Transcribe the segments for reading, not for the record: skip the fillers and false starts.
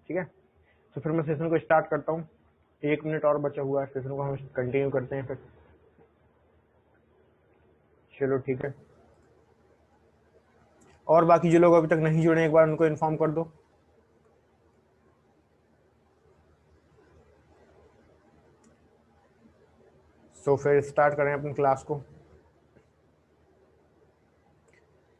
ठीक है, तो फिर मैं सेशन को स्टार्ट करता हूँ। 1 मिनट और बचा हुआ है, सेशन को हम कंटिन्यू करते हैं फिर। चलो ठीक है, और बाकी जो लोग अभी तक नहीं जुड़े एक बार उनको इन्फॉर्म कर दो। तो फिर स्टार्ट करें अपनी क्लास को।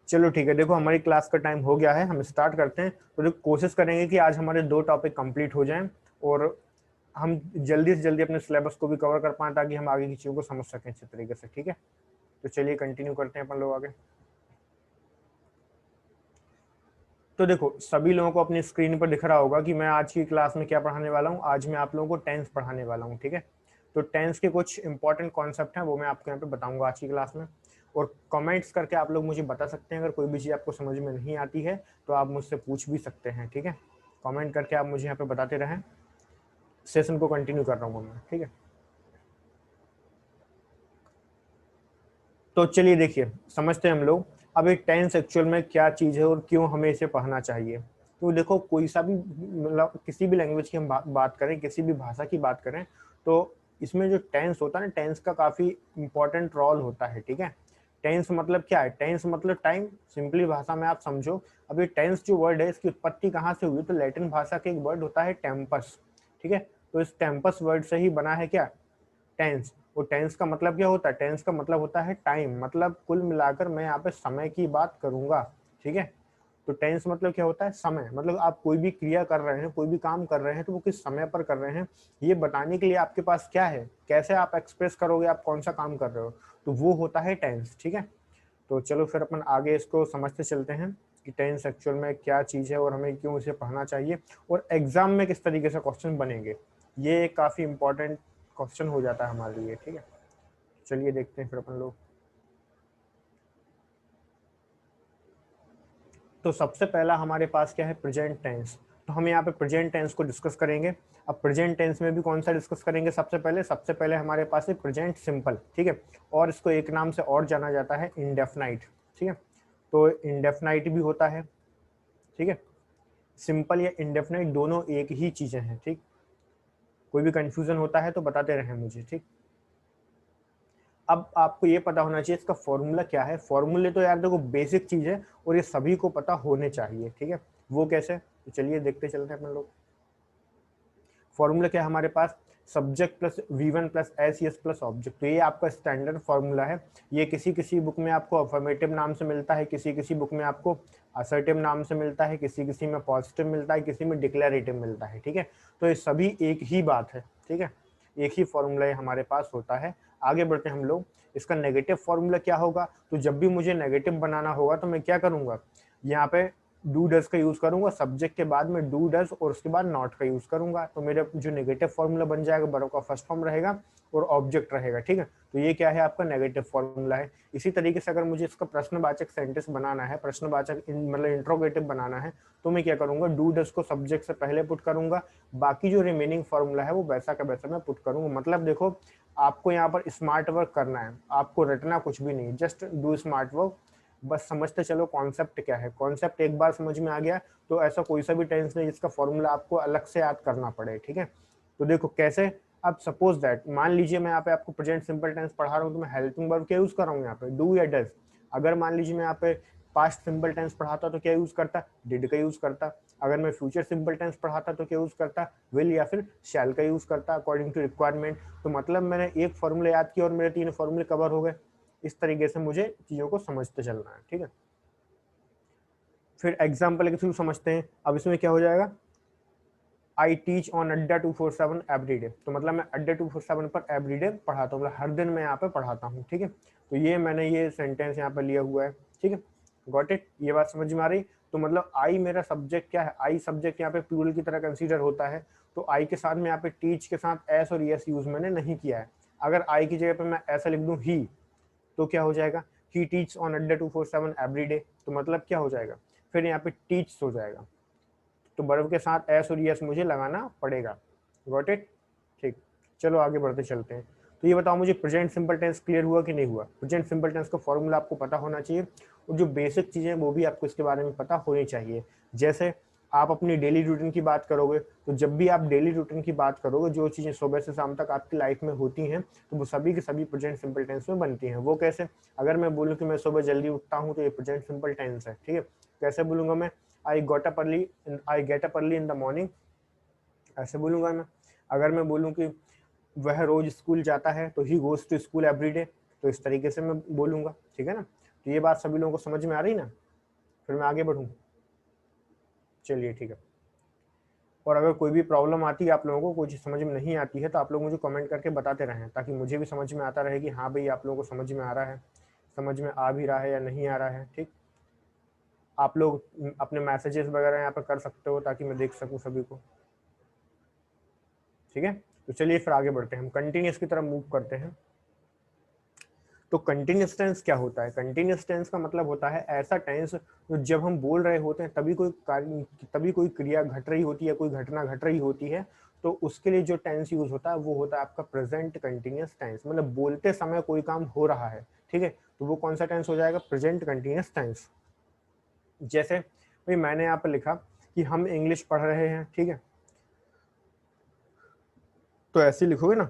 चलो ठीक है, देखो हमारी क्लास का टाइम हो गया है, हम स्टार्ट करते हैं। तो देखो कोशिश करेंगे कि आज हमारे 2 टॉपिक कंप्लीट हो जाएं और हम जल्दी से जल्दी अपने सिलेबस को भी कवर कर पाएं ताकि हम आगे की चीज़ों को समझ सकें अच्छे तरीके से। ठीक है, तो चलिए कंटिन्यू करते हैं अपन लोग आगे। तो देखो सभी लोगों को अपनी स्क्रीन पर दिख रहा होगा कि मैं आज की क्लास में क्या पढ़ाने वाला हूँ। आज मैं आप लोगों को टेंस पढ़ाने वाला हूँ। ठीक है, तो टेंस के कुछ इंपॉर्टेंट कॉन्सेप्ट हैं वो मैं आपको यहाँ पे बताऊंगा आज की क्लास में। और कमेंट्स करके आप लोग मुझे बता सकते हैं, अगर कोई भी चीज़ आपको समझ में नहीं आती है तो आप मुझसे पूछ भी सकते हैं। ठीक है, कमेंट करके आप मुझे यहाँ पे बताते रहें। सेशन को कंटिन्यू कर रहा हूँ मैं। ठीक है, तो चलिए देखिए समझते हैं हम लोग अब ये टेंस एक्चुअल में क्या चीज़ है और क्यों हमें इसे पढ़ना चाहिए। तो देखो कोई सा भी मतलब किसी भी लैंग्वेज की हम बात करें, किसी भी भाषा की बात करें, तो इसमें जो टेंस होता है ना, टेंस का काफ़ी इंपॉर्टेंट रोल होता है। ठीक है, टेंस मतलब क्या है? टेंस मतलब टाइम, सिंपली भाषा में आप समझो। अब ये टेंस जो वर्ड है इसकी उत्पत्ति कहाँ से हुई? तो लैटिन भाषा का एक वर्ड होता है टेम्पस। ठीक है, तो इस टेम्पस वर्ड से ही बना है क्या? टेंस। वो टेंस का मतलब क्या होता है? टेंस का मतलब होता है टाइम, मतलब कुल मिलाकर मैं यहाँ पे समय की बात करूंगा। ठीक है, तो टेंस मतलब क्या होता है? समय। मतलब आप कोई भी क्रिया कर रहे हैं, कोई भी काम कर रहे हैं, तो वो किस समय पर कर रहे हैं ये बताने के लिए आपके पास क्या है, कैसे आप एक्सप्रेस करोगे आप कौन सा काम कर रहे हो, तो वो होता है टेंस। ठीक है, तो चलो फिर अपन आगे इसको समझते चलते हैं कि टेंस एक्चुअल में क्या चीज़ है और हमें क्यों इसे पढ़ना चाहिए और एग्जाम में किस तरीके से क्वेश्चन बनेंगे। ये काफ़ी इंपॉर्टेंट क्वेश्चन हो जाता है हमारे लिए। ठीक है, चलिए देखते हैं फिर अपन लोग। तो सबसे पहला हमारे पास क्या है? Present tense. तो हम यहाँ पे प्रेजेंट टेंस को डिस्कस करेंगे। अब प्रेजेंट टेंस में भी कौन सा डिस्कस करेंगे? सबसे पहले हमारे पास है प्रेजेंट सिंपल। ठीक है, और इसको एक नाम से और जाना जाता है, इंडेफिनाइट। ठीक है, तो इंडेफिनाइट भी होता है। ठीक है, सिंपल या इंडेफिनाइट दोनों एक ही चीजें हैं। ठीक, कोई भी कंफ्यूजन होता है तो बताते रहें मुझे। ठीक, अब आपको ये पता होना चाहिए इसका फॉर्मूला क्या है। फॉर्मूले तो यार देखो बेसिक चीज है और ये सभी को पता होने चाहिए। ठीक है, वो कैसे? तो चलिए देखते चलते हैं अपन लोग। फॉर्मूला क्या है हमारे पास? Subject plus V1 plus SES plus object. तो ये आपका स्टैंडर्ड फॉर्मूला है। ये किसी किसी बुक में आपको अफर्मेटिव नाम से मिलता है, किसी किसी बुक में आपको असर्टिव नाम से मिलता है, किसी किसी में पॉजिटिव मिलता है, किसी में डिक्लेरेटिव मिलता है। ठीक है, तो ये सभी एक ही बात है। ठीक है, एक ही फॉर्मूला हमारे पास होता है। आगे बढ़ते हैं हम लोग। इसका नेगेटिव फॉर्मूला क्या होगा? तो जब भी मुझे नेगेटिव बनाना होगा तो मैं क्या करूंगा? यहाँ पे डू डज का यूज करूंगा, सब्जेक्ट के बाद में डू डज और उसके बाद नॉट का यूज करूंगा। तो मेरा जो नेगेटिव फॉर्मूला बन जाएगा वर्ब का फर्स्ट फॉर्म रहेगा और ऑब्जेक्ट रहेगा। ठीक है, तो ये क्या है? आपका नेगेटिव फॉर्मूला है। इसी तरीके से अगर मुझे इसका प्रश्नवाचक सेंटेंस बनाना है, प्रश्नवाचक मतलब इंट्रोगेटिव बनाना है, तो मैं क्या करूंगा? डू डज को सब्जेक्ट से पहले पुट करूंगा, बाकी जो रिमेनिंग फॉर्मूला है वो वैसा का वैसा मैं पुट करूंगा। मतलब देखो आपको यहाँ पर स्मार्ट वर्क करना है, आपको रटना कुछ भी नहीं, जस्ट डू स्मार्ट वर्क। बस समझते चलो कॉन्सेप्ट क्या है। कॉन्सेप्ट एक बार समझ में आ गया तो ऐसा कोई सा भी टेंस नहीं जिसका फॉर्मूला आपको अलग से याद करना पड़े। ठीक है, तो देखो कैसे। अब सपोज दैट मान लीजिए मैं यहाँ पे आपको प्रेजेंट सिंपल टेंस पढ़ा रहा हूँ तो मैं हेल्पिंग वर्ब क्या यूज कर रहा हूँ यहाँ पे? डू या डज। अगर मान लीजिए मैं यहाँ पे पास्ट सिंपल टेंस पढ़ाता तो क्या यूज करता? डिड का यूज करता। अगर मैं फ्यूचर सिंपल टेंस पढ़ाता तो क्या यूज करता? विल या फिर शैल का यूज करता अकॉर्डिंग टू रिक्वायरमेंट। तो मतलब मैंने एक फॉर्मूला याद किया और मेरे 3 फॉर्मूले कवर हो गए। इस तरीके से मुझे चीजों को समझते चलना है। ठीक है, फिर एग्जाम्पल के थ्रू समझते हैं। अब इसमें क्या हो जाएगा? आई टीच ऑन अड्डा 247 एवरी डे। तो मतलब मैं अड्डा 247 पर एवरीडे पढ़ाता हूँ, मतलब हर दिन मैं यहाँ पे पढ़ाता हूँ। ठीक है, तो ये मैंने ये सेंटेंस यहाँ पे लिया हुआ है। ठीक है, गॉट इट? ये बात समझ में आ रही? तो मतलब आई मेरा सब्जेक्ट क्या है? आई सब्जेक्ट यहाँ पे प्लूरल की तरह कंसीडर होता है। तो आई के साथ में यहाँ पे टीच के साथ एस और यस यूज मैंने नहीं किया है। अगर आई की जगह पे मैं ऐसा लिख दूं ही, तो क्या हो जाएगा? ही टीच ऑन अड्डा 247 एवरी डे। तो मतलब क्या हो जाएगा? फिर यहाँ पे टीच हो जाएगा, तो वर्ब के साथ एस और यस मुझे लगाना पड़ेगा। Got it? ठीक, चलो आगे बढ़ते चलते हैं। तो ये बताओ मुझे प्रेजेंट सिंपल टेंस क्लियर हुआ कि नहीं हुआ? प्रेजेंट सिंपल टेंस का फॉर्मूला आपको पता होना चाहिए और जो बेसिक चीजें वो भी आपको इसके बारे में पता होनी चाहिए। जैसे आप अपनी डेली रूटीन की बात करोगे तो जब भी आप डेली रूटीन की बात करोगे, जो चीजें सुबह से शाम तक आपकी लाइफ में होती हैं तो वो सभी की सभी प्रेजेंट सिंपल टेंस में बनती हैं। वो कैसे? अगर मैं बोलूँ कि मैं सुबह जल्दी उठता हूँ तो ये प्रेजेंट सिंपल टेंस है, ठीक है। कैसे बोलूंगा मैं? I get up early in the morning, ऐसे बोलूंगा मैं। अगर मैं बोलूँ कि वह रोज स्कूल जाता है तो he goes to school every day, तो इस तरीके से मैं बोलूंगा, ठीक है ना। तो ये बात सभी लोगों को समझ में आ रही ना? फिर मैं आगे बढ़ूँ? चलिए ठीक है। और अगर कोई भी प्रॉब्लम आती है, आप लोगों को कोई चीज़ समझ में नहीं आती है, तो आप लोग मुझे कमेंट करके बताते रहें, ताकि मुझे भी समझ में आता रहे कि हाँ भाई आप लोगों को समझ में आ रहा है, समझ में आ भी रहा है या नहीं आ रहा है, ठीक। आप लोग अपने मैसेजेस वगैरह यहाँ पर कर सकते हो ताकि मैं देख सकूँ सभी को, ठीक है। तो चलिए फिर आगे बढ़ते हैं, हम कंटिन्यूस की तरफ मूव करते हैं। तो कंटिन्यूस टेंस क्या होता है? कंटिन्यूस टेंस का मतलब होता है ऐसा टेंस जो जब हम बोल रहे होते हैं तभी कोई क्रिया घट रही होती है, कोई घटना घट रही होती है, तो उसके लिए जो टेंस यूज होता है वो होता है आपका प्रेजेंट कंटिन्यूस टेंस। मतलब बोलते समय कोई काम हो रहा है, ठीक है, तो वो कौन सा टेंस हो जाएगा? Present continuous tense. जैसे भाई मैंने यहाँ पर लिखा कि हम इंग्लिश पढ़ रहे हैं, ठीक है, तो ऐसे लिखोगे ना,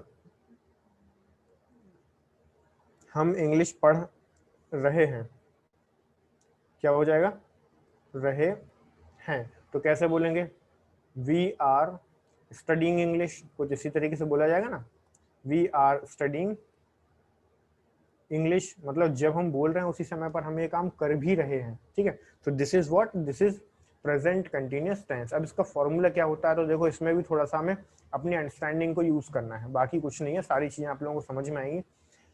हम इंग्लिश पढ़ रहे हैं, क्या हो जाएगा? रहे हैं। तो कैसे बोलेंगे? वी आर स्टडिंग इंग्लिश, कुछ इसी तरीके से बोला जाएगा ना, वी आर स्टडिंग इंग्लिश। मतलब जब हम बोल रहे हैं उसी समय पर हम ये काम कर भी रहे हैं, ठीक है। तो this is what? This is present continuous tense. अब इसका फॉर्मूला क्या होता है? तो देखो इसमें भी थोड़ा सा हमें अपनी अंडरस्टैंडिंग को यूज करना है, बाकी कुछ नहीं है, सारी चीजें आप लोगों को समझ में आएंगी।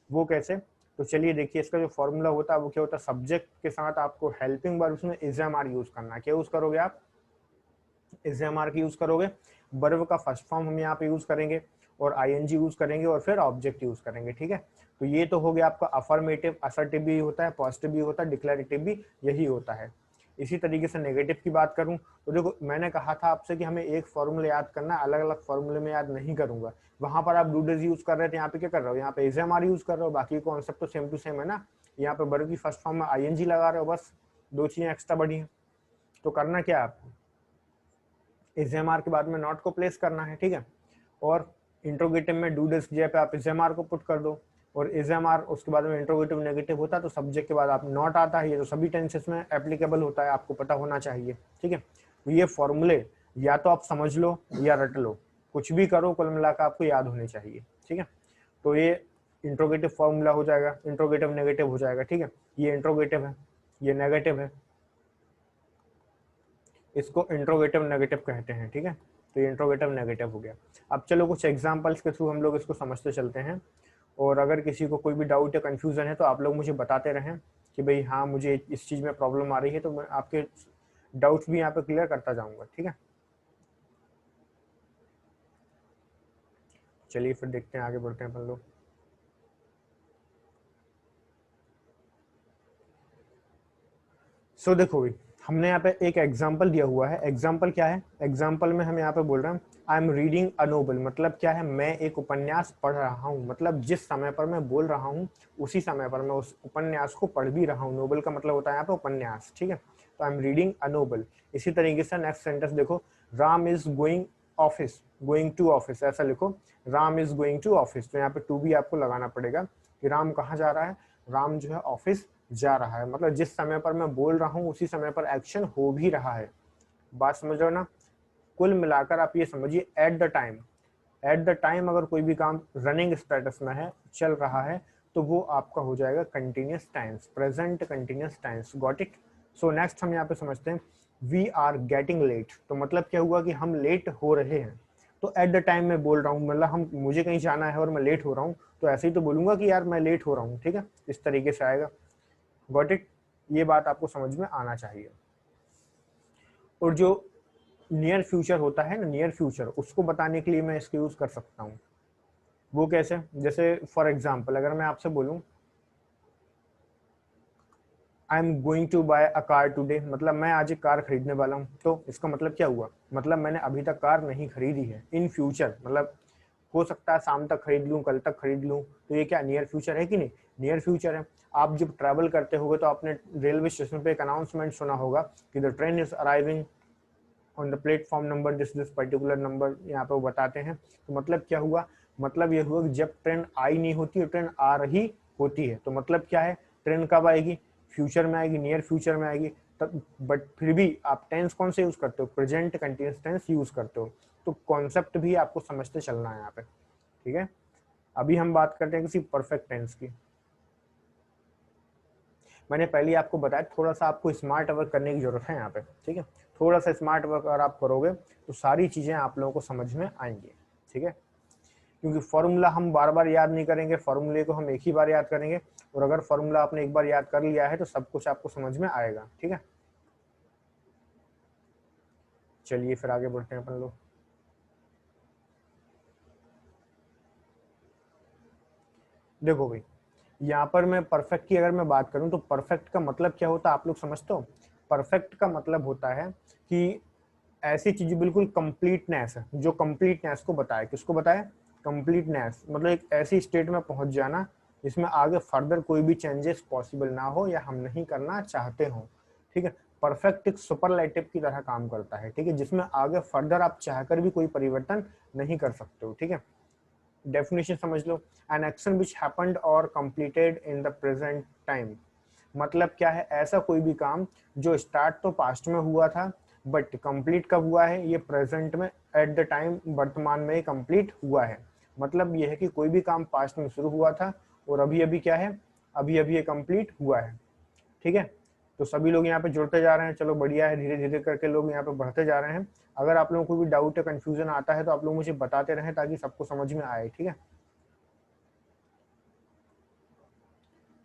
वो कैसे? तो चलिए देखिए, इसका जो फॉर्मूला होता है वो क्या होता है? सब्जेक्ट के साथ आपको हेल्पिंग वर्ब्स में इज एम आर यूज करना है। क्या यूज करोगे आप? इज एम आर की यूज करोगे। वर्ब का फर्स्ट फॉर्म हम यहाँ पे यूज करेंगे और आईएनजी यूज करेंगे और फिर ऑब्जेक्ट यूज करेंगे, ठीक है। तो ये तो हो गया आपका अफर्मेटिव। असर्टिव भी होता है, पॉजिटिव भी होता है, डिक्लेरेटिव भी यही होता है। इसी तरीके से नेगेटिव की बात करूं तो देखो मैंने कहा था आपसे कि हमें एक फॉर्मूला याद करना है, अलग अलग फॉर्मूले में याद नहीं करूंगा। वहां पर आप डूडल्स यूज कर रहे थे, यहाँ पे क्या कर रहे हो? यहाँ पे इज एम आर यूज कर रहे हो। बाकी कॉन्सेप्ट तो सेम टू सेम है ना। यहाँ पे वर्ब की फर्स्ट फॉर्म में आईएनजी लगा रहे हो, बस दो चीजें एक्स्ट्रा बढ़ी हैं। तो करना क्या है आपको? इज एम आर के बाद में नॉट को प्लेस करना है, ठीक है। और इंट्रोगेटिव में डूडल्स की जगह पे आप इज एम आर को पुट कर दो, और इज एम आर उसके बाद में इंट्रोगेटिव नेगेटिव होता है तो सब्जेक्ट के बाद आप नॉट आता है। ये तो सभी टेंसेस में एप्लीकेबल होता है, आपको पता होना चाहिए, ठीक है। तो ये फॉर्मूले या तो आप समझ लो या रट लो, कुछ भी करो, कुल मिलाकर आपको याद होने चाहिए, ठीक है। तो ये इंट्रोगेटिव फॉर्मूला हो जाएगा, इंट्रोगेटिव नेगेटिव हो जाएगा, ठीक है। ये इंट्रोगेटिव है, ये नेगेटिव है, इसको इंट्रोगेटिव नेगेटिव कहते हैं, ठीक है। तो ये इंट्रोगेटिव नेगेटिव हो गया। अब चलो कुछ एग्जांपल्स के थ्रू हम लोग इसको समझते चलते हैं, और अगर किसी को कोई भी डाउट या कंफ्यूजन है तो आप लोग मुझे बताते रहें कि भाई हाँ मुझे इस चीज़ में प्रॉब्लम आ रही है, तो मैं आपके डाउट्स भी यहाँ पे क्लियर करता जाऊँगा, ठीक है। चलिए फिर देखते हैं, आगे बढ़ते हैं अपन लोग। सो देखो भाई, हमने यहाँ पे एक एग्जाम्पल दिया हुआ है। एग्जाम्पल क्या है? एग्जाम्पल में हम यहाँ पे बोल रहे हैं I am reading a novel. मतलब क्या है? मैं एक उपन्यास पढ़ रहा हूँ। मतलब जिस समय पर मैं बोल रहा हूँ उसी समय पर मैं उस उपन्यास को पढ़ भी रहा हूँ। नोवेल का मतलब होता है यहाँ पे उपन्यास, ठीक है। तो I am reading a novel. इसी तरीके से नेक्स्ट सेंटेंस देखो, Ram is going office, going to office, ऐसा लिखो, Ram is going to office. तो यहाँ पे टू भी आपको लगाना पड़ेगा कि राम कहाँ जा रहा है? राम जो है ऑफिस जा रहा है। मतलब जिस समय पर मैं बोल रहा हूँ उसी समय पर एक्शन हो भी रहा है। बात समझ रहे हो ना? कुल मिलाकर आप ये समझिए, at the time, at the time अगर कोई भी काम रनिंग स्टेटस में है, चल रहा है, तो वो आपका हो जाएगा continuous tense, present continuous tense. Got it? So next हम यहाँ पे समझते हैं वी आर गेटिंग लेट। तो मतलब क्या हुआ कि हम लेट हो रहे हैं। तो एट द टाइम मैं बोल रहा हूँ, मतलब हम मुझे कहीं जाना है और मैं लेट हो रहा हूँ, तो ऐसे ही तो बोलूंगा कि यार मैं लेट हो रहा हूँ, ठीक है, इस तरीके से आएगा। Got it? ये बात आपको समझ में आना चाहिए। और जो नियर फ्यूचर होता है ना, नियर फ्यूचर, उसको बताने के लिए मैं इसका यूज कर सकता हूँ। वो कैसे? जैसे फॉर एग्जाम्पल अगर मैं आपसे बोलूं I am going to buy a car today, मतलब मैं आज एक कार खरीदने वाला हूँ, तो इसका मतलब क्या हुआ? मतलब मैंने अभी तक कार नहीं खरीदी है। इन फ्यूचर मतलब हो सकता है शाम तक खरीद लूँ, कल तक खरीद लूँ, तो ये क्या नियर फ्यूचर है कि नहीं? नियर फ्यूचर है। आप जब ट्रैवल करते होगे तो आपने रेलवे स्टेशन पे एक अनाउंसमेंट सुना होगा कि the train is arriving on the platform number this particular number, यहाँ पे वो बताते हैं। तो मतलब क्या हुआ, मतलब ये हुआ कि जब ट्रेन आई नहीं होती, ट्रेन आ रही होती है। तो मतलब क्या है, ट्रेन कब आएगी, फ्यूचर में आएगी, नियर फ्यूचर में आएगी। तब बट फिर भी आप टेंस कौन से यूज करते हो, प्रेजेंट कंटिन्यूअस टेंस यूज करते हो। तो कॉन्सेप्ट भी आपको समझते चलना है यहाँ पे, ठीक है। अभी हम बात करते हैं किसी परफेक्ट टेंस की। मैंने पहले आपको बताया थोड़ा सा आपको स्मार्ट वर्क करने की जरूरत है यहाँ पे, ठीक है। थोड़ा सा स्मार्ट वर्क अगर आप करोगे तो सारी चीजें आप लोगों को समझ में आएंगी, ठीक है। क्योंकि फॉर्मूला हम बार बार याद नहीं करेंगे, फॉर्मूले को हम एक ही बार याद करेंगे। और अगर फॉर्मूला आपने एक बार याद कर लिया है तो सब कुछ आपको समझ में आएगा, ठीक है। चलिए फिर आगे बढ़ते हैं अपन लोग। देखो भाई, यहाँ पर मैं परफेक्ट की अगर मैं बात करूं तो परफेक्ट का मतलब क्या होता है आप लोग समझते हो। परफेक्ट का मतलब होता है कि ऐसी चीज बिल्कुल कंप्लीटनेस है, जो कंप्लीटनेस को बताए, किसको बताए, कंप्लीटनेस। मतलब एक ऐसी स्टेट में पहुंच जाना जिसमें आगे फर्दर कोई भी चेंजेस पॉसिबल ना हो या हम नहीं करना चाहते हो, ठीक है। परफेक्ट एक सुपरलेटिव की तरह काम करता है, ठीक है, जिसमें आगे फर्दर आप चाहकर भी कोई परिवर्तन नहीं कर सकते हो, ठीक है। डेफिनेशन समझ लो, एन एक्शन विच हैपेंड और completed in the present time. मतलब क्या है, ऐसा कोई भी काम जो स्टार्ट तो पास्ट में हुआ था बट कंप्लीट कब हुआ है, ये प्रेजेंट में एट द टाइम वर्तमान में ही कंप्लीट हुआ है। मतलब ये है कि कोई भी काम पास्ट में शुरू हुआ था और अभी अभी क्या है, अभी अभी ये कंप्लीट हुआ है, ठीक है। तो सभी लोग यहाँ पे जुड़ते जा रहे हैं, चलो बढ़िया है, धीरे धीरे करके लोग यहाँ पे बढ़ते जा रहे हैं। अगर आप लोगों को भी डाउट या कंफ्यूजन आता है तो आप लोग मुझे बताते रहें ताकि सबको समझ में आए, ठीक है।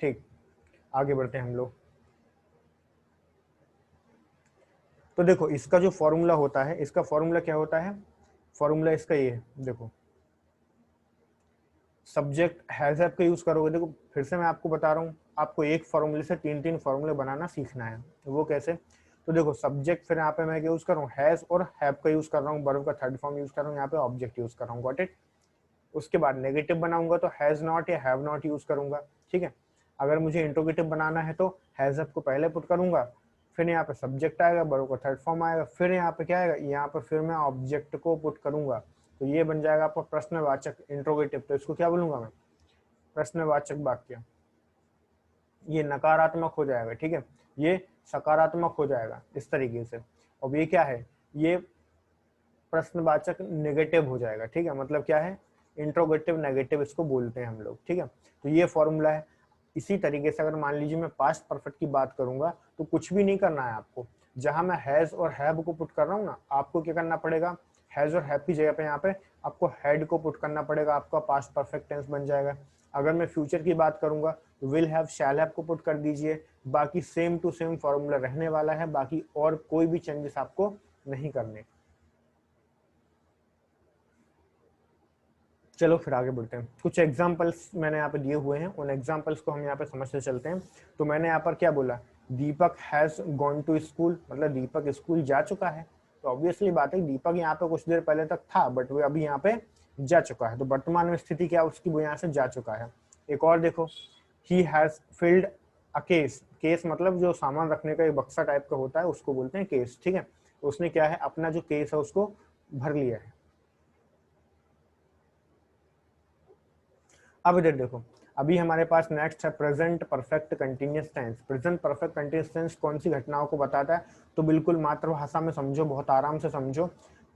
ठीक, आगे बढ़ते हैं हम लोग। तो देखो इसका जो फॉर्मूला होता है, इसका फॉर्मूला क्या होता है, फॉर्मूला इसका ये है, देखो सब्जेक्ट हैज हैव का यूज करोगे। देखो फिर से मैं आपको बता रहा हूँ, आपको एक फॉर्मूले से तीन तीन फॉर्मूले बनाना सीखना है। वो कैसे, तो देखो सब्जेक्ट फिर यहाँ पे मैं यूज कर रहा हूँ हैज और हैव का यूज कर रहा हूँ, वर्ब का थर्ड फॉर्म यूज कर रहा हूँ, यहाँ पे ऑब्जेक्ट यूज कर रहा हूँ, गॉट इट। उसके बाद नेगेटिव बनाऊंगा तो हैज नॉट या हैव नॉट यूज करूंगा, ठीक है। अगर मुझे इंट्रोगेटिव बनाना है तो हैज हैव को पहले पुट करूंगा, फिर यहाँ पे सब्जेक्ट आएगा, वर्ब का थर्ड फॉर्म आएगा, फिर यहाँ पे क्या आएगा, यहाँ पर फिर मैं ऑब्जेक्ट को पुट करूंगा। तो ये बन जाएगा आपका प्रश्नवाचक इंट्रोगेटिव। तो इसको क्या बोलूंगा मैं, प्रश्नवाचक वाक्य। ये नकारात्मक हो जाएगा, ठीक है, ये सकारात्मक हो जाएगा इस तरीके से। अब ये क्या है, ये प्रश्नवाचक नेगेटिव हो जाएगा, ठीक है। मतलब क्या है, इंट्रोगेटिव नेगेटिव इसको बोलते हैं हम लोग, ठीक है। तो ये फॉर्मूला है। इसी तरीके से अगर मान लीजिए मैं पास्ट परफेक्ट की बात करूंगा तो कुछ भी नहीं करना है आपको। जहां मैं हैज और हैव को पुट कर रहा हूँ ना, आपको क्या करना पड़ेगा, हैज और हैव की जगह पे यहाँ पे आपको हैड को पुट करना पड़ेगा, आपका पास्ट परफेक्ट टेंस बन जाएगा। अगर मैं फ्यूचर की बात करूंगा तो विल हैव शैल हैव को पुट कर दीजिए। बाकी सेम टू सेम फॉर्मूला रहने वाला है, बाकी और कोई भी चेंजेस आपको नहीं करने। चलो फिर आगे बढ़ते हैं। कुछ एग्जाम्पल्स मैंने यहाँ पे दिए हुए हैं, उन एग्जाम्पल्स को हम यहाँ पे समझते चलते हैं। तो मैंने यहाँ पर क्या बोला, दीपक हैज गॉन टू स्कूल, मतलब दीपक स्कूल जा चुका है। तो ऑब्वियसली बात है दीपक यहाँ पे कुछ देर पहले तक था बट वो अभी यहाँ पे जा चुका है। तो वर्तमान में स्थिति क्या उसकी, वो यहाँ से जा चुका है। एक और देखो, he has filled a case. Case मतलब जो सामान रखने का एक बक्सा टाइप का होता है उसको बोलते हैं केस, ठीक है। तो उसने क्या है, अपना जो केस है उसको भर लिया है। अब इधर देखो, अभी हमारे पास नेक्स्ट है present perfect continuous tense. Present perfect continuous tense कौन सी घटनाओं को बताता है, तो बिल्कुल मातृभाषा में समझो, बहुत आराम से समझो।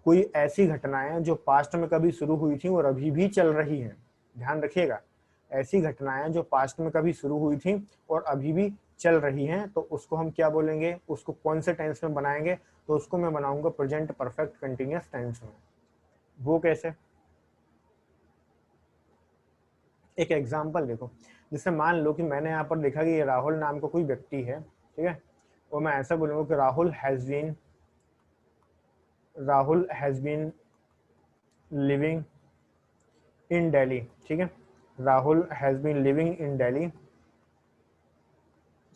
कोई ऐसी घटनाएं जो पास्ट में कभी शुरू हुई थी और अभी भी चल रही हैं, ध्यान रखिएगा। ऐसी घटनाएं जो पास्ट में कभी शुरू हुई थी और अभी भी चल रही हैं, तो उसको हम क्या बोलेंगे, उसको कौन से टेंस में बनाएंगे, तो उसको मैं बनाऊंगा प्रेजेंट परफेक्ट कंटिन्यूअस टेंस में। वो कैसे, एक एग्जाम्पल देखो, जैसे मान लो कि मैंने यहाँ पर देखा कि ये राहुल नाम का कोई व्यक्ति है, ठीक है। और मैं ऐसा बोलूंगा कि Rahul has been living in Delhi, ठीक है। Rahul has been living in Delhi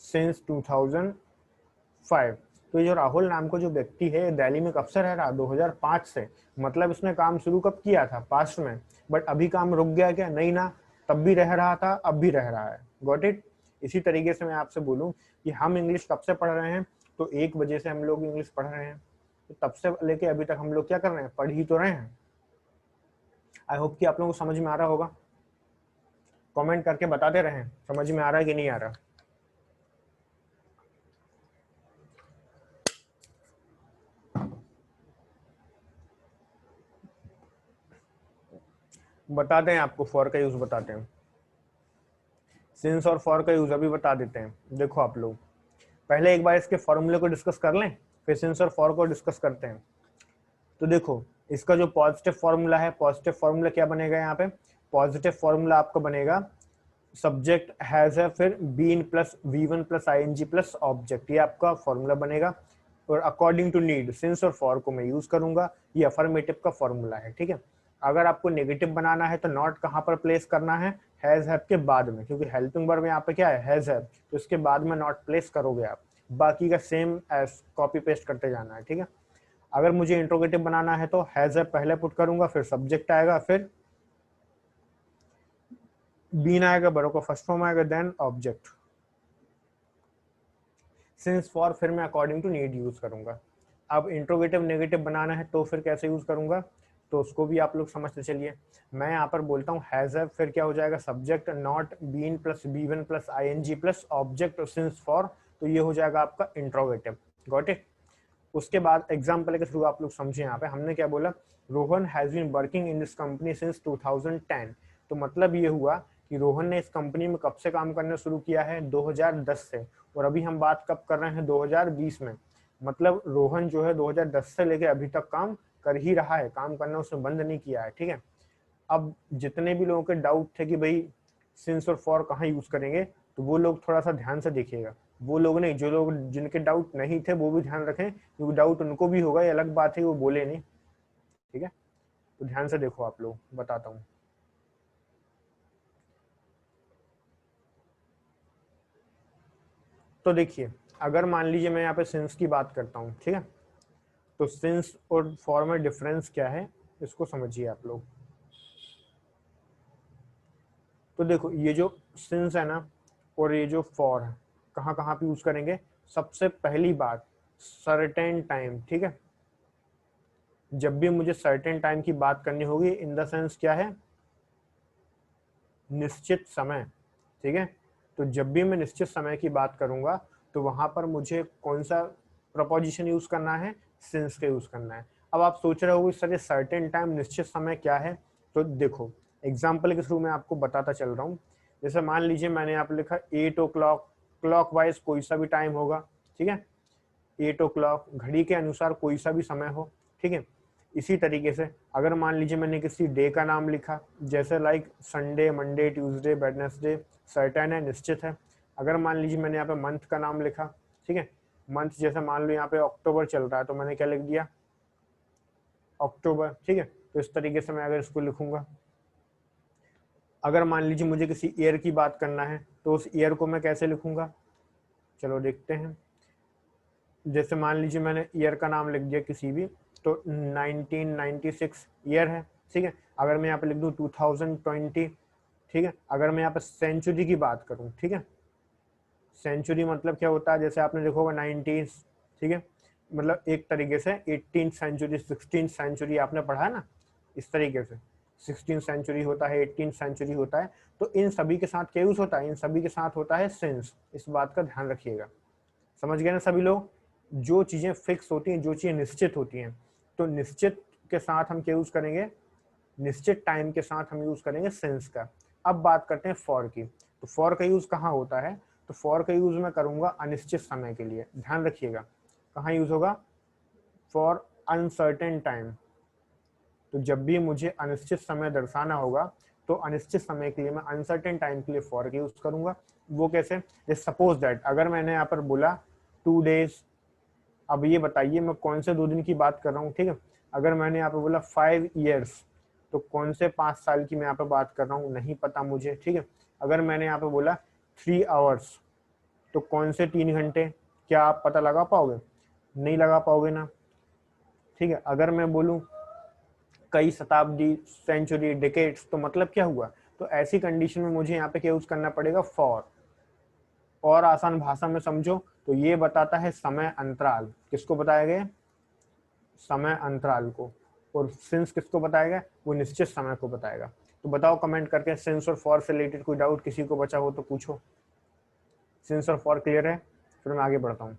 since 2005। तो ये जो राहुल नाम का जो व्यक्ति है दिल्ली में कब से रह रहा, 2005 से। मतलब इसने काम शुरू कब किया था, पास्ट में, बट अभी काम रुक गया क्या, नहीं ना, तब भी रह रहा था, अब भी रह रहा है, गॉट इट। इसी तरीके से मैं आपसे बोलूं कि हम इंग्लिश कब से पढ़ रहे हैं, तो 1 बजे से हम लोग इंग्लिश पढ़ रहे हैं। तो तब से लेके अभी तक हम लोग क्या कर रहे हैं, पढ़ ही तो रहे हैं। आई होप कि आप लोगों को समझ में आ रहा होगा। कमेंट करके बताते रहें समझ में आ रहा है कि नहीं आ रहा। बताते हैं आपको, फॉर का यूज बताते हैं, सिंस और फॉर का यूज अभी बता देते हैं। देखो आप लोग पहले एक बार इसके फॉर्मूले को डिस्कस कर लें, फिर सिंस और फॉर को डिस्कस करते हैं। तो देखो इसका जो पॉजिटिव फॉर्मूला है, पॉजिटिव फॉर्मूला क्या बनेगा यहाँ पे, पॉजिटिव फॉर्मूला आपका बनेगा सब्जेक्ट हैज है, फिर been plus V1 plus ING plus object, ये आपका फॉर्मूला बनेगा। और अकॉर्डिंग टू नीड सिंस और फॉर को मैं यूज करूंगा, ये अफर्मेटिव का फॉर्मूला है, ठीक है। अगर आपको नेगेटिव बनाना है तो नॉट कहाँ पर प्लेस करना है, हैज हैव के बाद में, क्योंकि हेल्पिंग वर्ब यहाँ पे क्या है, हैज हैव, तो इसके बाद में नॉट प्लेस करोगे आप, बाकी का सेम एज कॉपी पेस्ट करते जाना है, ठीक है। अगर मुझे इंट्रोगेटिव बनाना है तो हैज हैव पहले पुट करूंगा, फिर सब्जेक्ट आएगा, फिर बीन आएगा, बड़ों का फर्स्ट फॉर्म आएगा, देन ऑब्जेक्ट। सिंस फॉर फिर मैं अकॉर्डिंग टू नीड यूज करूंगा। अब इंट्रोगेटिव नेगेटिव बनाना है तो फिर कैसे यूज करूंगा, तो उसको भी आप लोग समझते चलिए। मैं यहाँ पर बोलता हूँ हैज हैव, फिर क्या हो जाएगा subject not been plus B1 plus ING plus object since for, तो ये हो जाएगा आपका इंट्रोगेटिव। Got it. उसके बाद एग्जाम्पल के थ्रू आप लोग समझे, यहाँ पे हमने क्या बोला, Rohan has been working in this company since 2010। तो मतलब ये हुआ कि रोहन ने इस कंपनी में कब से काम करना शुरू किया है, 2010 से, और अभी हम बात कब कर रहे हैं, 2020 में। मतलब रोहन जो है 2010 से लेके अभी तक काम कर ही रहा है, काम करना उसने बंद नहीं किया है, ठीक है। अब जितने भी लोगों के डाउट थे कि भाई सिंस और फॉर कहाँ यूज करेंगे, तो वो लोग थोड़ा सा ध्यान से देखिएगा। वो लोग नहीं, जो लोग जिनके डाउट नहीं थे वो भी ध्यान रखें, क्योंकि डाउट उनको भी होगा, ये अलग बात है वो बोले नहीं, ठीक है। तो ध्यान से देखो आप लोग, बताता हूँ। तो देखिए अगर मान लीजिए मैं यहाँ पे सिंस की बात करता हूँ, ठीक है, तो सिंस और फॉर में डिफरेंस क्या है इसको समझिए आप लोग। तो देखो ये जो सिंस है ना और ये जो फॉर है, कहाँ कहाँ पे यूज करेंगे, सबसे पहली बात सर्टेन टाइम, ठीक है। जब भी मुझे सर्टेन टाइम की बात करनी होगी, इन द सेंस क्या है, निश्चित समय, ठीक है। तो जब भी मैं निश्चित समय की बात करूंगा तो वहां पर मुझे कौन सा प्रपोजिशन यूज करना है, सिंस का यूज करना है। अब आप सोच रहे हो सर ये सर्टेन टाइम निश्चित समय क्या है, तो देखो एग्जाम्पल के थ्रू मैं आपको बताता चल रहा हूँ। जैसे मान लीजिए मैंने यहाँ पे लिखा 8 o'clock, क्लॉक वाइज कोई सा भी टाइम होगा, ठीक है, 8 o'clock घड़ी के अनुसार कोई सा भी समय हो, ठीक है। इसी तरीके से अगर मान लीजिए मैंने किसी डे का नाम लिखा, जैसे like Sunday, Monday, Tuesday, Wednesday, certain है, निश्चित है। अगर मान लीजिए मैंने यहाँ पे मंथ का नाम लिखा, ठीक है, मंथ जैसे मान लो यहाँ पे अक्टूबर चल रहा है तो मैंने क्या लिख दिया, अक्टूबर, ठीक है। तो इस तरीके से मैं अगर इसको लिखूंगा। अगर मान लीजिए मुझे किसी ईयर की बात करना है तो उस ईयर को मैं कैसे लिखूंगा, चलो देखते हैं। जैसे मान लीजिए मैंने ईयर का नाम लिख दिया किसी भी, तो 1996 ईयर है, ठीक है। अगर मैं यहाँ पे लिख दूँ 2020, ठीक है। अगर मैं यहाँ पे सेंचुरी की बात करूँ, ठीक है, सेंचुरी मतलब क्या होता है, जैसे आपने देखा होगा 90s, ठीक है, मतलब एक तरीके से 18th सेंचुरी, 16th सेंचुरी आपने पढ़ा है ना, इस तरीके से 16th सेंचुरी होता है, 18th सेंचुरी होता है। तो इन सभी के साथ क्या यूज होता है, इन सभी के साथ होता है सिंस, इस बात का ध्यान रखिएगा। समझ गए ना सभी लोग, जो चीजें फिक्स होती हैं, जो चीजें निश्चित होती हैं, तो निश्चित के साथ हम क्या यूज करेंगे, निश्चित टाइम के साथ हम यूज करेंगे सिंस का। अब बात करते हैं फॉर की। तो फॉर का यूज कहाँ होता है, तो फॉर का यूज मैं करूंगा अनिश्चित समय के लिए, ध्यान रखिएगा कहाँ यूज होगा, फॉर अनसर्टेन टाइम। तो जब भी मुझे अनिश्चित समय दर्शाना होगा तो अनिश्चित समय के लिए मैं अनसर्टेन टाइम के लिए फॉर का यूज करूंगा। वो कैसे, जैसे सपोज दैट अगर मैंने यहाँ पर बोला 2 days, अब ये बताइए मैं कौन से 2 दिन की बात कर रहा हूँ, ठीक है। अगर मैंने यहाँ पे बोला 5 years, तो कौन से 5 साल की मैं यहाँ पे बात कर रहा हूँ, नहीं पता मुझे, ठीक है। अगर मैंने यहाँ पे बोला 3 hours, तो कौन से 3 घंटे, क्या आप पता लगा पाओगे, नहीं लगा पाओगे ना, ठीक है। अगर मैं बोलूँ कई शताब्दी, सेंचुरी, डिकेड्स, तो मतलब क्या हुआ, तो ऐसी कंडीशन में मुझे यहाँ पे क्या यूज करना पड़ेगा, फॉर। और आसान भाषा में समझो तो ये बताता है समय अंतराल, किसको बताया गया, समय अंतराल को, और सिंस किसको बताएगा, वो निश्चित समय को बताएगा। तो बताओ कमेंट करके, सिंस और फॉर से रिलेटेड कोई डाउट किसी को बचा हो तो पूछो। सिंस और फॉर क्लियर है, फिर मैं आगे बढ़ता हूँ।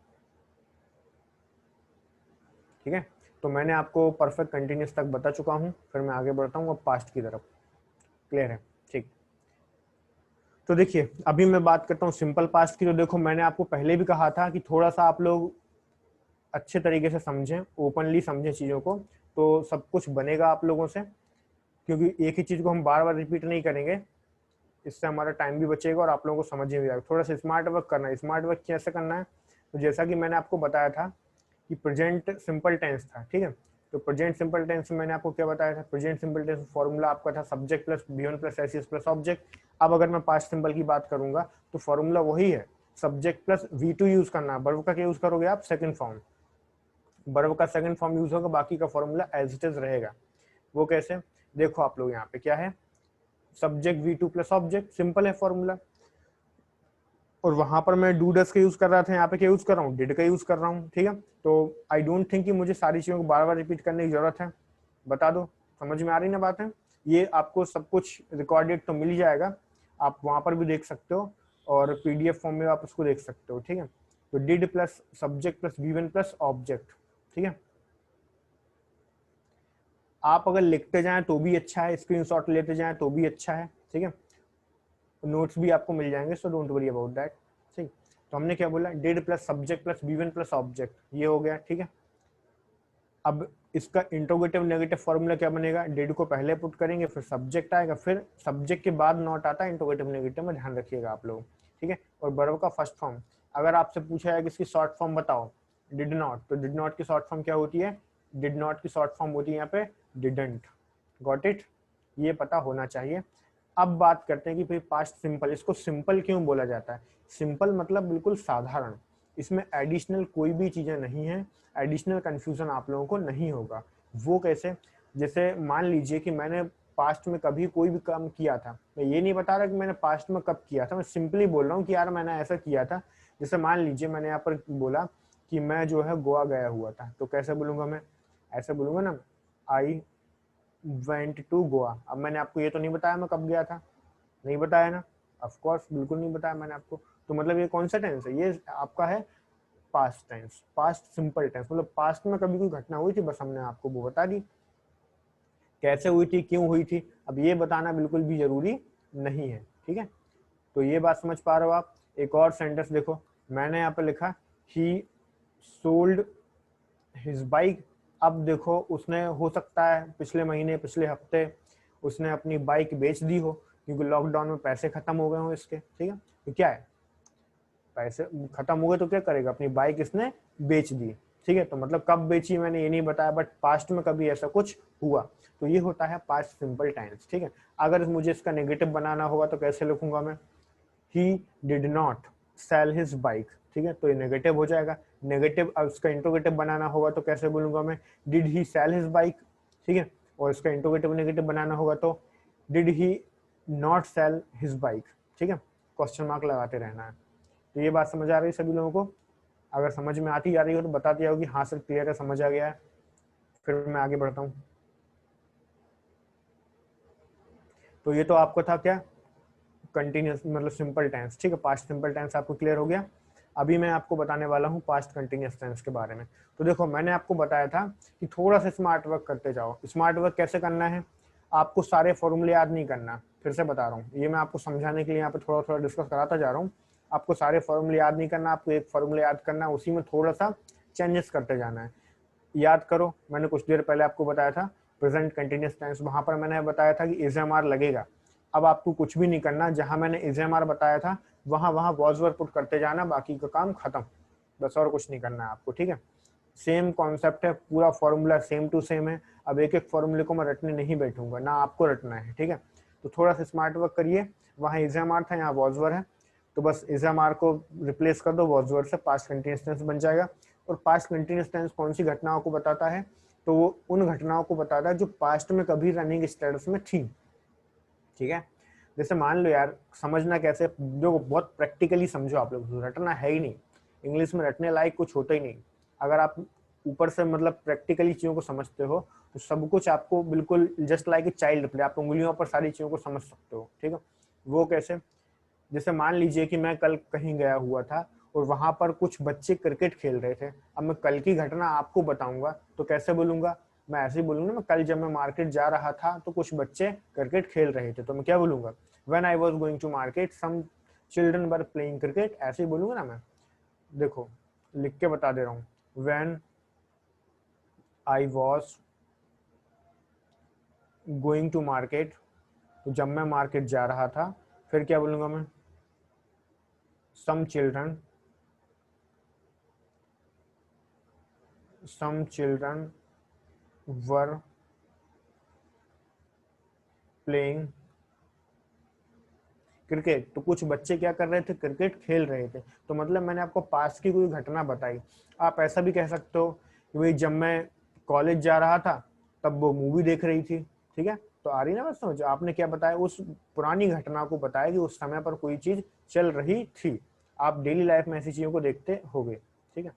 ठीक है, तो मैंने आपको परफेक्ट कंटिन्यूस तक बता चुका हूँ, फिर मैं आगे बढ़ता हूँ अब पास्ट की तरफ। क्लियर है, ठीक। तो देखिए अभी मैं बात करता हूँ सिंपल पास्ट की। तो देखो मैंने आपको पहले भी कहा था कि थोड़ा सा आप लोग अच्छे तरीके से समझें, ओपनली समझें चीज़ों को, तो सब कुछ बनेगा आप लोगों से, क्योंकि एक ही चीज़ को हम बार बार रिपीट नहीं करेंगे, इससे हमारा टाइम भी बचेगा और आप लोगों को समझ में भी आएगा। थोड़ा सा स्मार्ट वर्क करना है। स्मार्ट वर्क कैसे करना है, तो जैसा कि मैंने आपको बताया था कि प्रेजेंट सिंपल टेंस था, ठीक है। तो प्रेजेंट सिंपल टेंस में मैंने आपको क्या बताया था, प्रेजेंट सिंपल टेंस फॉर्मूला आपका था subject plus V1 plus S plus object. अब अगर मैं पास्ट सिंपल की बात करूंगा तो फॉर्मूला वही है, सब्जेक्ट प्लस V2 यूज करना। वर्ब का क्या यूज करोगे आप, सेकंड फॉर्म। वर्ब का सेकंड फॉर्म यूज होगा, बाकी का फॉर्मूला एज इट इज रहेगा। वो कैसे, देखो आप लोग यहाँ पे क्या है, subject V2 plus object, simple है फॉर्मूला। और वहां पर मैं डू डस का यूज कर रहा था, यहाँ पे क्या यूज कर रहा हूँ, डिड का यूज कर रहा हूँ, ठीक है। तो आई डोंट थिंक कि मुझे सारी चीजों को बार बार रिपीट करने की जरूरत है। बता दो, समझ में आ रही ना बात है। ये आपको सब कुछ रिकॉर्डेड तो मिल जाएगा, आप वहां पर भी देख सकते हो, और पीडीएफ फॉर्म में आप उसको देख सकते हो, ठीक है। तो did plus subject plus V1 plus object, ठीक है। आप अगर लिखते जाएं तो भी अच्छा है, स्क्रीनशॉट लेते जाएं तो भी अच्छा है, ठीक है। नोट्स भी आपको मिल जाएंगे, so don't worry about that, ठीक। तो हमने क्या बोला, did plus subject plus V1 plus object, ये हो गया, ठीक है। अब इसका इंट्रोगेटिव नेगेटिव फॉर्मूला क्या बनेगा, डिड को पहले पुट करेंगे, फिर सब्जेक्ट आएगा, फिर सब्जेक्ट के बाद नॉट आता है इंट्रोगेटिव नेगेटिव में, ध्यान रखिएगा आप लोग, ठीक है। और वर्ब का फर्स्ट फॉर्म, अगर आपसे पूछा है कि इसकी शॉर्ट फॉर्म बताओ, डिड नॉट, तो डिड नॉट की शॉर्ट फॉर्म क्या होती है, डिड नॉट की शॉर्ट फॉर्म होती है यहाँ पे डिडंट। गॉट इट, ये पता होना चाहिए। अब बात करते हैं कि भाई पास्ट सिंपल, इसको सिंपल क्यों बोला जाता है। सिंपल मतलब बिल्कुल साधारण, इसमें एडिशनल कोई भी चीजें नहीं है, एडिशनल कंफ्यूजन आप लोगों को नहीं होगा। वो कैसे, जैसे मान लीजिए कि मैंने पास्ट में कभी कोई भी काम किया था, मैं ये नहीं बता रहा कि मैंने पास्ट में कब किया था, मैं सिंपली बोल रहा हूँ कि यार मैंने ऐसा किया था। जैसे मान लीजिए मैंने यहाँ पर बोला कि मैं जो है गोवा गया हुआ था, तो कैसे बोलूंगा मैं, ऐसे बोलूंगा ना, आई वेंट टू गोवा। अब मैंने आपको ये तो नहीं बताया मैं कब गया था, नहीं बताया ना, ऑफ कोर्स बिल्कुल नहीं बताया मैंने आपको। तो मतलब ये कौन सा टेंस है, ये आपका है past tense, past simple tense. मतलब पास्ट में कभी कोई घटना हुई थी, बस हमने आपको वो बता दी, कैसे हुई थी, क्यों हुई थी, अब ये बताना बिल्कुल भी जरूरी नहीं है, ठीक है। तो ये बात समझ पा रहे हो आप। एक और सेंटेंस देखो, मैंने यहाँ पे लिखा ही सोल्ड हिज बाइक। अब देखो उसने, हो सकता है पिछले महीने पिछले हफ्ते उसने अपनी बाइक बेच दी हो, क्योंकि लॉकडाउन में पैसे खत्म हो गए हो इसके, ठीक है। तो क्या है, पैसे खत्म हो गए तो क्या करेगा, अपनी बाइक इसने बेच दी, ठीक है। तो मतलब कब बेची मैंने ये नहीं बताया, बट पास्ट में कभी ऐसा कुछ हुआ, तो ये होता है पास्ट सिंपल टेंस, ठीक है। अगर मुझे इसका नेगेटिव बनाना होगा तो कैसे लिखूंगा मैं, he did not sell his bike, ठीक है। तो ये नेगेटिव हो जाएगा। नेगेटिव, अब इसका इंट्रोगेटिव बनाना होगा तो कैसे बोलूंगा मैं, did he sell his bike, ठीक है। और इसका इंट्रोगेटिव नेगेटिव बनाना होगा तो did he not sell his bike, ठीक है। क्वेश्चन मार्क लगाते रहना है। तो ये बात समझ आ रही है सभी लोगों को, अगर समझ में आती आ रही हो तो बता दिया हो कि हाँ सर क्लियर है, समझ आ गया है, फिर मैं आगे बढ़ता हूँ। तो ये तो आपको था क्या, कंटिन्यूस मतलब सिंपल टेंस, ठीक है। पास्ट सिंपल टेंस आपको क्लियर हो गया। अभी मैं आपको बताने वाला हूँ पास्ट कंटिन्यूस टेंस के बारे में। तो देखो मैंने आपको बताया था कि थोड़ा सा स्मार्ट वर्क करते जाओ। स्मार्ट वर्क कैसे करना है, आपको सारे फॉर्मूले याद नहीं करना, फिर से बता रहा हूँ, ये मैं आपको समझाने के लिए यहाँ पे थोड़ा थोड़ा डिस्कस कराता जा रहा हूँ। आपको सारे फॉर्मूले याद नहीं करना, आपको एक फॉर्मूले याद करना है, उसी में थोड़ा सा चेंजेस करते जाना है। याद करो, मैंने कुछ देर पहले आपको बताया था प्रेजेंट कंटिन्यूस टेंस, वहां पर मैंने बताया था कि इज एम आर लगेगा। अब आपको कुछ भी नहीं करना, जहां मैंने इज एम आर बताया था वहां वहां वॉज वर्ब पुट करते जाना, बाकी का काम खत्म, बस और कुछ नहीं करना है आपको, ठीक है। सेम कॉन्सेप्ट है, पूरा फॉर्मूला सेम टू सेम है। अब एक एक फॉर्मूले को मैं रटने नहीं बैठूंगा, ना आपको रटना है, ठीक है। तो थोड़ा सा स्मार्ट वर्क करिए, वहां इज एम आर था, यहाँ वॉज वर्ब है, तो बस इज एम आर को रिप्लेस कर दो वॉज वर्ब से, पास्ट कंटिन्यूस टेंस बन जाएगा। और पास्ट कंटिन्यूस टेंस कौन सी घटनाओं को बताता है, तो वो उन घटनाओं को बताता है जो पास्ट में कभी रनिंग स्टेटस में थी, ठीक है। जैसे मान लो यार, समझना कैसे, जो बहुत प्रैक्टिकली समझो आप लोग, रटना है ही नहीं, इंग्लिश में रटने लायक कुछ होता ही नहीं। अगर आप ऊपर से मतलब प्रैक्टिकली चीज़ों को समझते हो तो सब कुछ आपको बिल्कुल just like a child play, आप उंगलियों पर सारी चीज़ों को समझ सकते हो। ठीक है, वो कैसे? जैसे मान लीजिए कि मैं कल कहीं गया हुआ था और वहां पर कुछ बच्चे क्रिकेट खेल रहे थे। अब मैं कल की घटना आपको बताऊंगा तो कैसे बोलूंगा? मैं ऐसे ही बोलूंगा, मैं कल जब मैं मार्केट जा रहा था तो कुछ बच्चे क्रिकेट खेल रहे थे, तो मैं क्या बोलूंगा? When I was going to market some children were playing cricket, ऐसे ही बोलूंगा ना मैं। देखो लिख के बता दे रहा हूँ, when I was going to market, तो जब मैं मार्केट जा रहा था, फिर क्या बोलूंगा मैं? some children were playing cricket, तो कुछ बच्चे क्या कर रहे थे? क्रिकेट खेल रहे थे। तो मतलब मैंने आपको पास की कोई घटना बताई। आप ऐसा भी कह सकते हो कि भाई जब मैं कॉलेज जा रहा था तब वो मूवी देख रही थी। ठीक है, तो आ रही ना बात समझ? आपने क्या बताया? उस पुरानी घटना को बताया कि उस समय पर कोई चीज चल रही थी। आप डेली लाइफ में ऐसी चीजों को देखते होगे। ठीक है,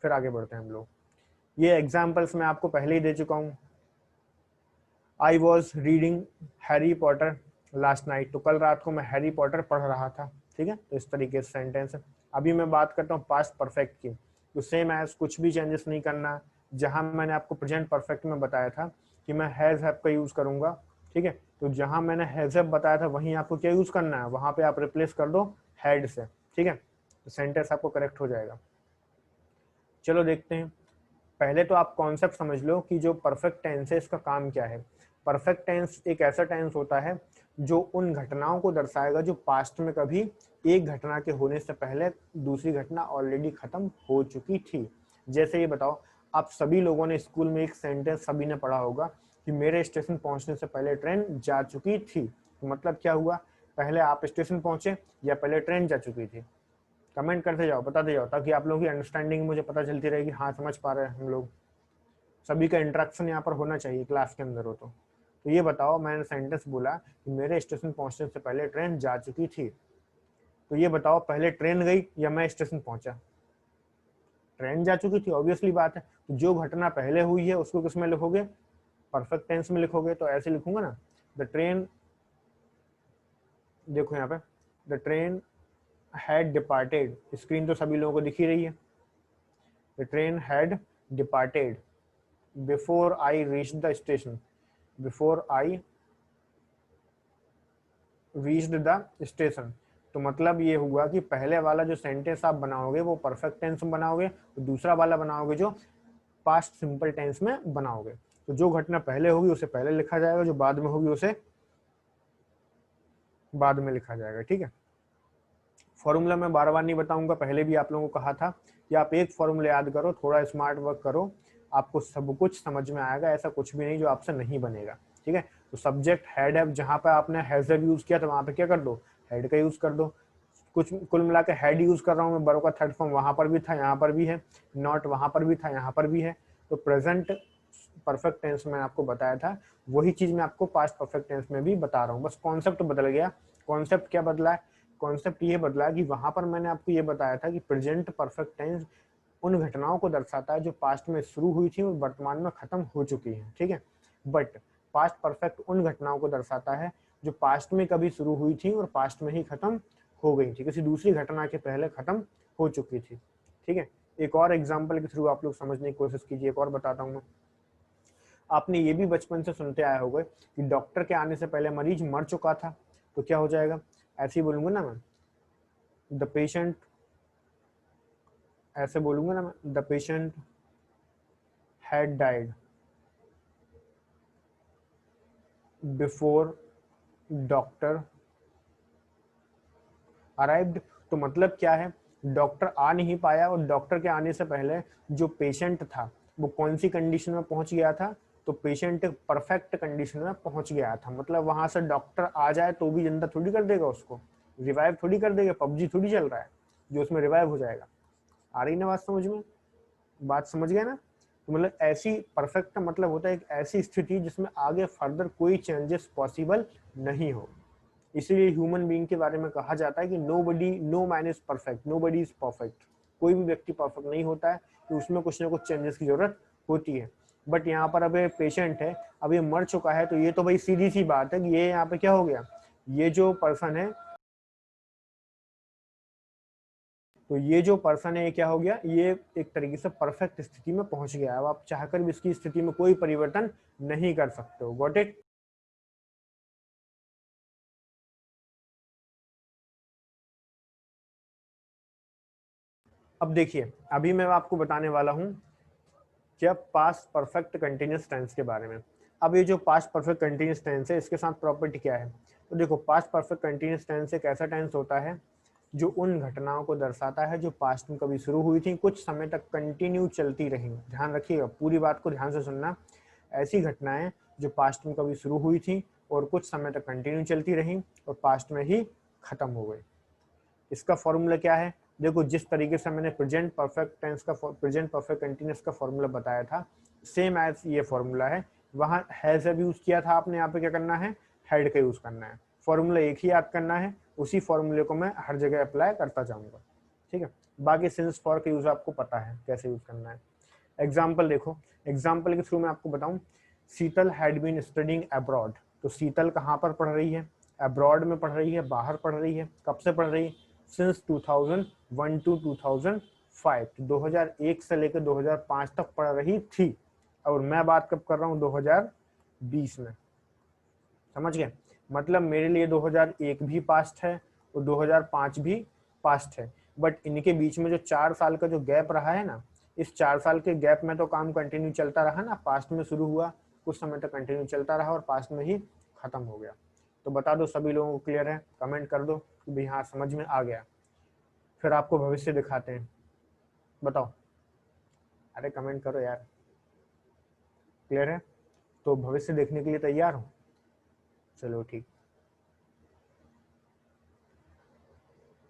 फिर आगे बढ़ते हैं हम लोग। ये एग्जाम्पल्स मैं आपको पहले ही दे चुका हूँ। I was reading Harry Potter last night, तो कल रात को मैं हैरी पॉटर पढ़ रहा था। ठीक है, तो इस तरीके से सेंटेंस है। अभी मैं बात करता हूँ पास्ट परफेक्ट की, तो सेम एज, कुछ भी चेंजेस नहीं करना। जहां मैंने आपको प्रेजेंट परफेक्ट में बताया था कि मैं हैज हैव का यूज करूंगा, ठीक है, तो जहां मैंने हैज हैव बताया था वहीं आपको क्या यूज करना है? वहां पे आप रिप्लेस कर दो हैड से। ठीक है, तो सेंटेंस आपको करेक्ट हो जाएगा। चलो देखते हैं। पहले तो आप कॉन्सेप्ट समझ लो कि जो परफेक्ट टेंस है इसका काम क्या है। परफेक्ट टेंस एक ऐसा टेंस होता है जो उन घटनाओं को दर्शाएगा जो पास्ट में कभी एक घटना के होने से पहले दूसरी घटना ऑलरेडी खत्म हो चुकी थी। जैसे ये बताओ, आप सभी लोगों ने स्कूल में एक सेंटेंस सभी ने पढ़ा होगा कि मेरे स्टेशन पहुंचने से पहले ट्रेन जा चुकी थी। तो मतलब क्या हुआ? पहले आप स्टेशन पहुंचे या पहले ट्रेन जा चुकी थी? कमेंट करते जाओ, बताते जाओ, ताकि आप लोगों की अंडरस्टैंडिंग मुझे पता चलती रहेगी। हाँ, समझ पा रहे हैं हम लोग। सभी का इंटरेक्शन यहाँ पर होना चाहिए क्लास के अंदर हो तो ये बताओ, मैंने सेंटेंस बोला कि मेरे स्टेशन पहुंचने से पहले ट्रेन जा चुकी थी, तो ये बताओ पहले ट्रेन गई या मैं स्टेशन पहुंचा? ट्रेन जा चुकी थी, ऑब्वियसली बात है। तो जो घटना पहले हुई है उसको किस में लिखोगे? परफेक्ट टेंस में लिखोगे। तो ऐसे लिखूंगा ना, द ट्रेन, देखो यहाँ पे, the train had departed, screen तो सभी लोगों को दिख ही रही है। The train had departed before I reach the station, before I reached the station. तो मतलब ये हुआ कि पहले वाला जो सेंटेंस आप बनाओगे वो परफेक्ट टेंस में बनाओगे, तो दूसरा वाला बनाओगे जो पास्ट सिंपल टेंस में बनाओगे। तो जो घटना पहले होगी उसे पहले लिखा जाएगा, जो बाद में होगी उसे बाद में लिखा जाएगा। ठीक है, फॉर्मूला मैं बार बार नहीं बताऊंगा, पहले भी आप लोगों को कहा था कि आप एक फॉर्मूला याद करो, थोड़ा स्मार्ट वर्क करो, आपको सब कुछ समझ में आएगा। ऐसा कुछ भी नहीं जो आपसे नहीं बनेगा। ठीक है, तो सब्जेक्ट हैड है, जहां पर आपने हैज हैव यूज किया तो वहां पे क्या कर दो? हैड का यूज कर दो। कुछ कुल मिला के हैड यूज कर रहा हूँ मैं, बरो का थर्ड फॉर्म वहां पर भी था, यहाँ पर भी है। नॉट वहां पर भी था, यहाँ पर भी है। तो प्रेजेंट परफेक्ट टेंस में आपको बताया था, वही चीज मैं आपको पास्ट परफेक्ट टेंस में भी बता रहा हूँ, बस कॉन्सेप्ट बदल गया। कॉन्सेप्ट क्या बदला है? कॉन्सेप्ट ये बदला कि वहां पर मैंने आपको ये बताया था कि प्रेजेंट परफेक्ट टेंस उन घटनाओं को दर्शाता है जो पास्ट में शुरू हुई थी और वर्तमान में खत्म हो चुकी है। ठीक है, बट पास्ट परफेक्ट उन घटनाओं को दर्शाता है जो पास्ट में कभी शुरू हुई थी और पास्ट में ही खत्म हो गई थी, किसी दूसरी घटना के पहले खत्म हो चुकी थी। ठीक है, एक और एग्जाम्पल के थ्रू आप लोग समझने की कोशिश कीजिए। एक और बताता हूँ मैं। आपने ये भी बचपन से सुनते आए होंगे कि डॉक्टर के आने से पहले मरीज मर चुका था, तो क्या हो जाएगा? ऐसे ही बोलूंगा ना मैं, द पेशेंट, ऐसे बोलूंगा ना मैं, the patient had died before doctor arrived. तो मतलब क्या है? डॉक्टर आ नहीं पाया और डॉक्टर के आने से पहले जो पेशेंट था वो कौन सी कंडीशन में पहुंच गया था? तो पेशेंट परफेक्ट कंडीशन में पहुंच गया था। मतलब वहां से डॉक्टर आ जाए तो भी जिंदा थोड़ी कर देगा उसको, रिवाइव थोड़ी कर देगा। पबजी थोड़ी चल रहा है जो उसमें रिवाइव हो जाएगा। आ रही ना बात समझ में? बात समझ गए ना? तो मतलब ऐसी परफेक्ट का मतलब होता है एक ऐसी स्थिति जिसमें आगे फर्दर कोई चेंजेस पॉसिबल नहीं हो। इसीलिए ह्यूमन बीइंग के बारे में कहा जाता है कि nobody, no man is perfect, nobody is perfect. कोई भी व्यक्ति परफेक्ट नहीं होता है, कि उसमें कुछ ना कुछ चेंजेस की जरूरत होती है। बट यहाँ पर अब ये पेशेंट है, अब ये मर चुका है, तो ये तो भाई सीधी सी बात है कि ये यहाँ पे क्या हो गया, ये जो पर्सन है, तो ये जो पर्सन है ये क्या हो गया, ये एक तरीके से परफेक्ट स्थिति में पहुंच गया। अब आप चाहकर भी इसकी स्थिति में कोई परिवर्तन नहीं कर सकते हो। Got it? अब देखिए, अभी मैं आपको बताने वाला हूं क्या, पास्ट परफेक्ट कंटिन्यूअस टेंस के बारे में। अब ये जो पास्ट परफेक्ट कंटिन्यूअस टेंस है, इसके साथ प्रॉपर्टी क्या है? तो देखो, पास्ट परफेक्ट कंटिन्यूअस टेंस एक ऐसा टेंस होता है जो उन घटनाओं को दर्शाता है जो पास्ट में कभी शुरू हुई थी, कुछ समय तक कंटिन्यू चलती रही। ध्यान रखिएगा, पूरी बात को ध्यान से सुनना। ऐसी घटनाएं जो पास्ट में कभी शुरू हुई थी और कुछ समय तक कंटिन्यू चलती रही और पास्ट में ही खत्म हो गई। इसका फॉर्मूला क्या है? देखो, जिस तरीके से मैंने प्रेजेंट परफेक्ट टेंस का, प्रेजेंट परफेक्ट कंटिन्यूअस का फॉर्मूला बताया था, सेम एज ये फॉर्मूला है। वहां हैज जब यूज किया था आपने, यहाँ पे क्या करना है, हैड का यूज करना है। फॉर्मूला एक ही याद करना है, उसी फॉर्मूले को मैं हर जगह अप्लाई करता जाऊंगा। ठीक है, बाकी सिंस फॉर का यूज आपको पता है कैसे यूज करना है। एग्जाम्पल देखो, एग्जाम्पल के थ्रू मैं आपको बताऊं, शीतल हैड बीन स्टडिंग अब्रॉड। तो शीतल कहाँ पर पढ़ रही है? अब्रॉड में पढ़ रही है, बाहर पढ़ रही है। कब से पढ़ रही है? Since 2001 to 2005। 2001 से लेकर 2005 तक पढ़ रही थी। और मैं बात कब कर रहा हूँ? 2020 में। समझ गए? मतलब मेरे लिए 2001 भी पास्ट है और 2005 भी पास्ट है। बट इनके बीच में जो 4 साल का जो गैप रहा है ना, इस 4 साल के गैप में तो काम कंटिन्यू चलता रहा ना। पास्ट में शुरू हुआ, कुछ समय तक कंटिन्यू चलता रहा और पास्ट में ही खत्म हो गया। तो बता दो सभी लोगों को क्लियर है? कमेंट कर दो कि भाई हाँ समझ में आ गया। फिर आपको भविष्य दिखाते हैं। बताओ, अरे कमेंट करो यार। क्लियर है? तो भविष्य देखने के लिए तैयार हो? चलो ठीक।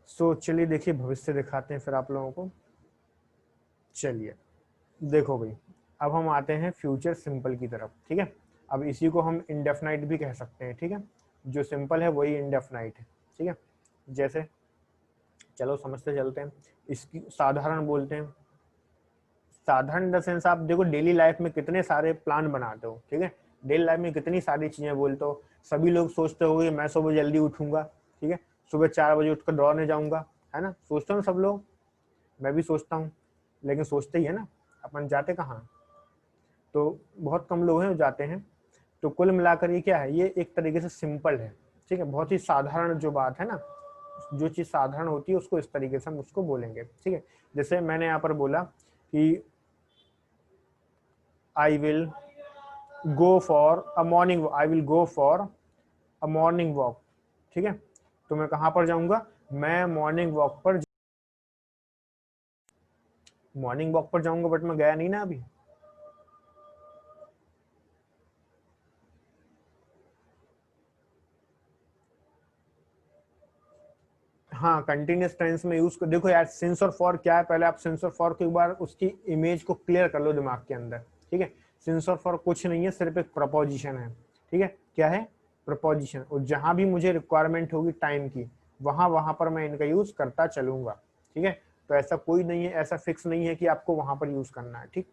सो चलिए देखिए, भविष्य दिखाते हैं फिर आप लोगों को। चलिए देखो भाई, अब हम आते हैं फ्यूचर सिंपल की तरफ। ठीक है, अब इसी को हम इंडेफिनाइट भी कह सकते हैं। ठीक है, जो सिंपल है वही इंडेफिनाइट है। ठीक है, जैसे चलो समझते चलते हैं। इसकी साधारण बोलते हैं। साधारण इन द सेंस, आप देखो डेली लाइफ में कितने सारे प्लान बनाते हो। ठीक है, डेली लाइफ में कितनी सारी चीजें बोलते हो। सभी लोग सोचते हो कि मैं सुबह जल्दी उठूंगा। ठीक है, सुबह 4 बजे उठकर दौड़ने जाऊंगा, है ना? सोचते हो सब लोग, मैं भी सोचता हूँ। लेकिन सोचते ही है ना, अपन जाते कहाँ? तो बहुत कम लोग हैं जो जाते हैं। तो कुल मिलाकर ये क्या है, ये एक तरीके से सिंपल है। ठीक है, बहुत ही साधारण जो बात है ना, जो चीज साधारण होती है उसको इस तरीके से हम उसको बोलेंगे। ठीक है, जैसे मैंने यहाँ पर बोला कि I will go for a morning, I will go for a morning walk. ठीक है, तो मैं कहाँ पर जाऊंगा? मैं मॉर्निंग वॉक पर, मॉर्निंग वॉक पर जाऊंगा, बट मैं गया नहीं ना अभी। हाँ, कंटिन्यूस टेंस में यूज कर, देखो यार सिंस और फॉर क्या है, पहले आप सिंस और फॉर को एक बार उसकी इमेज को क्लियर कर लो दिमाग के अंदर। ठीक है, सिंस और फॉर कुछ नहीं है, सिर्फ एक प्रपोजिशन है। ठीक है, क्या है? प्रपोजिशन। और जहां भी मुझे रिक्वायरमेंट होगी टाइम की, वहां वहां पर मैं इनका यूज करता चलूंगा। ठीक है, तो ऐसा कोई नहीं है, ऐसा फिक्स नहीं है कि आपको वहां पर यूज करना है। ठीक,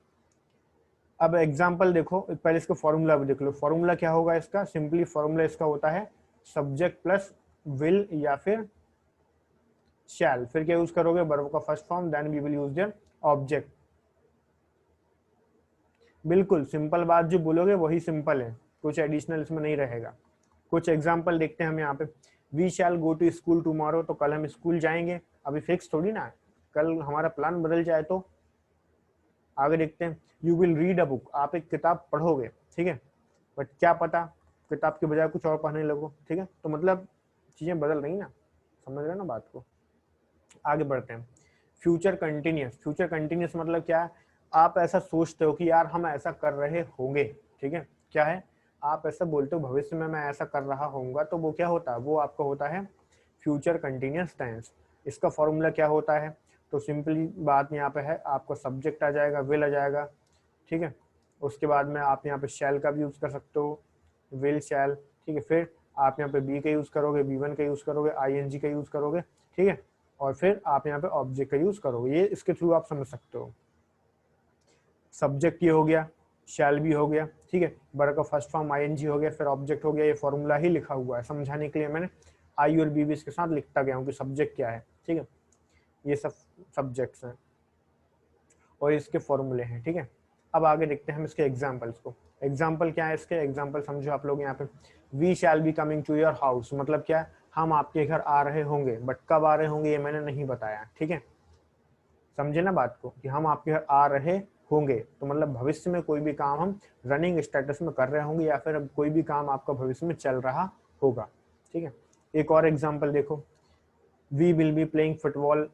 अब एग्जाम्पल देखो, पहले इसका फॉर्मूला भी देख लो। फॉर्मूला क्या होगा इसका? सिंपली फॉर्मूला इसका होता है सब्जेक्ट प्लस विल या फिर शैल। फिर क्या यूज करोगे? वर्ब का first form, then we will use their object. बिल्कुल सिंपल बात जो बोलोगे वही सिंपल है, कुछ एडिशनल इसमें नहीं रहेगा। कुछ एग्जाम्पल देखते हैं हम यहाँ पे। We shall go to school tomorrow, तो कल हम स्कूल जाएंगे। अभी फिक्स थोड़ी ना है, कल हमारा प्लान बदल जाए तो। आगे देखते हैं, you will read a book, आप एक किताब पढ़ोगे। ठीक है, बट क्या पता किताब के बजाय कुछ और पढ़ने लगो। ठीक है, तो मतलब चीजें बदल रही ना, समझ रहे ना बात को। आगे बढ़ते हैं। फ्यूचर कंटिन्यूस, फ्यूचर कंटिन्यूस मतलब क्या है? आप ऐसा सोचते हो कि यार हम ऐसा कर रहे होंगे। ठीक है, क्या है? आप ऐसा बोलते हो भविष्य में मैं ऐसा कर रहा होऊंगा, तो वो क्या होता है? वो आपका होता है फ्यूचर कंटिन्यूस टेंस। इसका फॉर्मूला क्या होता है? तो सिंपली बात यहाँ पे है, आपका सब्जेक्ट आ जाएगा, विल आ जाएगा। ठीक है, उसके बाद में आप यहाँ पे शैल का भी यूज कर सकते हो, विल शैल। ठीक है, फिर आप यहाँ पे बी का यूज करोगे, बी वन का यूज करोगे, आईएनजी का यूज करोगे। ठीक है, और फिर आप यहाँ पे ऑब्जेक्ट का यूज करो, ये इसके थ्रू आप समझ सकते हो। सब्जेक्ट ये हो गया, शैल भी हो गया, ठीक है, वर्ब का फर्स्ट फॉर्म आईएनजी हो गया, फिर ऑब्जेक्ट हो गया। ये फॉर्मूला ही लिखा हुआ है, समझाने के लिए मैंने आई और बी भी इसके साथ लिखता गया हूँ कि सब्जेक्ट क्या है, ठीक है। ये सब सब्जेक्ट्स हैं और इसके फॉर्मूले हैं, ठीक है। अब आगे देखते हैं हम इसके एग्जाम्पल्स को। एग्जाम्पल क्या है इसके, एग्जाम्पल समझो आप लोग यहाँ पे। We shall be coming to your house, मतलब क्या है, हम आपके घर आ रहे होंगे, बट कब आ रहे होंगे ये मैंने नहीं बताया, ठीक है। समझे ना बात को, कि हम आपके घर आ रहे होंगे तो मतलब भविष्य में कोई भी काम हम रनिंग स्टेटस में कर रहे होंगे, या फिर कोई भी काम आपका भविष्य में चल रहा होगा, ठीक है। एक और एग्जाम्पल देखो, we will be playing football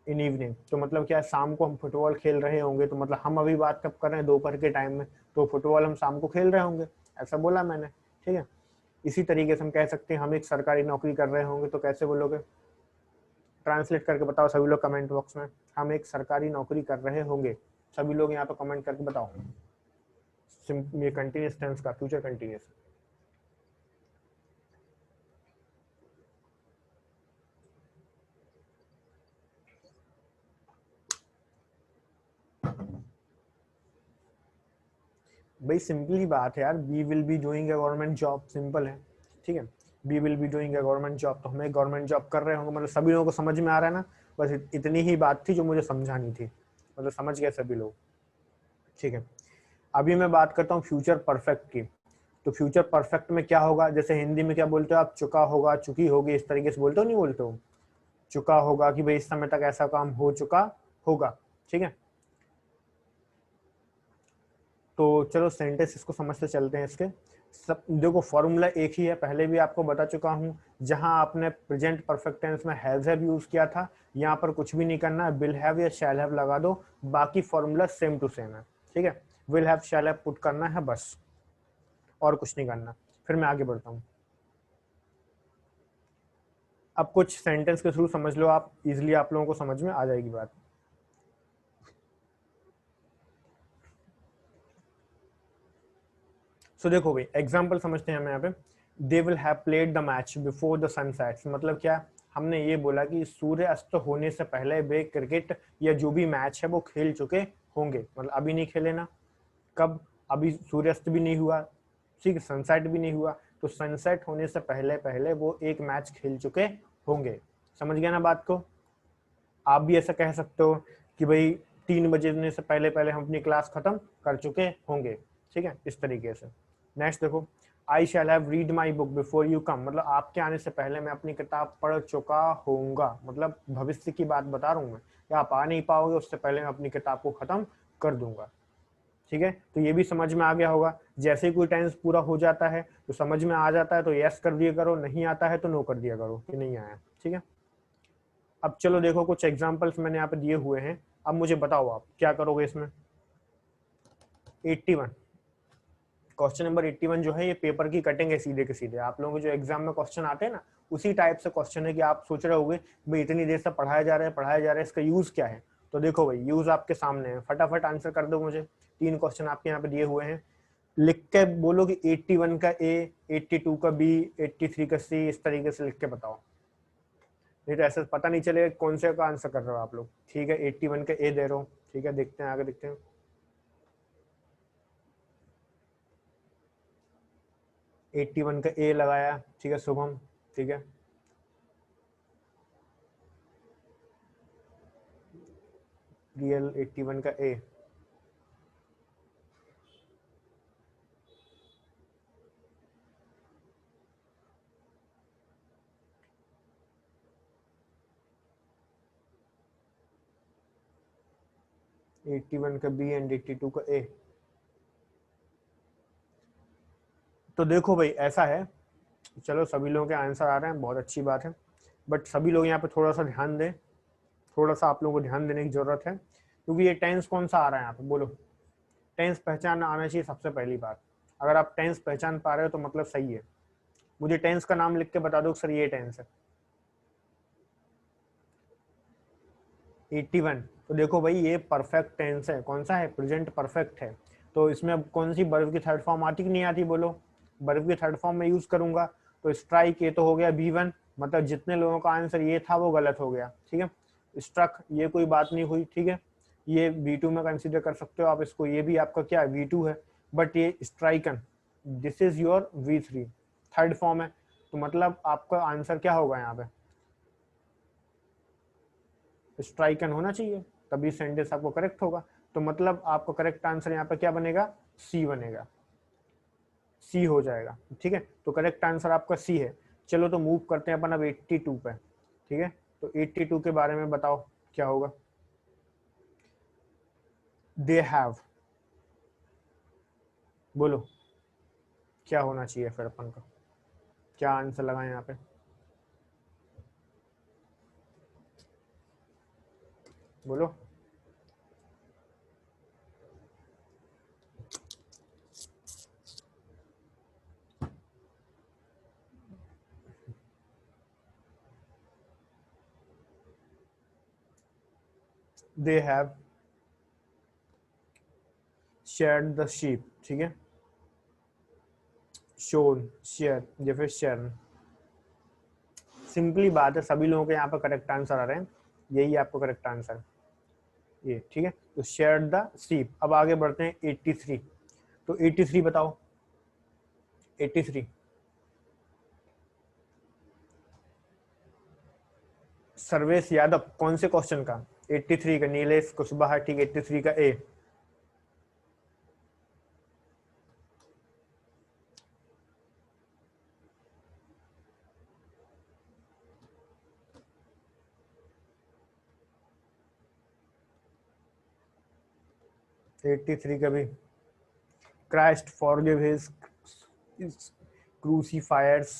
in evening, तो मतलब क्या है, शाम को हम फुटबॉल खेल रहे होंगे, तो मतलब हम अभी बात कब कर रहे हैं, दोपहर के टाइम में, तो फुटबॉल हम शाम को खेल रहे होंगे, ऐसा बोला मैंने, ठीक है। इसी तरीके से हम कह सकते हैं हम एक सरकारी नौकरी कर रहे होंगे, तो कैसे बोलोगे, ट्रांसलेट करके बताओ सभी लोग कमेंट बॉक्स में, हम एक सरकारी नौकरी कर रहे होंगे, सभी लोग यहाँ पे कमेंट करके बताओ। ये कंटिन्यूस टेंस का फ्यूचर कंटिन्यूस। भाई सिंपली बात है यार, we will be doing a government job, simple है, ठीक है। We will be doing a government job, तो हमें गवर्नमेंट जॉब कर रहे होंगे, मतलब सभी लोगों को समझ में आ रहा है ना। बस इतनी ही बात थी जो मुझे समझानी थी, मतलब समझ गए सभी लोग, ठीक है। अभी मैं बात करता हूँ फ्यूचर परफेक्ट की। तो फ्यूचर परफेक्ट में क्या होगा, जैसे हिंदी में क्या बोलते हो आप, चुका होगा, चुकी होगी, इस तरीके से बोलते हो, नहीं बोलते हो। चुका होगा कि भाई इस समय तक ऐसा काम हो चुका होगा, ठीक है। तो चलो सेंटेंस इसको समझते चलते हैं इसके। सब देखो फॉर्मूला एक ही है, पहले भी आपको बता चुका हूँ। जहां आपने प्रेजेंट परफेक्ट टेंस में हैज हैव यूज किया था, यहाँ पर कुछ भी नहीं करना है, विल हैव या शैल हैव लगा दो, बाकी फॉर्मूला सेम टू सेम है, ठीक है। Will have shall have put करना है बस, और कुछ नहीं करना। फिर मैं आगे बढ़ता हूँ। अब कुछ सेंटेंस के थ्रू समझ लो आप, इजिली आप लोगों को समझ में आ जाएगी बात। सो देखो भाई एग्जाम्पल समझते हैं हम यहाँ पे। They will have played the match before the sun sets, मतलब क्या, हमने ये बोला कि सूर्य अस्त होने से पहले वे क्रिकेट या जो भी मैच है वो खेल चुके होंगे, मतलब अभी नहीं खेले ना, कब, अभी सूर्यास्त भी नहीं हुआ, ठीक है, सनसेट भी नहीं हुआ, तो सनसेट होने से पहले पहले वो एक मैच खेल चुके होंगे। समझ गया ना बात को। आप भी ऐसा कह सकते हो कि भाई 3 बजे से पहले पहले हम अपनी क्लास खत्म कर चुके होंगे, ठीक है, इस तरीके से। नेक्स्ट देखो, I shall have read my book before you come, मतलब आपके आने से पहले मैं अपनी किताब पढ़ चुका होऊंगा, मतलब भविष्य की बात बता रहा हूँ मैं, या आप आ नहीं पाओगे उससे पहले मैं अपनी किताब को खत्म कर दूंगा, ठीक है। तो ये भी समझ में आ गया होगा। जैसे ही कोई टेंस पूरा हो जाता है तो समझ में आ जाता है तो यस कर दिया करो, नहीं आता है तो नो कर दिया करो कि नहीं आया, ठीक है। अब चलो देखो कुछ एग्जांपल्स मैंने यहाँ पे दिए हुए हैं, अब मुझे बताओ आप क्या करोगे इसमें। 81 क्वेश्चन नंबर 81 जो है ये पेपर की कटिंग है सीधे के सीधे, आप लोगों को जो एग्जाम में क्वेश्चन आते हैं ना उसी टाइप से क्वेश्चन है, कि आप सोच रहे होगे भाई इतनी देर से पढ़ाया जा रहा है पढ़ाया जा रहा है, इसका यूज क्या है। तो देखो भाई यूज आपके सामने है, फटाफट आंसर कर दो मुझे। 3 क्वेश्चन आपके यहाँ पे दिए हुए हैं, लिख के बोलो कि 81 का ए, 82 का बी, 83 का सी, इस तरीके से लिख के बताओ, नहीं तो ऐसे पता नहीं चलेगा कौन से का आंसर कर रहे हो आप लोग। ठीक है 81 का ए दे रहा हूँ, ठीक है देखते हैं आगे देखते हैं। 81 का ए लगाया, ठीक है शुभम, ठीक है। रियल 81 का ए, एट्टी वन का बी एंड 82 का ए। तो देखो भाई ऐसा है, चलो सभी लोगों के आंसर आ रहे हैं, बहुत अच्छी बात है, बट सभी लोग यहाँ पे थोड़ा सा ध्यान दें, थोड़ा सा आप लोगों को ध्यान देने की जरूरत है, क्योंकि ये टेंस कौन सा आ रहा है यहाँ पे बोलो। टेंस पहचान आना चाहिए सबसे पहली बात। अगर आप टेंस पहचान पा रहे हो तो मतलब सही है। मुझे टेंस का नाम लिख के बता दो सर ये टेंस है। 81, तो देखो भाई ये परफेक्ट टेंस है, कौन सा है, प्रेजेंट परफेक्ट है। तो इसमें अब कौन सी वर्ब की थर्ड फॉर्म आती कि नहीं आती बोलो। वर्ब की थर्ड फॉर्म में यूज करूंगा, तो स्ट्राइक ये तो हो गया B1, मतलब जितने लोगों का आंसर ये था वो गलत हो गया, ठीक है। स्ट्रक ये कोई बात नहीं हुई, ठीक है, ये V2 में कंसीडर कर सकते हो आप इसको, ये भी आपका क्या है V2 है, बट ये stricken, this is your V3, third form है। तो मतलब आपका आंसर क्या होगा यहाँ पे, स्ट्राइकन होना चाहिए, तभी सेंटेंस आपको करेक्ट होगा। तो मतलब आपका करेक्ट आंसर यहाँ पे क्या बनेगा, सी बनेगा, सी हो जाएगा, ठीक है। तो करेक्ट आंसर आपका सी है। चलो तो मूव करते हैं अपन अब 82 पे, ठीक है। तो 82 के बारे में बताओ क्या होगा। दे हैव, बोलो क्या होना चाहिए फिर अपन का, क्या आंसर लगाएं यहाँ पे। बोलो, they have shared the sheep, ठीक है, शोन, शेयर या फिर शेयर। सिंपली बात है, सभी लोगों के यहाँ पर करेक्ट आंसर आ रहे हैं, यही आपको करेक्ट आंसर ये, ठीक है। तो शेयर द शीप। अब आगे बढ़ते हैं 83। तो 83 बताओ, 83 सर्वेश यादव कौन से क्वेश्चन का, 83 का, नीलेश कुशवाहा, ठीक, 83 का ए। 83 का भी, क्राइस्ट फॉरगिव हिज क्रूसीफायर्स,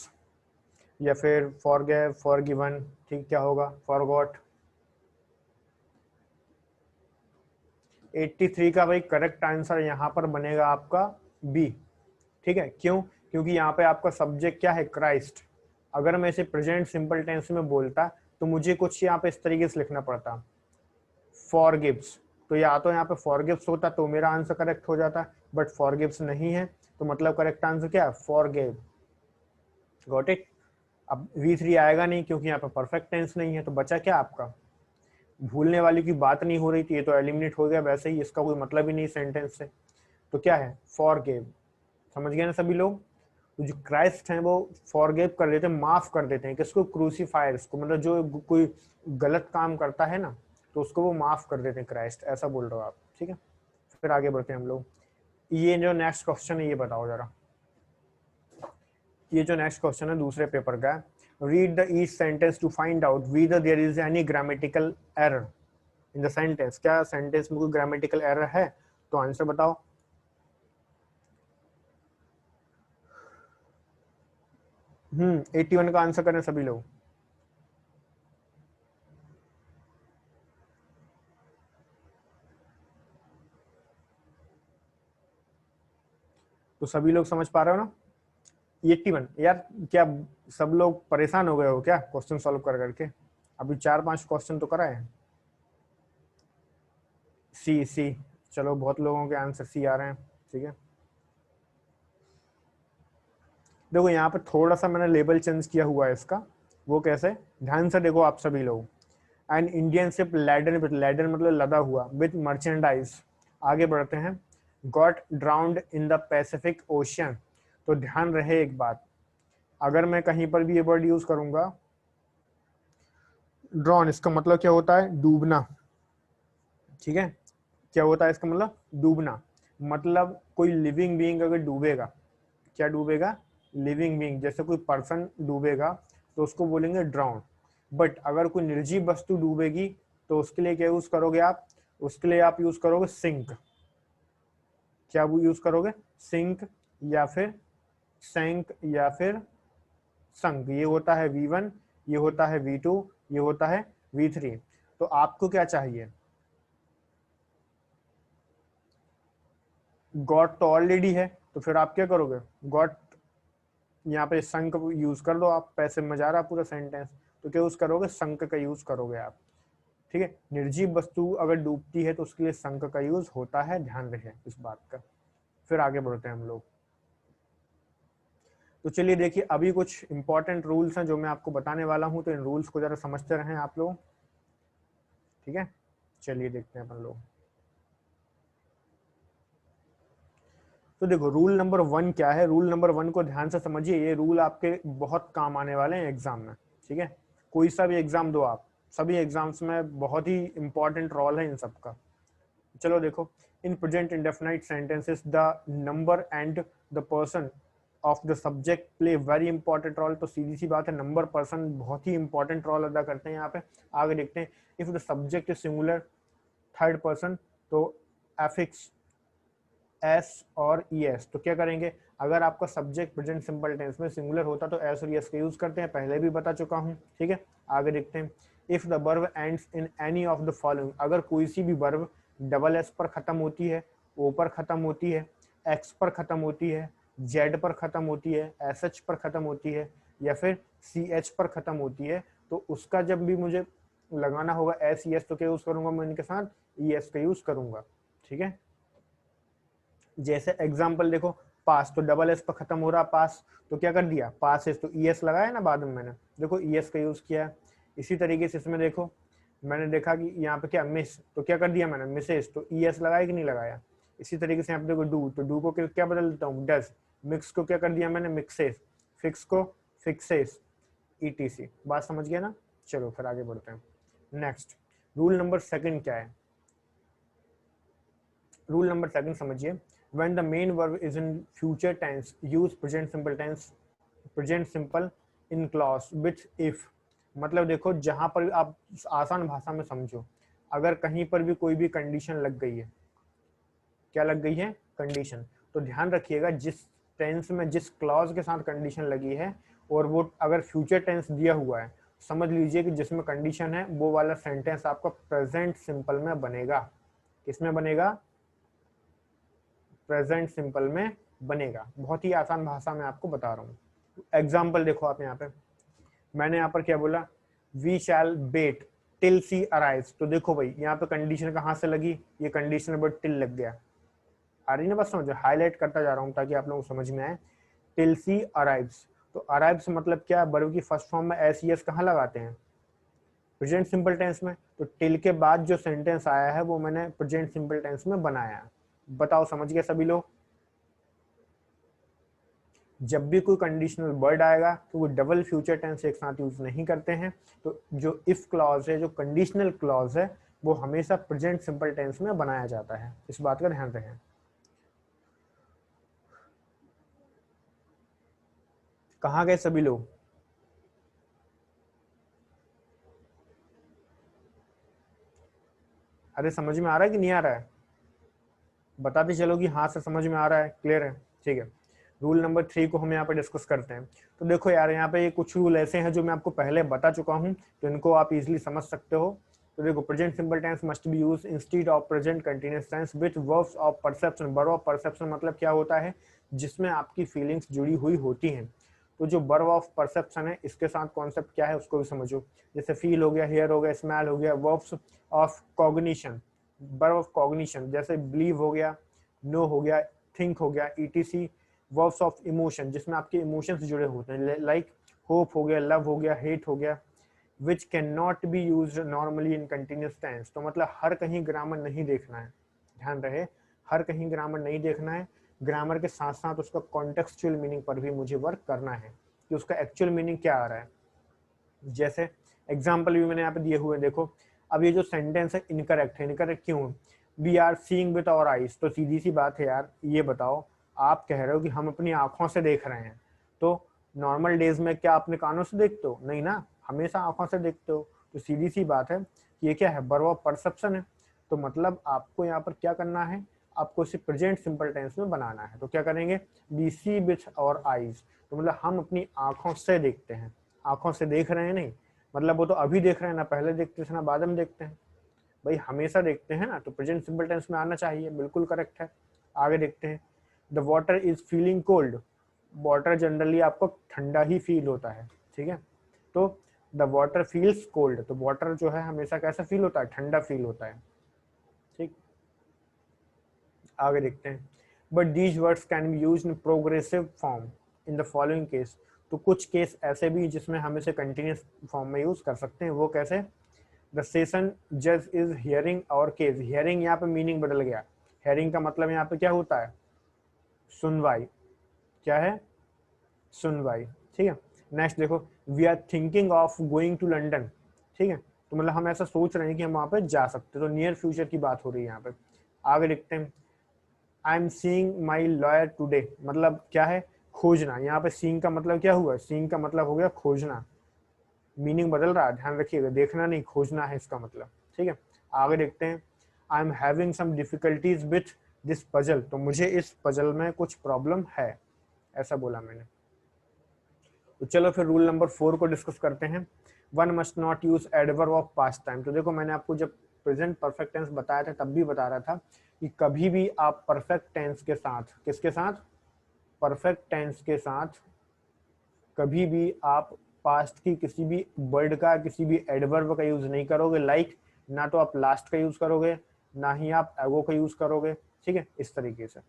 या फिर फॉरगिव फॉरगिवन, ठीक, क्या होगा, फॉरगॉट। 83 का भाई करेक्ट आंसर यहाँ पर बनेगा आपका बी, ठीक है। क्यों, क्योंकि यहाँ पे आपका सब्जेक्ट क्या है, क्राइस्ट। अगर मैं इसे प्रेजेंट सिंपल टेंस में बोलता तो मुझे कुछ यहाँ पे इस तरीके से लिखना पड़ता, फॉरगिव्स। तो या तो यहाँ पे फॉरगिव्स होता तो मेरा आंसर करेक्ट हो जाता, बट फॉरगिव्स नहीं है, तो मतलब करेक्ट आंसर क्या है, फॉरगिव। Got it. अब V3 आएगा नहीं क्योंकि यहाँ पे परफेक्ट टेंस नहीं है, तो बचा क्या आपका, भूलने वाली की बात नहीं हो रही थी, ये तो एलिमिनेट हो गया वैसे ही, इसका कोई मतलब ही नहीं सेंटेंस से। तो क्या है, फॉरगिव। समझ गए ना सभी लोग। तो जो क्राइस्ट हैं वो फॉरगिव कर देते हैं, माफ कर देते हैं किसको, क्रूसीफायर्स को, मतलब जो कोई गलत काम करता है ना तो उसको वो माफ कर देते हैं, क्राइस्ट, ऐसा बोल रहे हो आप, ठीक है। फिर आगे बढ़ते हैं हम लोग। ये जो नेक्स्ट क्वेश्चन है ये बताओ जरा, ये जो नेक्स्ट क्वेश्चन है दूसरे पेपर का है, read the each sentence to find out whether there is any grammatical error in the sentence. क्या सेंटेंस में कोई ग्रामेटिकल एरर है, तो आंसर बताओ। 81 का आंसर करें सभी लोग। तो सभी लोग समझ पा रहे हो ना, 81 यार, क्या सब लोग परेशान हो गए हो क्या क्वेश्चन सॉल्व कर करके, अभी 4-5 क्वेश्चन तो कराए हैं। सी सी, चलो बहुत लोगों के आंसर सी आ रहे हैं, ठीक है। देखो यहाँ पे थोड़ा सा मैंने लेबल चेंज किया हुआ है इसका, वो कैसे, ध्यान से देखो आप सभी लोग। And Indian ship laden with, laden मतलब लदा हुआ, विद मर्चेंडाइज। आगे बढ़ते हैं, got drowned in the Pacific ocean. तो ध्यान रहे एक बात, अगर मैं कहीं पर भी ये वर्ड यूज करूंगा, ड्रॉन, इसका मतलब क्या होता है, डूबना, ठीक है। क्या होता है इसका मतलब, डूबना। मतलब कोई लिविंग बीइंग अगर डूबेगा, क्या डूबेगा, लिविंग बीइंग, जैसे कोई पर्सन डूबेगा तो उसको बोलेंगे ड्राउन। बट अगर कोई निर्जीव वस्तु डूबेगी तो उसके लिए क्या यूज करोगे आप, उसके लिए आप यूज करोगे सिंक। क्या वो यूज करोगे, सिंक, या फिर सैंक, या फिर संक। ये होता है V1, ये होता है V2, ये होता है V3। तो आपको क्या चाहिए, गॉट तो ऑलरेडी है, तो फिर आप क्या करोगे, गॉट, यहाँ पे संक यूज कर दो आप, पैसे में जा रहा पूरा सेंटेंस, तो क्या यूज करोगे, संक का यूज करोगे आप, ठीक है। निर्जीव वस्तु अगर डूबती है तो उसके लिए संक का यूज होता है, ध्यान रहे इस बात का। फिर आगे बढ़ते हैं हम लोग। तो चलिए देखिए, अभी कुछ इंपॉर्टेंट रूल्स हैं जो मैं आपको बताने वाला हूं, तो इन रूल्स को जरा समझते रहें आप लोग, ठीक है। चलिए देखते हैं अपन लोग। तो देखो रूल नंबर 1 क्या है, रूल नंबर 1 को ध्यान से समझिए, ये रूल आपके बहुत काम आने वाले हैं एग्जाम में, ठीक है। कोई सा भी एग्जाम दो आप, सभी एग्जाम्स में बहुत ही इंपॉर्टेंट रोल है इन सबका। चलो देखो, in present indefinite sentences the number and the person of the subject play very important role. तो सीधी सी बात है, नंबर पर्सन बहुत ही इंपॉर्टेंट रोल अदा करते हैं यहाँ पे। आगे देखते हैं, if the subject is singular third person तो एफिक्स एस और ई एस। तो क्या करेंगे, अगर आपका सब्जेक्ट प्रेजेंट सिंपल टेंस में सिंगुलर होता तो एस और एस का यूज करते हैं, पहले भी बता चुका हूँ, ठीक है। आगे देखते हैं, if the verb ends in any of the following, अगर कोई सी भी वर्ब डबल एस पर खत्म होती है, ओ पर खत्म होती है, एक्स पर खत्म होती है, जेड पर खत्म होती है, एस एच पर खत्म होती है, या फिर सी एच पर खत्म होती है, तो उसका जब भी मुझे लगाना होगा एस ई एस, तो क्या यूज करूंगा मैं इनके साथ, ई एस का यूज करूंगा, ठीक है। जैसे एग्जाम्पल देखो, पास तो डबल एस पर खत्म हो रहा, पास तो क्या कर दिया, पास एस तो ई एस लगाया ना बाद में मैंने, देखो ई एस का यूज किया है। इसी तरीके से इसमें देखो, मैंने देखा कि यहाँ पे क्या मिस, तो क्या कर दिया मैंने, मिसेस तो ई एस लगाया कि नहीं लगाया। इसी तरीके से यहाँ पे देखो डू, तो डू को क्या बदल देता हूँ, डस। मिक्स को क्या कर दिया मैंने, मिक्सेस। फिक्स को फिक्सेस, ईटीसी। बात समझ गया ना। चलो फिर आगे बढ़ते हैं। नेक्स्ट रूल नंबर 2 क्या है, रूल नंबर 2 समझिए, when the main verb is in future tense use present simple in clause with if। मतलब देखो, जहां पर आप आसान भाषा में समझो, अगर कहीं पर भी कोई भी कंडीशन लग गई है, क्या लग गई है, कंडीशन, तो ध्यान रखिएगा जिस टेंस में जिस क्लॉज के साथ कंडीशन लगी है, और वो अगर फ्यूचर टेंस दिया हुआ है, समझ लीजिए कि जिसमें कंडीशन है वो वाला सेंटेंस आपका प्रेजेंट सिंपल में बनेगा। किसमें बनेगा, प्रेजेंट सिंपल में बनेगा। बहुत ही आसान भाषा में आपको बता रहा हूँ। एग्जाम्पल देखो आप यहाँ पे, मैंने यहाँ पर क्या बोला, we shall bet till she arrives. तो देखो भाई, यहाँ पे कंडीशन कहाँ से लगी, ये कंडीशन बट टिल लग गया। आ रही ना बस, समझो, हाईलाइट करता जा रहा हूँ ताकि आप लोगों को समझ में आए। टिल सी अराइव्स, तो अराइव्स मतलब क्या, वर्ब की फर्स्ट फॉर्म में एस एस कहाँ लगाते हैं, प्रेजेंट सिंपल टेंस में। तो टिल के बाद जो सेंटेंस आया है वो मैंने प्रेजेंट सिंपल टेंस में बनाया। बताओ समझ गए सभी लोग। जब भी कोई कंडीशनल वर्ड आएगा तो वो डबल फ्यूचर टेंस एक साथ यूज नहीं करते हैं। तो जो इफ क्लॉज है, जो कंडीशनल क्लॉज है, वो हमेशा प्रेजेंट सिंपल टेंस में बनाया जाता है। इस बात का ध्यान रखें। कहाँ गए सभी लोग, अरे समझ में आ रहा है कि नहीं आ रहा है, बताते चलो कि हाँ से समझ में आ रहा है, क्लियर है, ठीक है। रूल नंबर 3 को हम यहाँ पे डिस्कस करते हैं। तो देखो यार, यहाँ पे कुछ रूल ऐसे हैं जो मैं आपको पहले बता चुका हूँ, तो इनको आप इजीली समझ सकते हो। तो देखो, present simple tense must be used instead of present continuous tense with verbs of perception. Verb of perception मतलब क्या होता है, जिसमें आपकी फीलिंग्स जुड़ी हुई होती हैं। तो जो वर्ब ऑफ परसेप्शन है, इसके साथ कॉन्सेप्ट क्या है उसको भी समझो। जैसे फील हो गया, हेयर हो गया, स्मेल हो गया। Verbs of cognition, verb of cognition जैसे बिलीव हो गया, नो हो गया, थिंक हो गया, ईटीसी। वर्ब्स ऑफ इमोशन, जिसमें आपके इमोशंस जुड़े होते हैं, लाइक होप हो गया, लव हो गया, हेट हो गया। Which can not be use normally in continuous tense. तो मतलब हर कहीं ग्रामर नहीं देखना है, ध्यान रहे, हर कहीं ग्रामर नहीं देखना है। ग्रामर के साथ साथ उसका कॉन्टेक्सचुअल मीनिंग पर भी मुझे वर्क करना है कि उसका एक्चुअल मीनिंग क्या आ रहा है। जैसे एग्जाम्पल भी मैंने यहाँ पे दिए हुए, देखो अब ये जो सेंटेंस है इनकरेक्ट है। इनकरेक्ट क्यों, we are seeing with our eyes. तो सीधी सी बात है यार, ये बताओ, आप कह रहे हो कि हम अपनी आंखों से देख रहे हैं, तो नॉर्मल डेज में क्या अपने कानों से देखते हो, नहीं ना, हमेशा आंखों से देखते हो। तो सीधी सी बात है कि ये क्या है, वर्ब ऑफ परसेप्शन है। तो मतलब आपको यहाँ पर क्या करना है, आपको इसे प्रेजेंट सिंपल टेंस में बनाना है। तो क्या करेंगे, we see with our eyes, तो मतलब हम अपनी आंखों से देखते हैं। आंखों से देख रहे हैं नहीं, मतलब वो तो अभी देख रहे हैं ना, पहले देखते थे ना बाद में देखते हैं, भाई हमेशा देखते हैं ना, तो प्रेजेंट सिंपल टेंस में आना चाहिए, बिल्कुल करेक्ट है। आगे देखते हैं, the water is feeling cold. Water generally आपको ठंडा ही फील होता है, ठीक है। तो द वाटर फील्स कोल्ड, तो वाटर जो है हमेशा कैसा फील होता है, ठंडा फील होता है, ठीक। आगे देखते हैं, but these words can be used in progressive form. In the following case, तो कुछ केस ऐसे भी जिसमें हम इसे कंटिन्यूस फॉर्म में यूज कर सकते हैं। वो कैसे? द सेशन जज इज हियरिंग और केस, हियरिंग यहाँ पे मीनिंग बदल गया। हियरिंग का मतलब यहाँ पे क्या होता है? सुनवाई। क्या है? सुनवाई। ठीक है। नेक्स्ट देखो, we are thinking of going to London. ठीक है, तो मतलब हम ऐसा सोच रहे हैं कि हम वहां पे जा सकते हैं, तो नियर फ्यूचर की बात हो रही है यहाँ पे। आगे देखते हैं, I am seeing my lawyer today, मतलब क्या है? खोजना। यहाँ पे सीइंग का मतलब क्या हुआ? सीइंग का मतलब हो गया खोजना, मीनिंग बदल रहा है, ध्यान रखिएगा, देखना नहीं, खोजना है इसका मतलब। ठीक है, आगे देखते हैं, I am having some difficulties with this puzzle, तो मुझे इस पजल में कुछ प्रॉब्लम है, ऐसा बोला मैंने। तो चलो फिर रूल नंबर 4 को डिस्कस करते हैं। One must not use adverb of past time. तो देखो मैंने आपको जब प्रेजेंट परफेक्ट टेंस बताया था तब भी बता रहा था कि कभी भी आप परफेक्ट टेंस के साथ, किसके साथ? परफेक्ट टेंस के साथ कभी भी आप पास्ट की किसी भी वर्ड का, किसी भी एडवर्ब का यूज नहीं करोगे। लाइक ना तो आप लास्ट का यूज करोगे, ना ही आप एगो का यूज करोगे। ठीक है, इस तरीके से,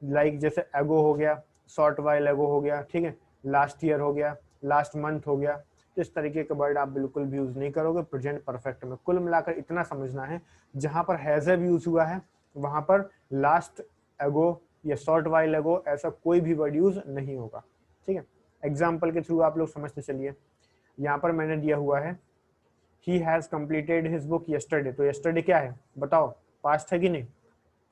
लाइक जैसे एगो हो गया, शॉर्ट वाइल एगो हो गया, ठीक है, लास्ट ईयर हो गया, लास्ट मंथ हो गया, तो इस तरीके के वर्ड आप बिल्कुल भी यूज नहीं करोगे प्रेजेंट परफेक्ट में। कुल मिलाकर इतना समझना है, जहां पर हैज हैव यूज हुआ है वहां पर लास्ट एगो या शॉर्ट वाइल एगो ऐसा कोई भी वर्ड यूज नहीं होगा। ठीक है, एग्जाम्पल के थ्रू आप लोग समझते चलिए। यहाँ पर मैंने दिया हुआ है, he has completed his book yesterday, तो यस्टरडे क्या है बताओ? पास्ट है कि नहीं?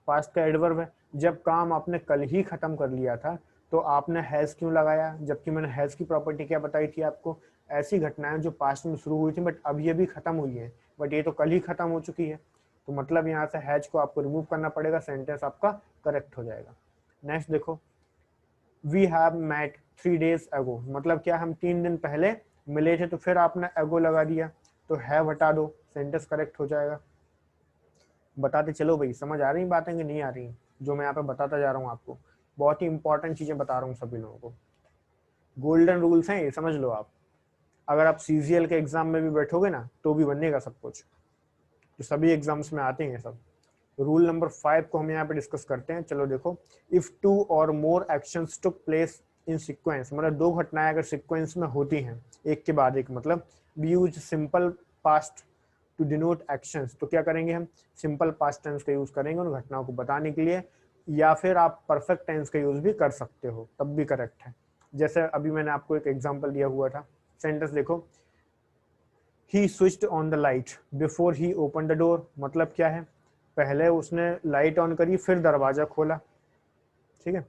पास्ट का एडवर्ब है। जब काम आपने कल ही खत्म कर लिया था तो आपने हैज क्यों लगाया? जबकि मैंने हैज की प्रॉपर्टी क्या बताई थी आपको? ऐसी घटनाएं जो पास्ट में शुरू हुई थी बट अभी अभी खत्म हुई है, बट ये तो कल ही खत्म हो चुकी है, तो मतलब यहाँ से हैज को आपको रिमूव करना पड़ेगा, सेंटेंस आपका करेक्ट हो जाएगा। नेक्स्ट देखो, we have met 3 days ago, मतलब क्या? हम 3 दिन पहले मिले थे, तो फिर आपने एगो लगा दिया, तो हैव हटा दो, सेंटेंस करेक्ट हो जाएगा। बताते चलो भाई, समझ आ रही बातें कि नहीं आ रही? जो मैं यहाँ पे बताता जा रहा हूँ आपको, बहुत ही इंपॉर्टेंट चीजें बता रहा हूँ सभी लोगों को, गोल्डन रूल्स हैं ये, समझ लो आप। अगर आप सीजीएल के एग्जाम में भी बैठोगे ना तो भी बनेगा सब कुछ, तो सभी एग्जाम्स में आते हैं सब। रूल नंबर 5 को हम यहाँ पे डिस्कस करते हैं। चलो देखो, if 2 or more actions took place in sequence, मतलब 2 घटनाएं अगर सीक्वेंस में होती हैं एक के बाद एक, मतलब we use simple past to denote actions, तो क्या करेंगे हम? सिंपल पास्ट टेंस का यूज करेंगे उन घटनाओं को बताने के लिए, या फिर आप परफेक्ट टेंस का यूज भी कर सकते हो, तब भी करेक्ट है। जैसे अभी मैंने आपको एक एग्जांपल दिया हुआ था, सेंटेंस देखो, he switched on the light before he open the door, मतलब क्या है? पहले उसने लाइट ऑन करी फिर दरवाजा खोला। ठीक है,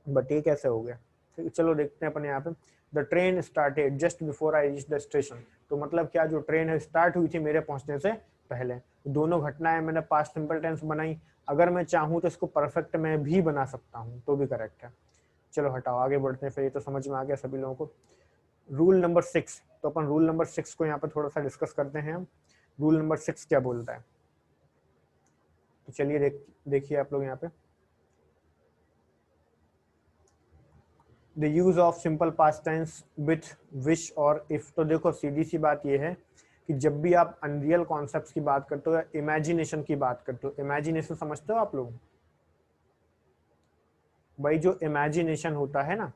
बट ये कैसे हो गया? ठीक है, चलो देखते हैं अपन यहाँ पे। The train started just before I reach the station, तो मतलब क्या? जो ट्रेन है स्टार्ट हुई थी मेरे पहुंचने से पहले। दोनों घटनाएं मैंने पास्ट सिंपल टेंस बनाई, अगर मैं चाहूँ तो इसको परफेक्ट में भी बना सकता हूँ, तो भी करेक्ट है। चलो हटाओ, आगे बढ़ते हैं, फिर ये तो समझ में आ गया सभी लोगों को। रूल नंबर 6, तो अपन रूल नंबर 6 को यहाँ पे थोड़ा सा डिस्कस करते हैं हम। रूल नंबर 6 क्या बोलता है? तो चलिए देखिए आप लोग यहाँ पे, the use of simple past tense with wish और इफ। तो देखो सीधी सी बात ये है कि जब भी आप अनरियल कॉन्सेप्ट्स की बात करते हो या इमेजिनेशन की बात करते हो, इमेजिनेशन समझते हो आप लोग? भाई जो इमेजिनेशन होता है ना,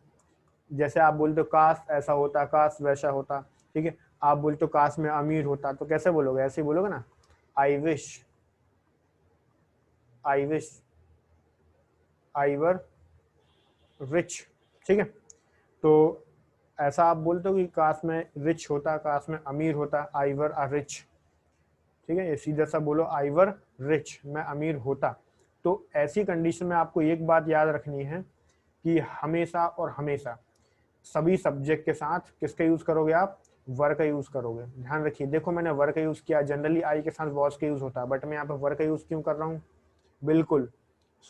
जैसे आप बोलते हो काश ऐसा होता, काश वैसा होता, ठीक है, आप बोलते हो काश में अमीर होता, तो कैसे बोलोगे? ऐसे ही बोलोगे ना, I wish, I wish I were rich. ठीक है, तो ऐसा आप बोलते हो कि काश में रिच होता, काश में अमीर होता, आई वर आ रिच। ठीक है, ये सीधा सा बोलो, आई वर रिच, मैं अमीर होता। तो ऐसी कंडीशन में आपको एक बात याद रखनी है कि हमेशा और हमेशा सभी सब्जेक्ट के साथ किसका यूज करोगे आप? वर का यूज करोगे। ध्यान रखिए, देखो मैंने वर का यूज किया, जनरली आई के साथ वॉज का यूज होता है, बट मैं यहाँ पे वर का यूज क्यों कर रहा हूँ? बिल्कुल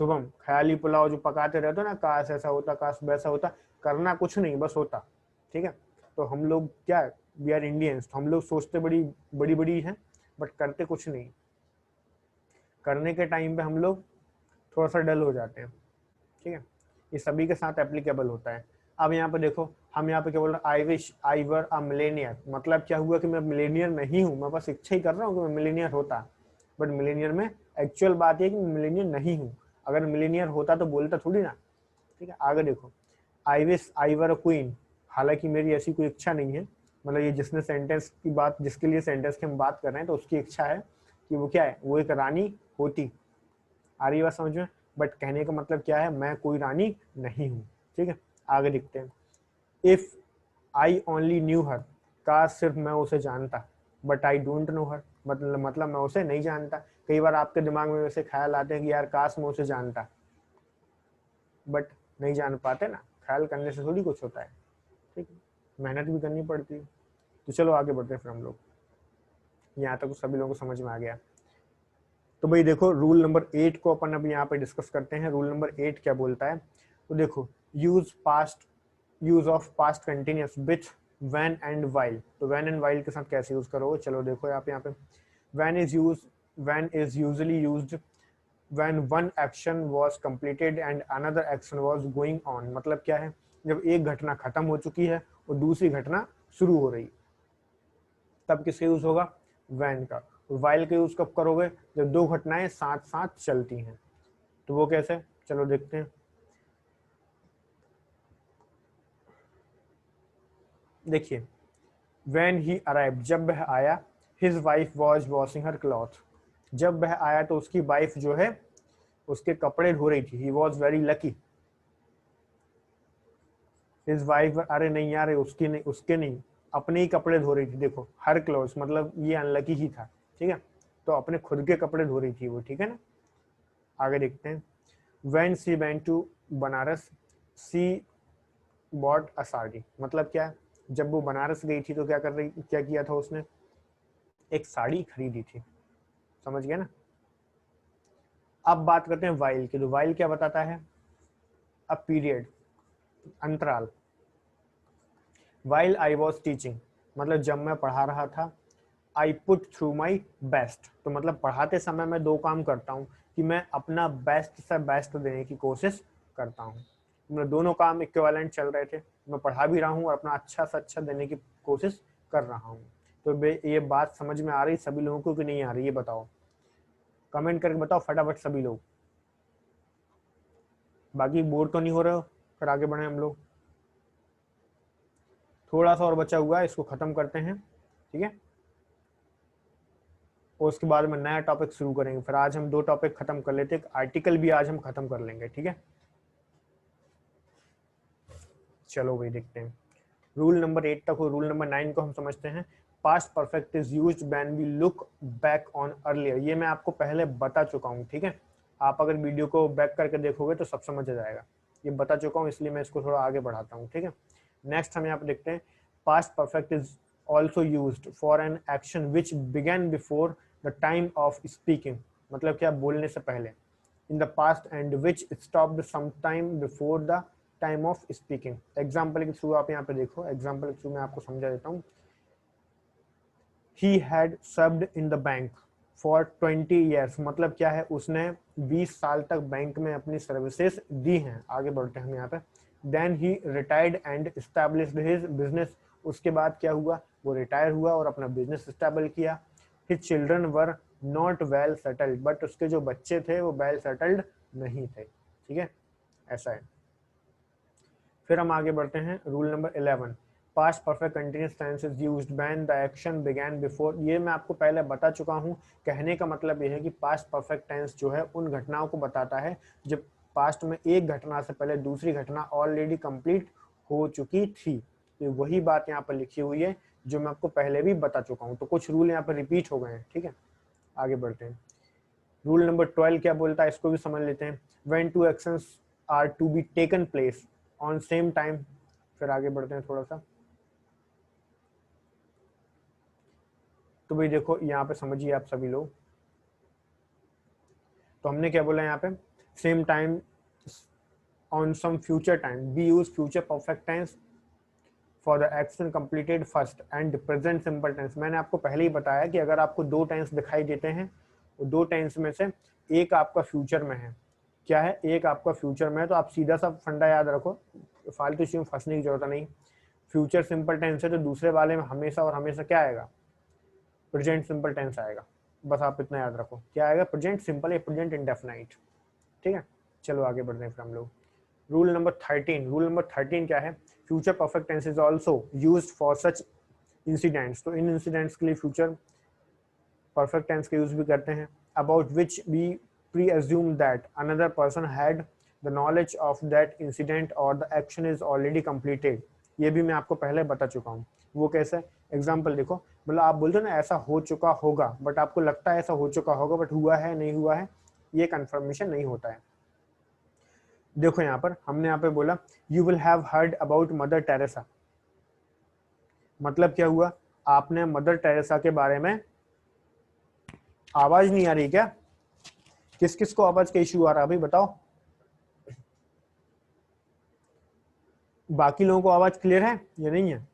शुभम, ख्याली पुलाव जो पकाते रहते हो ना, काश ऐसा होता, काश वैसा होता, करना कुछ नहीं, बस होता। ठीक है, तो हम लोग क्या, वी आर इंडियंस, तो हम लोग सोचते बड़ी बड़ी बड़ी हैं बट करते कुछ नहीं, करने के टाइम पे हम लोग थोड़ा सा डल हो जाते हैं। ठीक है, ये सभी के साथ एप्लीकेबल होता है। अब यहाँ पे देखो, हम यहाँ पे क्या बोल रहे हैं? I wish I were a millionaire, मतलब क्या हुआ कि मैं मिलेनियर नहीं हूँ, मैं बस इच्छा ही कर रहा हूँ कि मैं मिलेनियर होता, बट मिलेनियर में एक्चुअल बात है कि मैं मिलेनियर नहीं हूँ। अगर मिलेनियर होता तो बोलता थोड़ी ना। ठीक है, आगे देखो, I wish I were a queen, हालांकि मेरी ऐसी कोई इच्छा नहीं है, मतलब ये जिसने सेंटेंस की बात, जिसके लिए सेंटेंस की हम बात कर रहे हैं, तो उसकी इच्छा है कि वो क्या है, वो एक रानी होती। आ रही बात समझ में? बट कहने का मतलब क्या है, मैं कोई रानी नहीं हूँ। ठीक है, आगे देखते हैं। इफ आई ओनली न्यू हर, काश सिर्फ मैं उसे जानता, बट आई डोंट नो हर, मतलब मैं उसे नहीं जानता। कई बार आपके दिमाग में वैसे ख्याल आते हैं कि यार काश मैं उसे जानता, बट नहीं जान पाते ना, ख्याल करने से थोड़ी कुछ होता है। ठीक है, मेहनत भी करनी पड़ती है। तो चलो आगे बढ़ते हैं फिर हम लोग, यहाँ तक सभी लोगों को समझ में आ गया। तो भाई देखो, रूल नंबर 8 को अपन अब यहाँ पे डिस्कस करते हैं। रूल नंबर 8 क्या बोलता है, तो देखो, use of past continuous with when and while. तो व्हेन एंड वाइल के साथ कैसे यूज करोगे, चलो देखो आप यहाँ पे, when is usually used when one action was completed and another action was going on. मतलब क्या है, जब एक घटना खत्म हो चुकी है और दूसरी घटना शुरू हो रही, तब किसका यूज होगा, वैन का। वाइल का यूज कब करोगे, जब दो घटनाएं साथ साथ चलती हैं। तो वो कैसे, चलो देखते हैं। देखिए, व्हेन ही अराइव, जब वह आया, his wife was washing her cloth. जब वह आया तो उसकी वाइफ जो है उसके कपड़े धो रही थी। He was very lucky. His wife, अरे नहीं यार, उसकी नहीं, उसके नहीं, अपने ही कपड़े धो रही थी। देखो, हर क्लॉथ मतलब ये अनलकी ही था। ठीक है, तो अपने खुद के कपड़े धो रही थी वो। ठीक है ना, आगे देखते हैं। When she went to Banaras, she bought a sari. मतलब क्या, जब वो बनारस गई थी तो क्या किया था उसने, एक साड़ी खरीदी थी। समझ गया ना। अब बात करते हैं वाइल की। तो वाइल क्या बताता है, अ पीरियड, अंतराल। वाइल आई वॉज टीचिंग, मतलब जब मैं पढ़ा रहा था। I put through my best, तो मतलब पढ़ाते समय मैं दो काम करता हूँ, कि मैं अपना बेस्ट से बेस्ट देने की कोशिश करता हूँ। मतलब दोनों काम इक्विवेलेंट चल रहे थे, मैं पढ़ा भी रहा हूँ और अपना अच्छा से अच्छा देने की कोशिश कर रहा हूँ। तो ये बात समझ में आ रही सभी लोगों को कि नहीं आ रही, ये बताओ, कमेंट करके बताओ फटाफट सभी लोग। बाकी बोर तो नहीं हो रहे हो, फिर आगे बढ़े हम लोग। थोड़ा सा और बचा हुआ है, इसको खत्म करते हैं। ठीक है, और उसके बाद में नया टॉपिक शुरू करेंगे। फिर आज हम दो टॉपिक खत्म कर लेते हैं, आर्टिकल भी आज हम खत्म कर लेंगे। ठीक है, चलो भाई देखते हैं। रूल नंबर 8 तक हो, रूल नंबर 9 को हम समझते हैं। Past perfect is used when we look back on earlier. ये मैं आपको पहले बता चुका हूँ। ठीक है, आप अगर वीडियो को बैक करके देखोगे तो सब समझ आ जाएगा। ये बता चुका हूँ, इसलिए मैं इसको थोड़ा आगे बढ़ाता हूँ। ठीक है, नेक्स्ट हम यहाँ पे देखते हैं। Past perfect is also used for an action which begin before the time of speaking. मतलब क्या, बोलने से पहले, in the past and which stopped sometime before the time of speaking। Example के थ्रू आप यहाँ पे देखो, एग्जाम्पल के थ्रू मैं आपको समझा देता हूँ। He had served in the bank for 20 years। मतलब क्या है, उसने 20 साल तक बैंक में अपनी सर्विसेज दी हैं। आगे बढ़ते हैं हम यहाँ पे। Then he retired and established his business। उसके बाद क्या हुआ, वो रिटायर हुआ और अपना बिजनेस स्टेबल किया। His children were not well settled, but उसके जो बच्चे थे वो वेल सेटल्ड नहीं थे। ठीक है, ऐसा है। फिर हम आगे बढ़ते हैं, rule number 11। Past perfect continuous tense is used when the action began before. ये मैं आपको पहले बता चुका हूँ। कहने का मतलब ये है कि पास्ट परफेक्ट टेंस जो है उन घटनाओं को बताता है जब पास्ट में एक घटना से पहले दूसरी घटना ऑलरेडी कंप्लीट हो चुकी थी। तो वही बात यहाँ पर लिखी हुई है जो मैं आपको पहले भी बता चुका हूँ। तो कुछ रूल यहाँ पर रिपीट हो गए हैं। ठीक है, आगे बढ़ते हैं। रूल नंबर 12 क्या बोलता है, इसको भी समझ लेते हैं। When two actions are to be taken place on same time. फिर आगे बढ़ते हैं थोड़ा सा। तो भाई देखो, यहाँ पे समझिए आप सभी लोग। तो हमने क्या बोला यहाँ पे, same time on some future time. We use future perfect tense for the action completed first and present simple tense. मैंने आपको पहले ही बताया कि अगर आपको दो टेंस दिखाई देते हैं, तो दो टेंस में से एक आपका फ्यूचर में है। क्या है, एक आपका फ्यूचर में है, तो आप सीधा सा फंडा याद रखो, फालतू चीज में फंसने की जरूरत नहीं। फ्यूचर सिंपल टेंस है तो दूसरे वाले में हमेशा और हमेशा क्या आएगा, प्रेजेंट सिंपल टेंस आएगा। बस आप इतना याद रखो, क्या आएगा, प्रेजेंट सिंपल या प्रेजेंट इंडेफिनाइट। ठीक है, चलो आगे बढ़ते हैं फिर हम लोग। रूल नंबर 13 क्या है, future perfect tense is also used for such incidents, तो इन इंसिडेंट्स के लिए फ्यूचर परफेक्ट टेंस का यूज भी करते हैं। About which we presume that another person had the knowledge of that incident और the action is already completed, ये भी मैं आपको पहले बता चुका हूँ। वो कैसे, एग्जाम्पल देखो, मतलब आप बोलते हो ना ऐसा हो चुका होगा, बट आपको लगता है ऐसा हो चुका होगा, बट हुआ है नहीं हुआ है, ये कंफर्मेशन नहीं होता है। देखो यहाँ पर हमने यहाँ पे बोला you will have heard about mother Teresa, मतलब क्या हुआ, आपने मदर टेरेसा के बारे में, आवाज नहीं आ रही क्या, किस किस को आवाज का इश्यू आ रहा है भाई बताओ, बाकी लोगों को आवाज क्लियर है या नहीं है?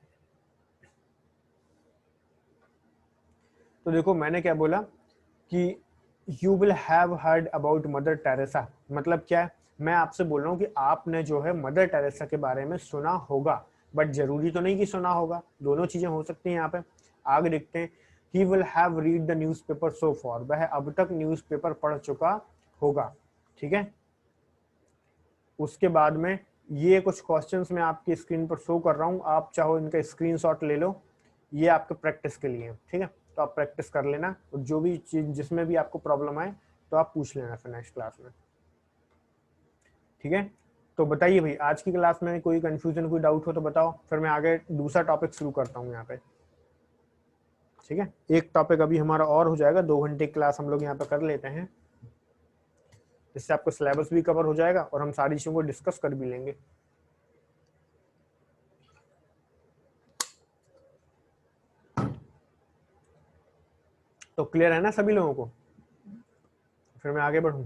तो देखो मैंने क्या बोला कि you will have heard about mother Teresa, मतलब क्या है, मैं आपसे बोल रहा हूँ कि आपने जो है मदर टेरेसा के बारे में सुना होगा, बट जरूरी तो नहीं कि सुना होगा, दोनों चीजें हो सकती हैं यहाँ पे। आगे देखते हैं, he will have read the newspaper so for, वह अब तक न्यूज़पेपर पढ़ चुका होगा, ठीक है। उसके बाद में ये कुछ क्वेश्चंस मैं आपकी स्क्रीन पर शो कर रहा हूँ, आप चाहो इनका स्क्रीनशॉट ले लो, ये आपके प्रैक्टिस के लिए, ठीक है, तो आप प्रैक्टिस कर लेना, और जो भी चीज जिसमें भी आपको प्रॉब्लम आए तो आप पूछ लेना फिर नेक्स्ट क्लास में, ठीक है। तो बताइए भाई, आज की क्लास में कोई कंफ्यूजन कोई डाउट हो तो बताओ, फिर मैं आगे दूसरा टॉपिक शुरू करता हूँ यहाँ पे, ठीक है। एक टॉपिक अभी हमारा और हो जाएगा, 2 घंटे की क्लास हम लोग यहाँ पे कर लेते हैं, इससे आपको सिलेबस भी कवर हो जाएगा और हम सारी चीजों को डिस्कस कर भी लेंगे। तो क्लियर है ना सभी लोगों को, फिर मैं आगे बढ़ूं।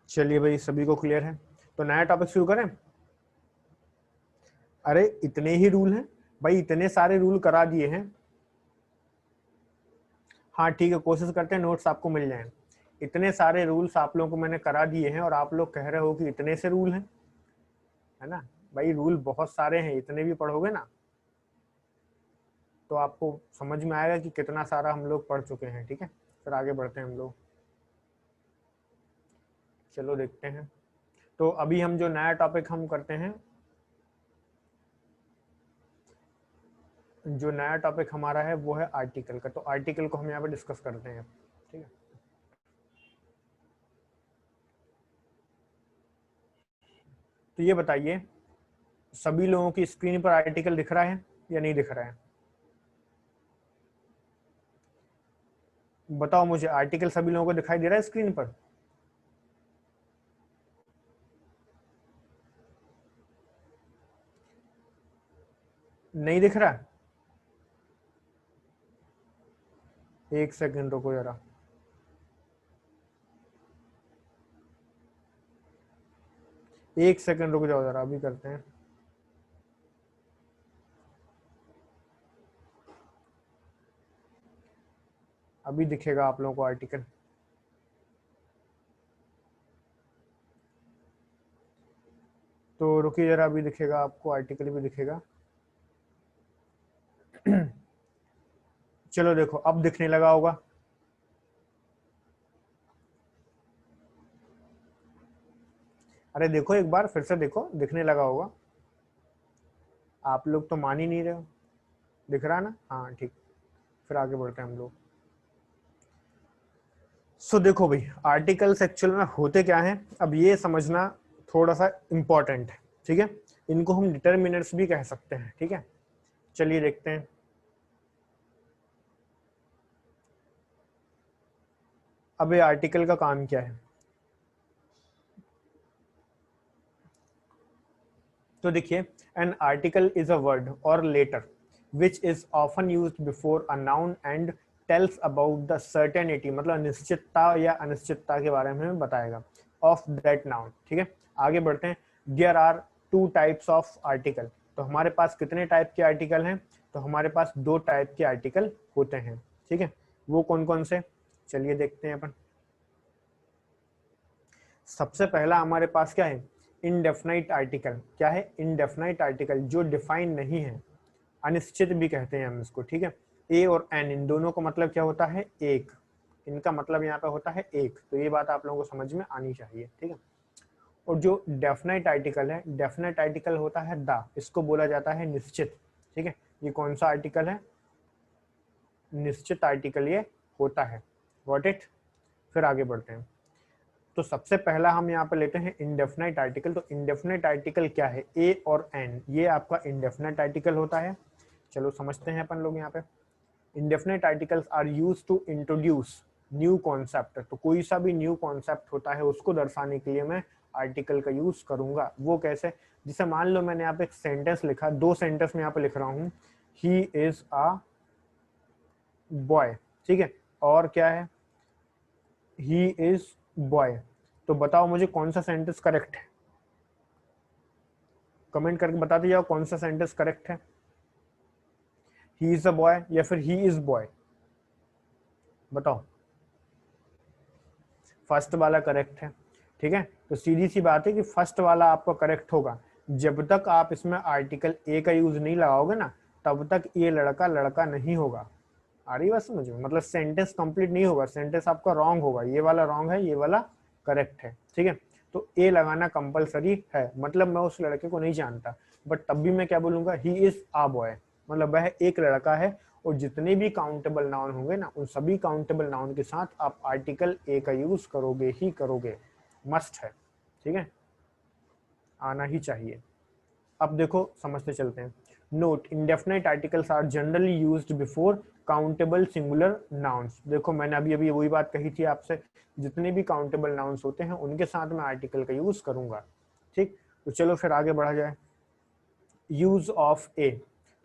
चलिए भाई, सभी को क्लियर है, तो नया टॉपिक शुरू करें। अरे इतने ही रूल हैं भाई, इतने सारे रूल करा दिए हैं। हाँ ठीक है, कोशिश करते हैं नोट्स आपको मिल जाएं। इतने सारे रूल्स आप लोगों को मैंने करा दिए हैं और आप लोग कह रहे हो कि इतने से रूल हैं, है ना। भाई रूल बहुत सारे हैं, इतने भी पढ़ोगे ना तो आपको समझ में आएगा कि कितना सारा हम लोग पढ़ चुके हैं, ठीक है। फिर आगे बढ़ते हैं हम लोग, चलो देखते हैं। तो अभी हम जो नया टॉपिक हम करते हैं, जो नया टॉपिक हमारा है वो है आर्टिकल का, तो आर्टिकल को हम यहाँ पे डिस्कस करते हैं, ठीक है। तो ये बताइए, सभी लोगों की स्क्रीन पर आर्टिकल दिख रहा है या नहीं दिख रहा है, बताओ मुझे, आर्टिकल सभी लोगों को दिखाई दे रहा है स्क्रीन पर? नहीं दिख रहा? एक सेकंड रुको जरा, एक सेकंड रुक जाओ जरा, अभी करते हैं। अभी दिखेगा आप लोगों को आर्टिकल, तो रुकिए जरा, अभी दिखेगा आपको आर्टिकल भी दिखेगा। चलो देखो, अब दिखने लगा होगा। अरे देखो एक बार फिर से देखो, दिखने लगा होगा। आप लोग तो मान ही नहीं रहे हो, दिख रहा है ना, हाँ ठीक। फिर आगे बढ़ते हैं हम लोग। सो देखो भाई, आर्टिकल्स एक्चुअल में होते क्या हैं, अब ये समझना थोड़ा सा इंपॉर्टेंट है, ठीक है। इनको हम डिटर्मिनर्स भी कह सकते हैं, ठीक है। चलिए देखते हैं। अब ये आर्टिकल का काम क्या है, तो देखिए, an article is a word और letter which is often used before a noun and tells about the certainty, मतलब निश्चितता या अनिश्चितता के बारे में बताएगा ऑफ दैट नाउन, ठीक है। आगे बढ़ते हैं। There are 2 types of article, तो हमारे पास कितने टाइप के आर्टिकल हैं, तो हमारे पास 2 टाइप के आर्टिकल होते हैं, ठीक है। वो कौन कौन से, चलिए देखते हैं अपन। सबसे पहला हमारे पास क्या है, इनडेफिनाइट आर्टिकल क्या है? इनडेफिनाइट आर्टिकल जो डिफाइन नहीं है, अनिश्चित भी कहते हैं हम इसको, ठीक है। ए और एन इन दोनों का मतलब क्या होता है? एक। इनका मतलब यहाँ पे होता है एक, तो ये बात आप लोगों को समझ में आनी चाहिए, ठीक है। और जो डेफिनेट आर्टिकल है, डेफिनेट आर्टिकल होता है द, इसको बोला जाता है निश्चित, ठीक है। ये कौन सा आर्टिकल है? निश्चित आर्टिकल ये होता है। Got it? फिर आगे बढ़ते हैं। तो सबसे पहला हम यहाँ पे लेते हैं इंडेफिनाइट आर्टिकल। तो इंडेफिनाइट आर्टिकल क्या है? ए और एन, ये आपका इंडेफिनाइट आर्टिकल होता है। चलो समझते हैं अपन लोग यहाँ पे। Indefinite articles are used to introduce new concept. तो कोई सा भी न्यू कॉन्सेप्ट होता है उसको दर्शाने के लिए मैं आर्टिकल का यूज करूंगा। वो कैसे? जिसे मान लो मैंने यहाँ पे एक सेंटेंस लिखा, दो सेंटेंस में यहाँ पे लिख रहा हूँ, ही इज अ बॉय, ठीक है, और क्या है? He is boy. तो बताओ मुझे कौन सा सेंटेंस करेक्ट है? कमेंट करके बता दीजिए कौन सा सेंटेंस करेक्ट है, ही इज अ बॉय या फिर ही इज बॉय? बताओ। फर्स्ट वाला करेक्ट है, ठीक है। तो सीधी सी बात है कि फर्स्ट वाला आपका करेक्ट होगा। जब तक आप इसमें आर्टिकल ए का यूज नहीं लगाओगे ना, तब तक ये लड़का लड़का नहीं होगा। आ रही बात समझ में? मतलब सेंटेंस कंप्लीट नहीं होगा, सेंटेंस आपका रॉन्ग होगा। ये वाला रॉन्ग है, ये वाला करेक्ट है, ठीक है। तो ए लगाना कंपलसरी है। मतलब मैं उस लड़के को नहीं जानता, बट तब भी मैं क्या बोलूंगा? ही इज आ बॉय, मतलब वह एक लड़का है। और जितने भी काउंटेबल नाउन होंगे ना, उन सभी काउंटेबल नाउन के साथ आप आर्टिकल ए का यूज करोगे ही करोगे, मस्ट है, ठीक है, आना ही चाहिए। अब देखो समझते चलते हैं। Note, indefinite articles are generally used before countable singular nouns. देखो मैंने अभी अभी वही बात कही थी आपसे, जितने भी काउंटेबल नाउन्स होते हैं उनके साथ मैं आर्टिकल का यूज करूंगा, ठीक। तो चलो फिर आगे बढ़ा जाए। यूज ऑफ ए।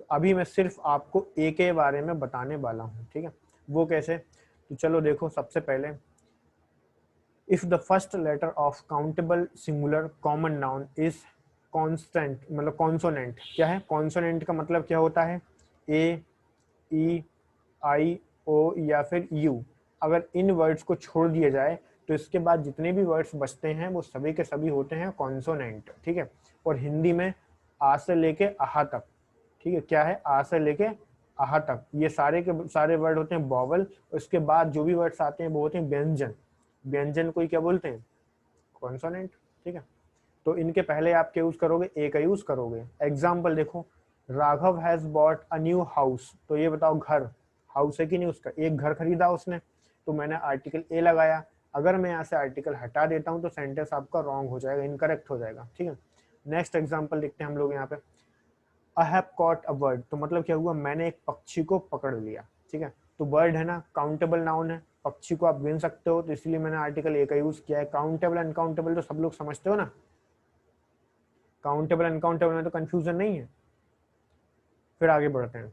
तो अभी मैं सिर्फ आपको ए के बारे में बताने वाला हूँ, ठीक है। वो कैसे? तो चलो देखो, सबसे पहले if the first letter of countable singular common noun is constant, मतलब कॉन्सोनेंट। क्या है कॉन्सोनेंट का मतलब? क्या होता है? ए, ई, आई, ओ या फिर यू। अगर इन वर्ड्स को छोड़ दिया जाए तो इसके बाद जितने भी वर्ड्स बचते हैं वो सभी के सभी होते हैं कॉन्सोनेंट, ठीक है। और हिंदी में आ से लेके आहा तक, ठीक है, क्या है? आ से लेके आहा तक, ये सारे के सारे वर्ड होते हैं वॉवल। उसके बाद जो भी वर्ड्स आते हैं वो होते हैं व्यंजन। व्यंजन को ही क्या बोलते हैं? कॉन्सोनेंट, ठीक है। तो इनके पहले आप क्या यूज करोगे? ए का यूज करोगे। एग्जाम्पल देखो, Raghav has bought a new house. तो ये बताओ घर हाउस है कि नहीं उसका? एक घर खरीदा उसने, तो मैंने आर्टिकल ए लगाया। अगर मैं यहाँ से आर्टिकल हटा देता हूँ तो सेंटेंस आपका रॉन्ग हो जाएगा, इनकरेक्ट हो जाएगा, ठीक है। नेक्स्ट एग्जाम्पल देखते हैं हम लोग यहाँ पे। I have caught a bird. तो मतलब क्या हुआ? मैंने एक पक्षी को पकड़ लिया, ठीक है। तो बर्ड है ना, काउंटेबल नाउन है, पक्षी को आप गिन सकते हो, तो इसलिए मैंने आर्टिकल ए का यूज किया है। काउंटेबल अनकाउंटेबल तो सब लोग समझते हो ना, काउंटेबल अनकाउंटेबल में तो कंफ्यूजन नहीं है। फिर आगे बढ़ते हैं।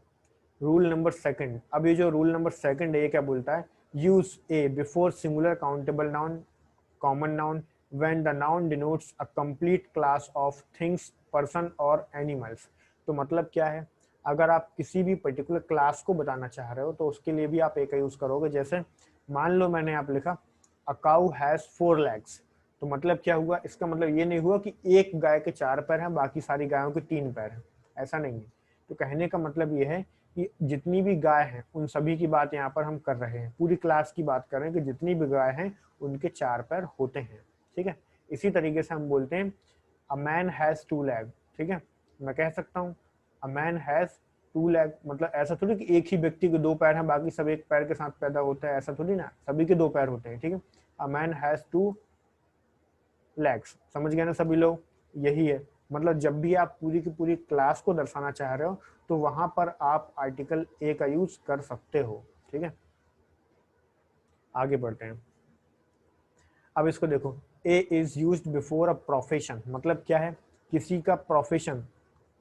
Rule number second. अब ये जो रूल नंबर सेकंड है ये क्या बोलता है? Use A before singular countable noun common noun when the noun denotes a complete class of things, person और एनिमल्स। तो मतलब क्या है? अगर आप किसी भी पर्टिकुलर क्लास को बताना चाह रहे हो तो उसके लिए भी आप ए का यूज करोगे। जैसे मान लो मैंने यहाँ पे लिखा अ काउ हैज 4 legs। तो मतलब क्या हुआ? इसका मतलब ये नहीं हुआ कि एक गाय के 4 पैर हैं बाकी सारी गायों के 3 पैर हैं, ऐसा नहीं है। तो कहने का मतलब ये है कि जितनी भी गाय हैं उन सभी की बात यहाँ पर हम कर रहे हैं, पूरी क्लास की बात कर रहे हैं कि जितनी भी गाय हैं उनके 4 पैर होते हैं, ठीक है। इसी तरीके से हम बोलते हैं अ मैन हैज 2 legs, ठीक है। मैं कह सकता हूँ अ मैन हैज 2 legs, मतलब ऐसा थोड़ी कि एक ही व्यक्ति के 2 पैर हैं बाकी सब एक पैर के साथ पैदा होता है, ऐसा थोड़ी ना, सभी के 2 पैर होते हैं, ठीक है। अ मैन हैज 2 legs, समझ गए ना सभी लोग? यही है, मतलब जब भी आप पूरी की पूरी क्लास को दर्शाना चाह रहे हो तो वहां पर आप आर्टिकल ए का यूज कर सकते हो, ठीक है। आगे बढ़ते हैं। अब इसको देखो, a is used before a profession. मतलब क्या है? किसी का प्रोफेशन,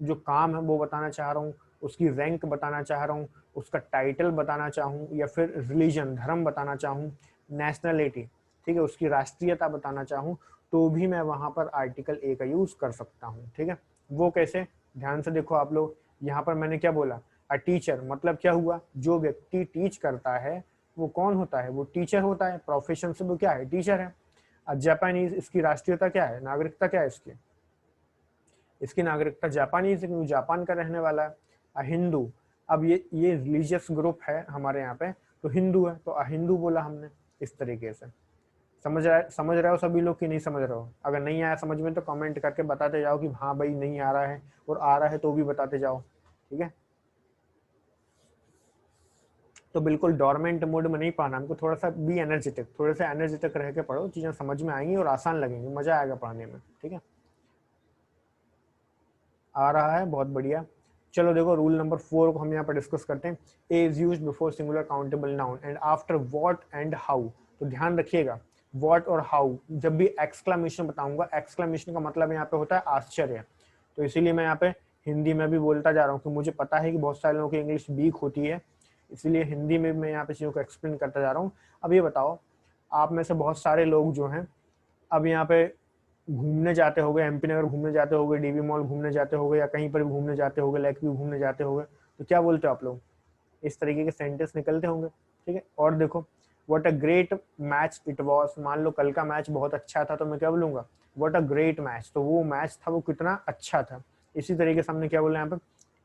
जो काम है वो बताना चाह रहा हूँ, उसकी रैंक बताना चाह रहा हूँ, उसका टाइटल बताना चाहूँ, या फिर रिलीजन धर्म बताना चाहूँ, नेशनलिटी, ठीक है, उसकी राष्ट्रीयता बताना चाहूँ, तो भी मैं वहां पर आर्टिकल ए का यूज कर सकता हूँ, ठीक है। वो कैसे? ध्यान से देखो आप लोग, यहाँ पर मैंने क्या बोला? A teacher. मतलब क्या हुआ? जो व्यक्ति टीच करता है वो कौन होता है? वो टीचर होता है, प्रोफेशन से वो क्या है? टीचर है। जापानीज, इसकी राष्ट्रीयता क्या है, नागरिकता क्या है इसकी? इसकी नागरिकता जापानीज है क्योंकि जापान का रहने वाला है। अ हिंदू, अब ये रिलीजियस ग्रुप है हमारे यहाँ पे, तो हिंदू है तो अ हिंदू बोला हमने। इस तरीके से समझ रहे हो सभी लोग कि नहीं समझ रहे हो? अगर नहीं आया समझ में तो कमेंट करके बताते जाओ कि हाँ भाई नहीं आ रहा है, और आ रहा है तो भी बताते जाओ, ठीक है। तो बिल्कुल डोरमेंट मोड में नहीं पढ़ना हमको, थोड़ा सा बी एनर्जेटिक, थोड़े से एनर्जेटिक रह के पढ़ो, चीजें समझ में आएंगी और आसान लगेंगी, मजा आएगा पढ़ने में, ठीक है। आ रहा है, बहुत बढ़िया। चलो देखो रूल नंबर 4 को हम यहाँ पर डिस्कस करते हैं। A is used before singular countable noun and after what and how. तो ध्यान रखिएगा, व्हाट और हाउ, जब भी एक्सक्लेमेशन बताऊंगा, एक्सक्लेमेशन का मतलब यहाँ पे होता है आश्चर्य। तो इसीलिए मैं यहाँ पे हिंदी में भी बोलता जा रहा हूँ कि मुझे पता है कि बहुत सारे लोगों की इंग्लिश वीक होती है, इसीलिए हिंदी में मैं यहाँ पे चीज़ों को एक्सप्लेन करता जा रहा हूँ। अब ये बताओ, आप में से बहुत सारे लोग जो हैं अब यहाँ पे घूमने जाते होगे, एमपी नगर घूमने जाते होगे, डीवी मॉल घूमने जाते होगे, या कहीं पर भी घूमने जाते होगे, लेक व्यू घूमने जाते होगे, तो क्या बोलते हो आप लोग? इस तरीके के सेंटेंस निकलते होंगे, ठीक है। और देखो, what a great match it was, मान लो कल का मैच बहुत अच्छा था तो मैं क्या बोलूंगा? व्हाट अ ग्रेट मैच, तो वो मैच था वो कितना अच्छा था। इसी तरीके से हमने क्या बोला यहाँ पे?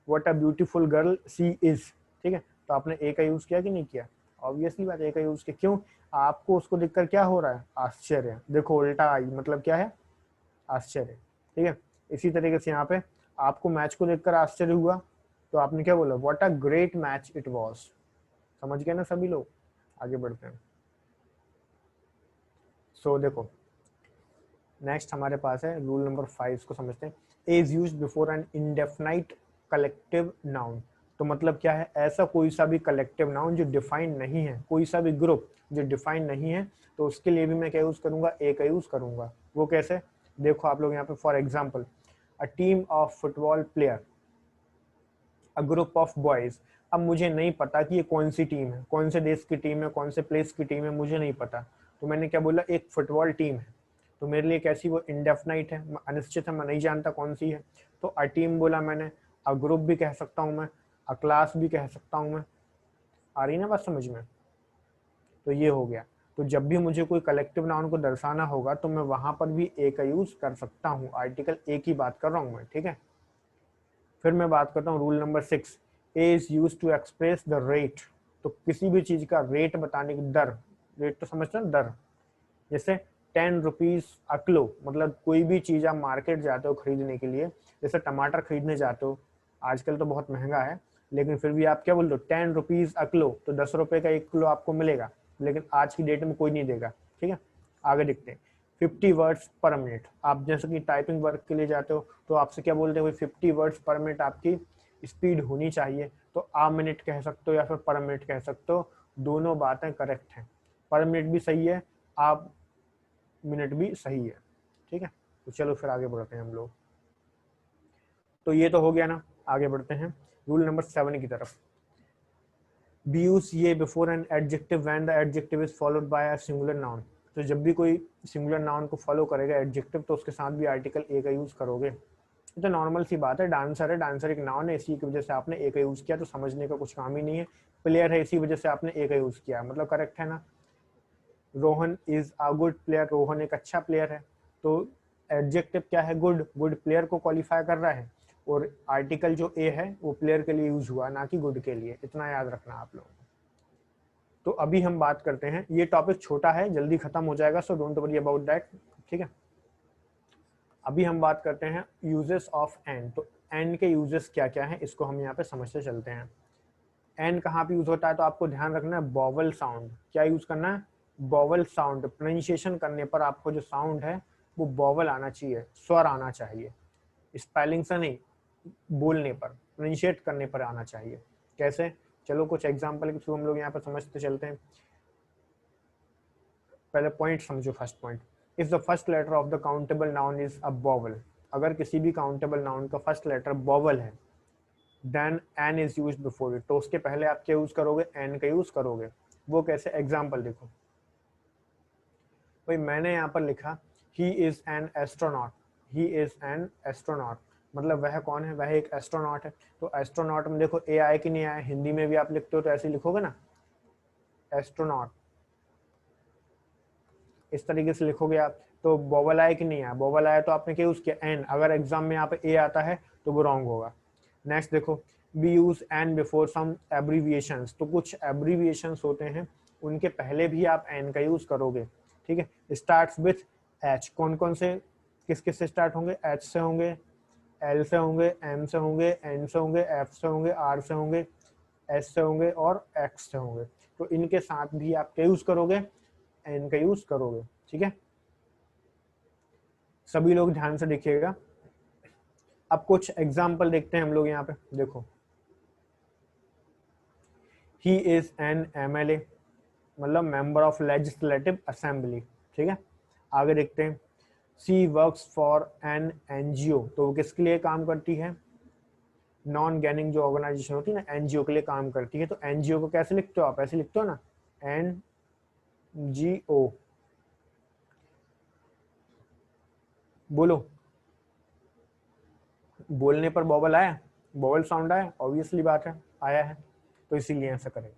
What a beautiful girl she is, ठीक है। तो आपने ए का यूज किया कि नहीं किया? ऑब्वियसली बात है, ए का यूज किया। क्यों? आपको उसको देखकर क्या हो रहा है? आश्चर्य। देखो उल्टा आई मतलब क्या है? आश्चर्य, ठीक है। इसी तरीके से यहाँ पे आपको मैच को देखकर आश्चर्य हुआ तो आपने क्या बोला? What a great match it was. समझ गए ना सभी लोग? आगे बढ़ते हैं। सो देखो, नेक्स्ट हमारे पास है रूल नंबर 5, इसको समझते हैं। A is used before an indefinite collective noun. तो मतलब क्या है? ऐसा कोई सा भी कलेक्टिव नाउन जो डिफाइन नहीं है, कोई सा भी ग्रुप जो डिफाइन नहीं है, तो उसके लिए भी मैं क्या यूज करूंगा? ए का यूज करूंगा। वो कैसे? देखो आप लोग यहाँ पे, for example, a team of football player, a group of boys. अब मुझे नहीं पता कि ये कौन सी टीम है, कौन से देश की टीम है, कौन से प्लेस की टीम है, मुझे नहीं पता। तो मैंने क्या बोला? एक फुटबॉल टीम है। तो मेरे लिए कैसी? वो इंडेफिनाइट है, अनिश्चित है, मैं नहीं जानता कौन सी है। तो अ टीम बोला मैंने, अ ग्रुप भी कह सकता हूँ मैं, अ क्लास भी कह सकता हूँ मैं। आ रही ना बात समझ में? तो ये हो गया। तो जब भी मुझे कोई कलेक्टिव नाउन को दर्शाना होगा तो मैं वहां पर भी ए का यूज कर सकता हूँ। आर्टिकल ए की बात कर रहा हूँ मैं, ठीक है। फिर मैं बात करता हूँ rule number 6। A is use to express the rate. तो किसी भी चीज का रेट बताने की, दर, रेट तो समझते हैं, दर। जैसे 10 रुपीज अकलो, मतलब कोई भी चीज आप मार्केट जाते हो खरीदने के लिए, जैसे टमाटर खरीदने जाते हो, आजकल तो बहुत महंगा है, लेकिन फिर भी आप क्या बोल रहे हो? 10 रुपीज अकलो, तो 10 रुपए का 1 किलो आपको मिलेगा, लेकिन आज की डेट में कोई नहीं देगा, ठीक है। आगे देखते हैं। 50 वर्ड्स पर मिनट, आप जैसे कि टाइपिंग वर्क के लिए जाते हो तो आपसे क्या बोलते हैं? 50 वर्ड्स पर मिनट आपकी स्पीड होनी चाहिए। तो आप मिनट कह सकते हो या फिर पर मिनट कह सकते हो, दोनों बातें करेक्ट हैं। पर मिनट भी सही है, आप मिनट भी सही है, ठीक है। तो चलो फिर आगे बढ़ते हैं हम लोग। तो ये तो हो गया ना, आगे बढ़ते हैं रूल नंबर 7 की तरफ। बी यूज ये before an adjective when the adjective is followed by a singular noun. तो जब भी कोई सिंगुलर नाउन को फॉलो करेगा एडजेक्टिव, तो उसके साथ भी आर्टिकल ए का यूज करोगे। ये तो नॉर्मल सी बात है, डांसर है, डांसर एक नाउन है, इसी की वजह से आपने ए का यूज किया, तो समझने का कुछ काम ही नहीं है। प्लेयर है, इसी वजह से आपने ए का यूज किया, मतलब करेक्ट है ना। Rohan is a good player, Rohan एक अच्छा प्लेयर है। तो एडजेक्टिव क्या है? गुड, गुड प्लेयर को क्वालिफाई कर रहा है, और आर्टिकल जो ए है वो प्लेयर के लिए यूज हुआ, ना कि गुड के लिए, इतना याद रखना आप लोग। तो अभी हम बात करते हैं, ये टॉपिक छोटा है, जल्दी खत्म हो जाएगा, so don't worry about that, ठीक है। अभी हम बात करते हैं यूजेस ऑफ एन। तो एन के यूजेस क्या क्या है, इसको हम यहाँ पे समझते चलते हैं। एन कहाँ पे यूज होता है? तो आपको ध्यान रखना है, बॉवल साउंड। क्या यूज करना है? Bowel sound. प्रोनाउंसिएशन करने पर आपको जो साउंड है वो बॉवल आना चाहिए, स्वर आना चाहिए, स्पेलिंग से नहीं, बोलने पर, प्रोनाउंसिएट करने पर आना चाहिए। कैसे? चलो कुछ एग्जांपल के थ्रू हम लोग यहाँ पर समझते चलते हैं। पहले पॉइंट समझो, first point, if the first letter of the countable noun is a vowel. अगर किसी भी काउंटेबल नाउन का फर्स्ट लेटर बॉवल है, then an is use before it, तो उसके पहले आप क्या यूज करोगे? एन का यूज करोगे। वो कैसे? एग्जाम्पल देखो भाई, मैंने यहाँ पर लिखा he is an astronaut, he is an astronaut, मतलब वह कौन है? वह एक एस्ट्रोनॉट है। तो एस्ट्रोनॉट में देखो ए आए कि नहीं आए? हिंदी में भी आप लिखते हो तो ऐसे लिखोगे ना, एस्ट्रोनॉट। इस तरीके से लिखोगे आप तो बॉबल आया कि नहीं आया, बॉबल आया तो आपने क्या यूज किया एन, अगर एग्जाम में यहाँ पे ए आता है तो वो रॉन्ग होगा। नेक्स्ट देखो, we use an before some abbreviations, तो कुछ एब्रीविएशंस होते हैं उनके पहले भी आप एन का यूज करोगे, ठीक है। स्टार्ट्स विथ एच, कौन कौन से किस किस से स्टार्ट होंगे, एच से होंगे, एल से होंगे, एम से होंगे, एन से होंगे, एफ से होंगे, आर से होंगे, एस से होंगे और एक्स से होंगे, तो इनके साथ भी आप क्या यूज करोगे, एन का यूज करोगे, ठीक है। सभी लोग ध्यान से देखिएगा। अब कुछ एग्जाम्पल देखते हैं हम लोग यहाँ पे, देखो ही इज एन एमएलए, मतलब मेंबर ऑफ लेजिस्लेटिव असेंबली, ठीक है। आगे देखते हैं, सी वर्क्स फॉर एन एनजीओ, तो वो किसके लिए काम करती है, नॉन गैनिंग जो ऑर्गेनाइजेशन होती है ना, एनजीओ के लिए काम करती है। तो एनजीओ को कैसे लिखते हो आप, ऐसे लिखते हो ना, एनजीओ, बोलो, बोलने पर बॉबल आया, बॉबल साउंड आया, ऑब्वियसली बात है आया है, तो इसीलिए ऐसा करेंगे।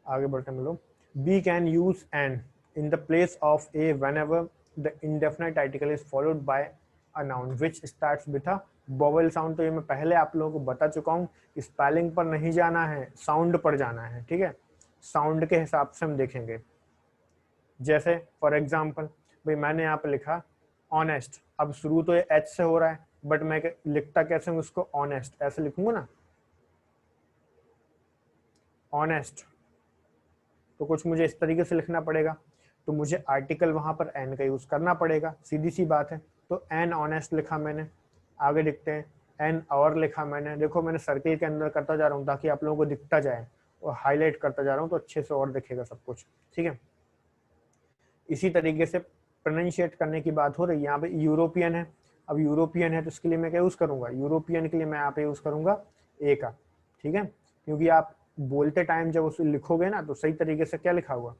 आगे बढ़ते हैं हम लोग, we can use an in the place of a whenever the indefinite article is followed by a noun which starts with a vowel sound. तो ये मैं पहले आप लोगों को बता चुका हूँ, स्पेलिंग पर नहीं जाना है, साउंड पर जाना है, ठीक है। साउंड के हिसाब से हम देखेंगे। जैसे फॉर एग्जाम्पल, भाई मैंने यहाँ पे लिखा ऑनेस्ट, अब शुरू तो ये एच से हो रहा है, बट मैं लिखता कैसे हूँ उसको, ऑनेस्ट ऐसे लिखूंगा ना, ऑनेस्ट, तो कुछ मुझे इस तरीके से लिखना पड़ेगा, तो मुझे आर्टिकल वहां पर एन का यूज करना पड़ेगा, सीधी सी बात है। तो एन ऑनेस्ट लिखा मैंने। आगे देखते हैं, एन और लिखा मैंने, देखो मैंने सर्किल के अंदर करता जा रहा हूँ ताकि आप लोगों को दिखता जाए, और हाईलाइट करता जा रहा हूँ तो अच्छे से और दिखेगा सब कुछ, ठीक है। इसी तरीके से प्रोनाउंशिएट करने की बात हो रही है, यहाँ पे यूरोपियन है, अब यूरोपियन है तो इसके लिए मैं क्या यूज करूंगा, यूरोपियन के लिए मैं यहाँ पे यूज करूंगा ए का, ठीक है। क्योंकि आप बोलते टाइम जब उसे लिखोगे ना तो सही तरीके से क्या लिखा हुआ,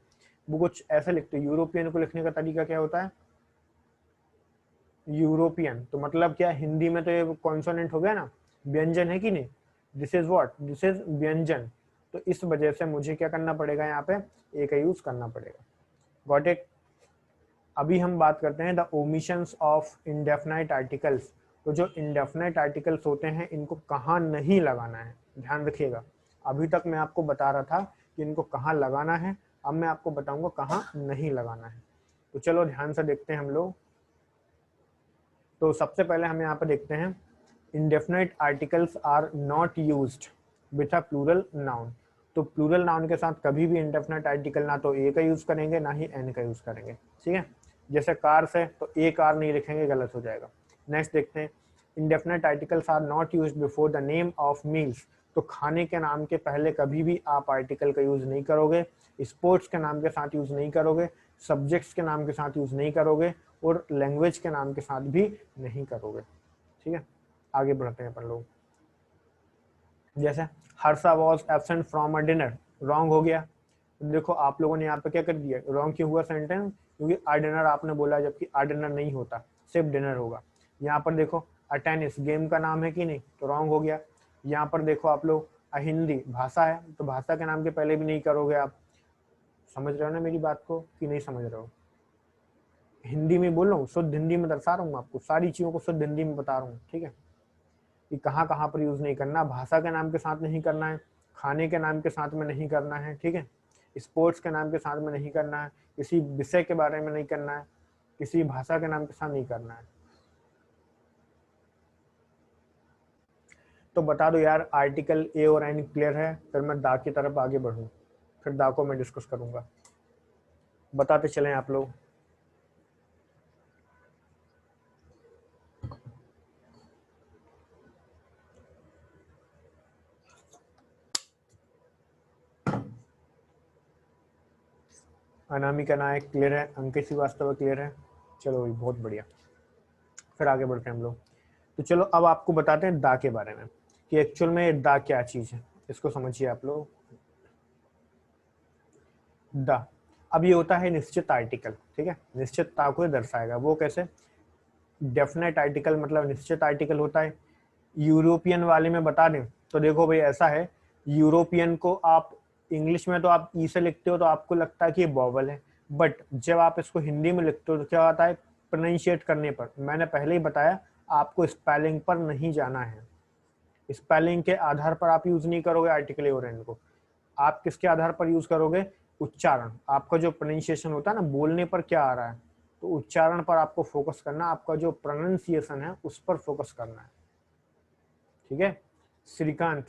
वो कुछ ऐसे लिखते, यूरोपियन को लिखने का तरीका क्या होता है, यूरोपियन, तो मतलब क्या, हिंदी में तो ये कॉन्सोनेंट हो गया ना, व्यंजन है कि नहीं, this is what, this is व्यंजन, तो इस वजह से मुझे क्या करना पड़ेगा, यहाँ पे ए का यूज करना पड़ेगा। Got it. अभी हम बात करते हैं the omissions of indefinite articles, तो जो इंडेफिनाइट आर्टिकल्स होते हैं इनको कहाँ नहीं लगाना है, ध्यान रखिएगा। अभी तक मैं आपको बता रहा था कि इनको कहाँ लगाना है, अब मैं आपको बताऊंगा कहाँ नहीं लगाना है। तो चलो ध्यान से देखते हैं हम लोग। तो सबसे पहले हम यहाँ पे देखते हैं, indefinite articles are not used with a plural noun, तो प्लूरल नाउन के साथ कभी भी इंडेफिनाइट आर्टिकल ना तो ए का यूज करेंगे ना ही एन का यूज करेंगे, ठीक है। जैसे कार से तो ए कार नहीं लिखेंगे, गलत हो जाएगा। नेक्स्ट देखते हैं, indefinite articles are not used before the name of meals, तो खाने के नाम के पहले कभी भी आप आर्टिकल का यूज नहीं करोगे, स्पोर्ट्स के नाम के साथ यूज नहीं करोगे, सब्जेक्ट्स के नाम के साथ यूज नहीं करोगे, और लैंग्वेज के नाम के साथ भी नहीं करोगे, ठीक है। आगे बढ़ते हैं अपन लोग। जैसे Harsha was absent from a dinner, wrong हो गया। देखो आप लोगों ने यहाँ पे क्या कर दिया, रॉन्ग क्यों हुआ सेंटेंस, क्योंकि आ डिनर आपने बोला जबकि आ डिनर नहीं होता, सिर्फ डिनर होगा। यहाँ पर देखो अ टेनिस गेम का नाम है कि नहीं, तो रॉन्ग हो गया। यहाँ पर देखो आप लोग, अ हिंदी भाषा है, तो भाषा के नाम के पहले भी नहीं करोगे आप। समझ रहे हो ना मेरी बात को कि नहीं समझ रहे हो, हिंदी में बोल रहा हूँ, शुद्ध हिंदी में दर्शा रहा हूँ आपको, सारी चीजों को शुद्ध हिंदी में बता रहा हूँ, ठीक है। कि कहाँ कहाँ पर यूज नहीं करना, भाषा के नाम के साथ नहीं करना है, खाने के नाम के साथ में नहीं करना है, ठीक है। स्पोर्ट्स के नाम के साथ में नहीं करना है, किसी विषय के बारे में नहीं करना है, किसी भाषा के नाम के साथ नहीं करना है। तो बता दो यार, आर्टिकल ए और एन क्लियर है, फिर मैं दा की तरफ आगे बढ़ूं, फिर दा को मैं डिस्कस करूंगा, बताते चलें आप लोग। अनामिका नायक क्लियर है, अंकित श्रीवास्तव क्लियर है, चलो भाई बहुत बढ़िया। फिर आगे बढ़ते हैं हम लोग। तो चलो अब आपको बताते हैं दा के बारे में, कि एक्चुअल में दा क्या चीज है, इसको समझिए आप लोग। द, अब ये होता है निश्चित आर्टिकल, ठीक है, निश्चितता को दर्शाएगा। वो कैसे, डेफिनेट आर्टिकल मतलब निश्चित आर्टिकल होता है। यूरोपियन वाले में बता दें तो देखो भाई ऐसा है, यूरोपियन को आप इंग्लिश में तो आप ई से लिखते हो तो आपको लगता है कि ये वॉवल है, बट जब आप इसको हिंदी में लिखते हो तो क्या होता है, प्रोनाउंशिएट करने पर, मैंने पहले ही बताया आपको स्पेलिंग पर नहीं जाना है। स्पेलिंग के आधार पर आप यूज नहीं करोगे आर्टिकल ए और एन को, आप किसके आधार पर यूज करोगे, उच्चारण। आपका जो प्रोनाउंसिएशन होता है ना, बोलने पर क्या आ रहा है, तो उच्चारण पर आपको फोकस करना, आपका जो प्रोनाउंसिएशन है उस पर फोकस करना है। ठीक है श्रीकांत,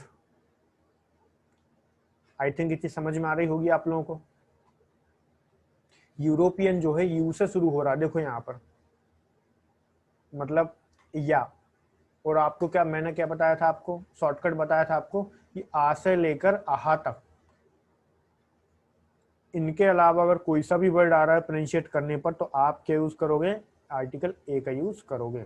आई थिंक इतनी समझ में आ रही होगी आप लोगों को। यूरोपियन जो है यू से शुरू हो रहा है, देखो यहाँ पर मतलब या, और आपको क्या मैंने क्या बताया था, आपको शॉर्टकट बताया था आपको कि आ से लेकर आहा तक, इनके अलावा अगर कोई सा भी वर्ड आ रहा है प्रोनाउंशिएट करने पर तो आप क्या यूज करोगे, आर्टिकल ए का यूज करोगे।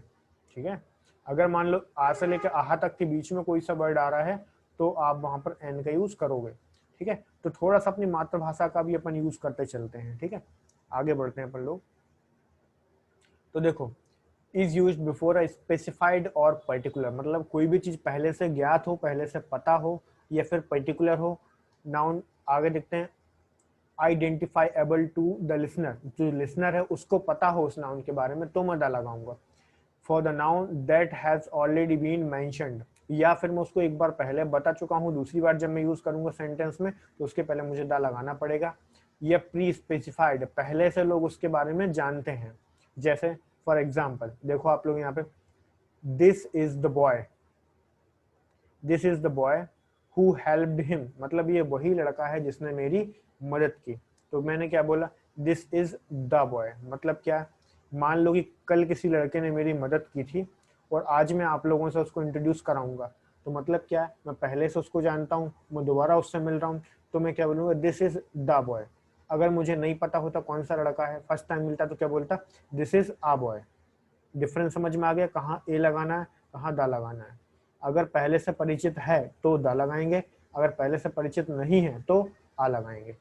ठीक है, अगर मान लो आ से लेकर आहा तक के बीच में कोई सा वर्ड आ रहा है तो आप वहां पर एन का यूज करोगे। ठीक है, तो थोड़ा सा अपनी मातृभाषा का भी अपन यूज करते चलते हैं। ठीक है, आगे बढ़ते हैं अपन लोग। तो देखो, is use before a specified और पर्टिकुलर, मतलब कोई भी चीज पहले से ज्ञात हो, पहले से पता हो, या फिर पर्टिकुलर हो। नाउन आगे देखते हैं, आइडेंटिफाईएबल टू द लिसनर, जो लिसनर है उसको पता हो उस नाउन के बारे में तो मैं द लगाऊंगा। For the noun that has already been mentioned, या फिर मैं उसको एक बार पहले बता चुका हूँ, दूसरी बार जब मैं यूज करूंगा सेंटेंस में तो उसके पहले मुझे द लगाना पड़ेगा। या प्री स्पेसिफाइड, पहले से लोग उसके बारे में जानते हैं। जैसे फॉर एग्जाम्पल देखो आप लोग यहाँ पे, this is the boy, this is the boy who helped him, मतलब ये वही लड़का है जिसने मेरी मदद की। तो मैंने क्या बोला, दिस इज द बॉय, मतलब क्या, मान लो कि कल किसी लड़के ने मेरी मदद की थी और आज मैं आप लोगों से उसको इंट्रोड्यूस कराऊंगा, तो मतलब क्या, मैं पहले से उसको जानता हूँ, मैं दोबारा उससे मिल रहा हूँ, तो मैं क्या बोलूँगा, दिस इज द बॉय। अगर मुझे नहीं पता होता कौन सा लड़का है, फर्स्ट टाइम मिलता तो क्या बोलता, this is uh boy. Difference समझ में आ गया, कहाँ ए लगाना है, कहाँ दा लगाना है। अगर पहले से परिचित है तो द लगाएंगे, अगर पहले से परिचित नहीं है तो आ लगाएंगे।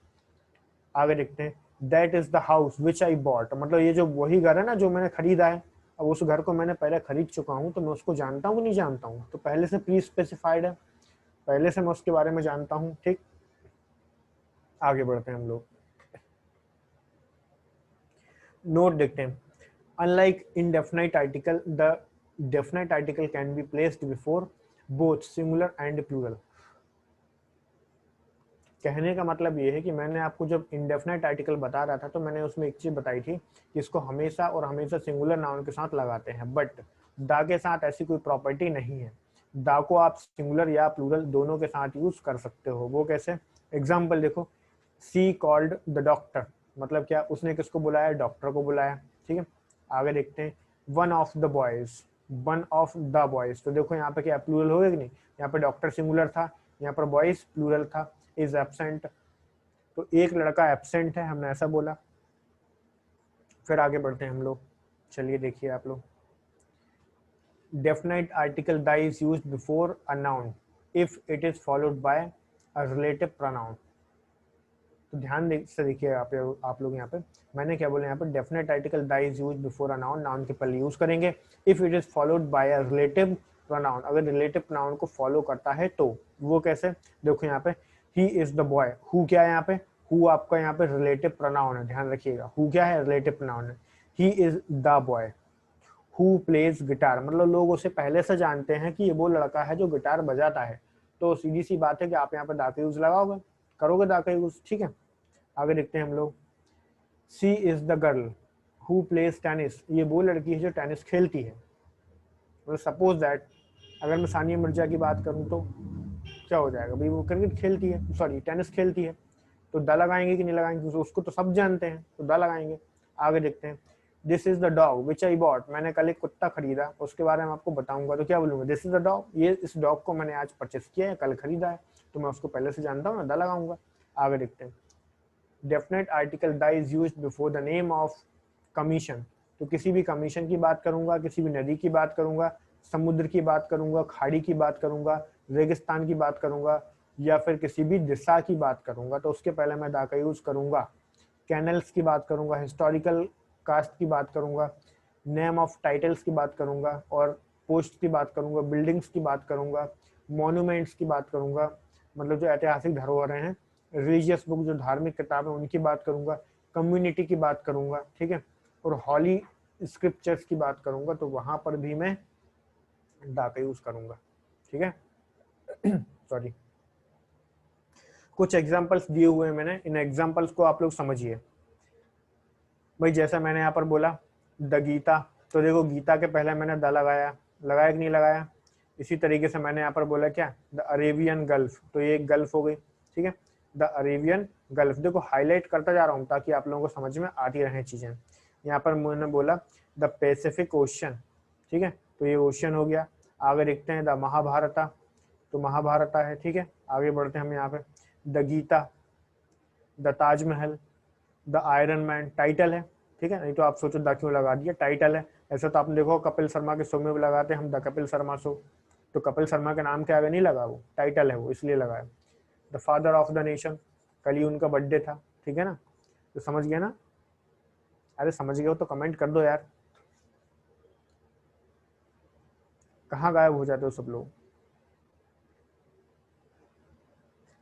आगे देखते हैं, that is the house which I bought, मतलब ये जो वही घर है ना जो मैंने खरीदा है, अब उस घर को मैंने पहले खरीद चुका हूँ तो मैं उसको जानता हूँ कि नहीं जानता हूँ, तो पहले से प्री स्पेसिफाइड है, पहले से मैं उसके बारे में जानता हूँ। ठीक, आगे बढ़ते हैं हम लोग। नोट देखते हैं, unlike indefinite article, the definite article can be placed before both singular and plural। कहने का मतलब ये है कि मैंने आपको जब इंडेफिनाइट आर्टिकल बता रहा था तो मैंने उसमें एक चीज बताई थी कि इसको हमेशा और हमेशा सिंगुलर नाउन के साथ लगाते हैं, बट दा के साथ ऐसी कोई प्रॉपर्टी नहीं है। दा को आप सिंगुलर या प्लूरल दोनों के साथ यूज कर सकते हो। वो कैसे, एग्जाम्पल देखो, सी कॉल्ड द डॉक्टर, मतलब क्या, उसने किसको बुलाया, डॉक्टर को बुलाया। ठीक है, आगे देखते हैं, one of the boys, one of the boys, तो देखो यहाँ पे क्या प्लूरल होगा कि नहीं, यहाँ पे डॉक्टर सिंगुलर था, यहाँ पर बॉयज प्लूरल था। इज एब्सेंट, तो एक लड़का एब्सेंट है, हमने ऐसा बोला। फिर आगे बढ़ते हैं हम लोग, चलिए देखिए आप लोग, definite article the is used before a noun if it is followed by a relative pronoun. तो ध्यान से देखिए आप लोग यहाँ पे, मैंने क्या बोला यहाँ पे, definite article the is used before a noun, noun के पहले यूज करेंगे। If it is followed by a relative pronoun, अगर रिलेटिव प्रोनाउन को फॉलो करता है तो। वो कैसे, देखो यहाँ पे, he is the boy, who क्या है यहाँ पे, हु आपका यहाँ पे रिलेटिव प्रोनाउन है, ध्यान रखिएगा, हु क्या है, रिलेटिव प्रोनाउन है। He is the boy who plays guitar, मतलब लोग उसे पहले से जानते हैं कि ये वो लड़का है जो गिटार बजाता है, तो सीधी सी बात है कि आप यहाँ पे दा का यूज लगाओगे, करोगे दा का यूज। ठीक है, आगे देखते हैं हम लोग, she is the girl who plays tennis, ये वो लड़की है जो टेनिस खेलती है। मतलब सपोज दैट अगर मैं सानिया मिर्जा की बात करूं तो क्या हो जाएगा भाई, वो क्रिकेट खेलती है, सॉरी टेनिस खेलती है, तो द लगाएंगे कि नहीं लगाएंगे, उसको तो सब जानते हैं तो द लगाएंगे। आगे देखते हैं, this is the dog which I bought, मैंने कल एक कुत्ता खरीदा, उसके बारे में आपको बताऊंगा, तो क्या बोलूंगा, दिस इज द डॉग, ये इस डॉग को मैंने आज परचेस किया है, कल खरीदा है, तो मैं उसको पहले से जानता हूँ ना, द लगाऊंगा। आगे देखते हैं, definite article the is used before the name of commission, तो किसी भी कमीशन की बात करूंगा, किसी भी नदी की बात करूंगा, समुद्र की बात करूंगा, खाड़ी की बात करूंगा, रेगिस्तान की बात करूंगा, या फिर किसी भी दिशा की बात करूंगा, तो उसके पहले मैं दा का यूज करूंगा। कैनल्स की बात करूंगा, हिस्टोरिकल कास्ट की बात करूंगा, नेम ऑफ टाइटल्स की बात करूंगा, और पोस्ट की बात करूंगा, बिल्डिंग्स की बात करूंगा, मॉन्यूमेंट्स की बात करूंगा, मतलब जो ऐतिहासिक धरोहरें हैं रिलीजियस बुक जो धार्मिक किताब है उनकी बात करूंगा, कम्युनिटी की बात करूंगा, ठीक है, और हॉली स्क्रिप्चर्स की बात करूंगा, तो वहां पर भी मैं दा का यूज करूंगा, ठीक है। सॉरी, कुछ एग्जांपल्स दिए हुए हैं मैंने, इन एग्जांपल्स को आप लोग समझिए। भाई जैसा मैंने यहाँ पर बोला द गीता, तो देखो गीता के पहले मैंने द लगाया, लगाया कि नहीं लगाया। इसी तरीके से मैंने यहाँ पर बोला क्या, द अरेबियन गल्फ, तो ये एक गल्फ हो गई, ठीक है, द अरेबियन गल्फ। देखो हाईलाइट करता जा रहा हूँ ताकि आप लोगों को समझ में आती रहे चीजें। यहाँ पर मैंने बोला द पैसिफिक ओशन, ठीक है, तो ये ओशन हो गया। आगे देखते हैं द महाभारता, तो महाभारता है, ठीक है। आगे बढ़ते हैं हम यहाँ पे, the Gita, the Taj Mahal, the iron man, title है, ठीक है, नहीं तो आप सोचो द क्यों लगा दिया, टाइटल है। ऐसा तो आपने देखो कपिल शर्मा के शो में भी लगाते हैं हम, द कपिल शर्मा शो, तो कपिल शर्मा के नाम के आगे नहीं लगा, वो टाइटल है, वो इसलिए लगाया। The father of the nation, कल ही उनका बर्थडे था, ठीक है ना, तो समझ गए ना। अरे समझ गए हो तो कमेंट कर दो यार, कहाँ गायब हो जाते हो सब लोग।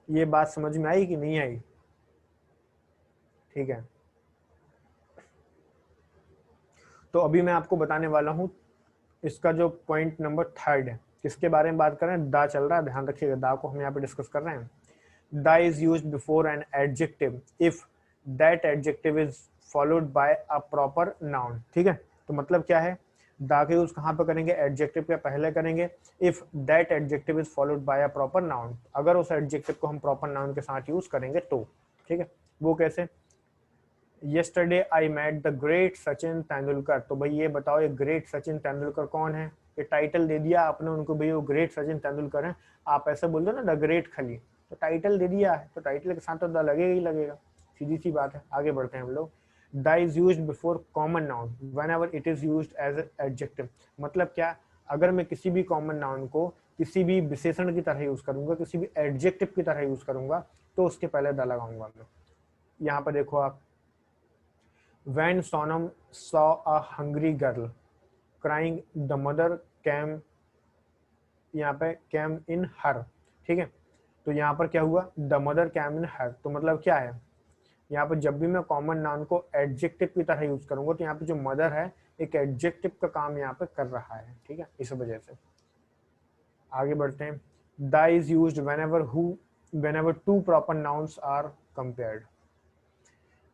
ये बात समझ में आई कि नहीं आई, ठीक है। तो अभी मैं आपको बताने वाला हूँ इसका जो पॉइंट नंबर 3 है, किसके बारे में बात कर रहे हैं, दा चल रहा है, ध्यान रखिएगा, दा को हम यहाँ पे डिस्कस कर रहे हैं। दा is used before an adjective if that adjective is followed by a proper noun, ठीक है। तो मतलब क्या है, दा का यूज कहाँ पे करेंगे, एडजेक्टिव के पहले करेंगे, if that adjective is followed by a proper noun, अगर उस एडजेक्टिव को हम प्रॉपर नाउन के साथ यूज करेंगे तो, ठीक है। वो कैसे, yesterday I met the great Sachin Tendulkar, तो भाई ये बताओ ये ग्रेट सचिन तेंदुलकर कौन है, ये टाइटल दे दिया आपने उनको, भाई वो ग्रेट सचिन तेंदुलकर है। आप ऐसे बोल दो ना द ग्रेट खली, तो टाइटल दे दिया है, तो टाइटल के साथ तो द लगेगा ही लगेगा, सीधी सी बात है। आगे बढ़ते हैं हम लोग, the is used before common noun whenever it is used as adjective, मतलब क्या, अगर मैं किसी भी कॉमन नाउन को किसी भी विशेषण की तरह यूज करूंगा, किसी भी एडजेक्टिव की तरह यूज करूंगा, तो उसके पहले द लगाऊंगा मैं। यहाँ पर देखो आप, When Sonam saw a hungry girl crying, the mother came, यहाँ पे came in her, ठीक है। तो यहाँ पर क्या हुआ, the mother came in her, तो मतलब क्या है, यहाँ पर जब भी मैं कॉमन नाउन को एडजेक्टिव की तरह यूज करूंगा, तो यहाँ पे जो मदर है एक एडजेक्टिव का काम यहाँ पे कर रहा है, ठीक है, इस वजह से। आगे बढ़ते हैं, the is used whenever two proper nouns are compared,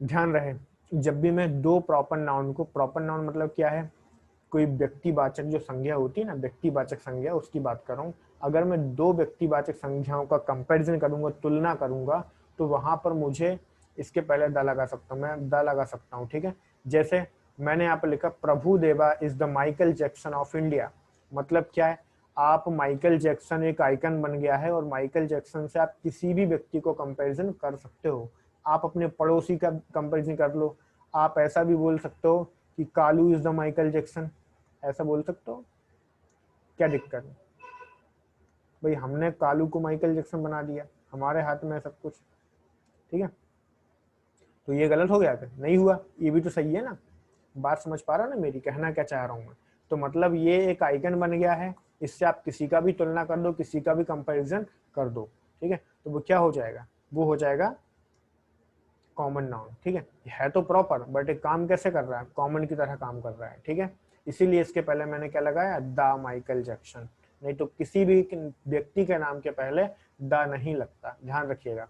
ध्यान रहे जब भी मैं दो प्रॉपर नाउन को, प्रॉपर नाउन मतलब क्या है, कोई व्यक्तिवाचक जो संज्ञा होती है ना, व्यक्तिवाचक संज्ञा, उसकी बात कर रहा हूँ। अगर मैं दो व्यक्तिवाचक संज्ञाओं का कंपैरिजन करूंगा, तुलना करूंगा, तो वहां पर मुझे इसके पहले द लगा सकता हूँ, मैं द लगा सकता हूँ, ठीक है। जैसे मैंने यहाँ पर लिखा प्रभु देवा is the Michael Jackson of India, मतलब क्या है, आप माइकल जैक्सन एक आइकन बन गया है, और माइकल जैक्सन से आप किसी भी व्यक्ति को कंपैरिजन कर सकते हो। आप अपने पड़ोसी का कंपैरिजन कर लो, आप ऐसा भी बोल सकते हो कि Kalu is the Michael Jackson, ऐसा बोल सकते हो, क्या दिक्कत है भाई, हमने कालू को माइकल जैक्सन बना दिया, हमारे हाथ में है सब कुछ, ठीक है। तो ये गलत हो गया, क्या नहीं हुआ, ये भी तो सही है ना, बात समझ पा रहा हो ना मेरी, कहना क्या चाह रहा हूँ मैं। तो मतलब ये एक आइकन बन गया है, इससे आप किसी का भी तुलना कर दो, किसी का भी कंपैरिजन कर दो, ठीक है। तो वो क्या हो जाएगा, वो हो जाएगा कॉमन नाउन, ठीक है तो प्रॉपर, बट एक काम कैसे कर रहा है, कॉमन की तरह काम कर रहा है, ठीक है। इसीलिए इसके पहले मैंने क्या लगाया, द माइकल जैक्सन, नहीं तो किसी भी व्यक्ति के नाम के पहले द नहीं लगता, ध्यान रखिएगा।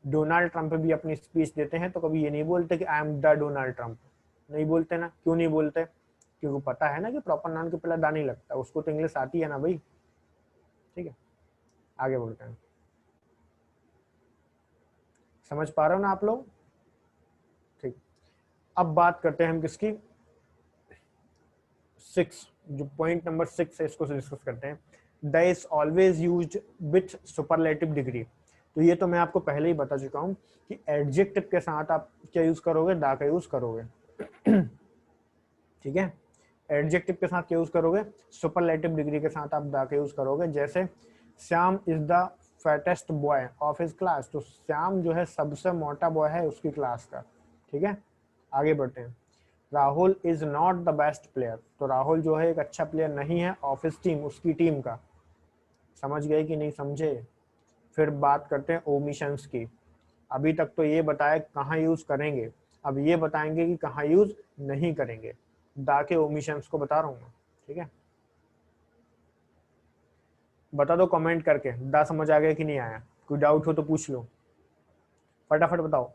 डोनाल्ड ट्रंप भी अपनी स्पीच देते हैं तो कभी ये नहीं बोलते कि I am the Donald Trump, नहीं बोलते ना, क्यों नहीं बोलते, क्योंकि पता है ना कि प्रॉपर नाउन के पहले द नहीं लगता, उसको तो इंग्लिश आती है ना भाई, ठीक है। आगे बोलते हैं, समझ पा रहे हो ना आप लोग, ठीक। अब बात करते हैं हम किसकी, 6, जो पॉइंट नंबर 6 है इसको डिस्कस करते हैं। The is always used with superlative degree, तो ये तो मैं आपको पहले ही बता चुका हूँ कि एडजेक्टिव के साथ आप क्या यूज करोगे, दा का यूज करोगे, ठीक है। एडजेक्टिव के साथ क्या यूज करोगे, सुपरलेटिव डिग्री के साथ आप दा का यूज करोगे। जैसे Shyam is the fattest boy of his class, तो श्याम जो है सबसे मोटा बॉय है उसकी क्लास का, ठीक है। आगे बढ़ते हैं, Rahul is not the best player, तो राहुल जो है एक अच्छा प्लेयर नहीं है ऑफ हिज टीम, उसकी टीम का, समझ गए कि नहीं समझे। फिर बात करते हैं ओमिशंस की, अभी तक तो ये बताया कहाँ यूज करेंगे, अब ये बताएंगे कि कहाँ यूज नहीं करेंगे। दा के ओमिशंस को बता रहा हूँ मैं, ठीक है। बता दो कमेंट करके, दा समझ आ गया कि नहीं आया, कोई डाउट हो तो पूछ लो, फटाफट बताओ।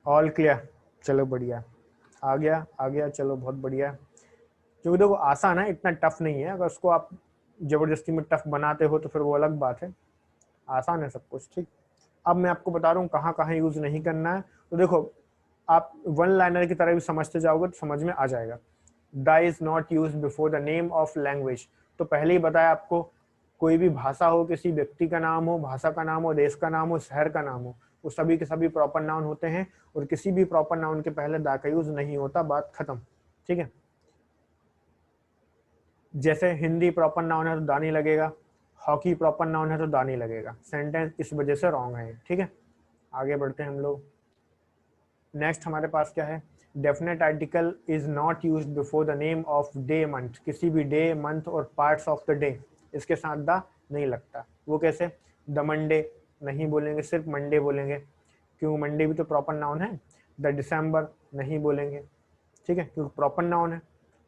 ऑल क्लियर, चलो बढ़िया, आ गया आ गया, चलो बहुत बढ़िया। क्योंकि देखो आसान है, इतना टफ नहीं है, अगर उसको आप जबरदस्ती में टफ बनाते हो तो फिर वो अलग बात है, आसान है सब कुछ, ठीक। अब मैं आपको बता रहा हूँ कहाँ कहाँ यूज नहीं करना है। तो देखो आप वन लाइनर की तरह भी समझते जाओगे तो समझ में आ जाएगा। The is not use before the name of language, तो पहले ही बताया आपको, कोई भी भाषा हो, किसी व्यक्ति का नाम हो, भाषा का नाम हो, देश का नाम हो, शहर का नाम हो, वो सभी के सभी प्रॉपर नाउन होते हैं, और किसी भी प्रॉपर नाउन के पहले दा का यूज नहीं होता, बात खत्म, ठीक है। जैसे हिंदी प्रॉपर नाउन है तो दा नहीं लगेगा, हॉकी प्रॉपर नाउन है तो दा नहीं लगेगा, सेंटेंस इस वजह से रॉन्ग है, ठीक है। आगे बढ़ते हैं हम लोग। नेक्स्ट हमारे पास क्या है, definite article is not used before the name of day month, किसी भी डे मंथ और पार्ट्स ऑफ द डे इसके साथ द नहीं लगता। वो कैसे, द मंडे नहीं बोलेंगे, सिर्फ मंडे बोलेंगे, क्यों, मंडे भी तो प्रॉपर नाउन है। द दिसंबर नहीं बोलेंगे, ठीक है, क्योंकि प्रॉपर नाउन है।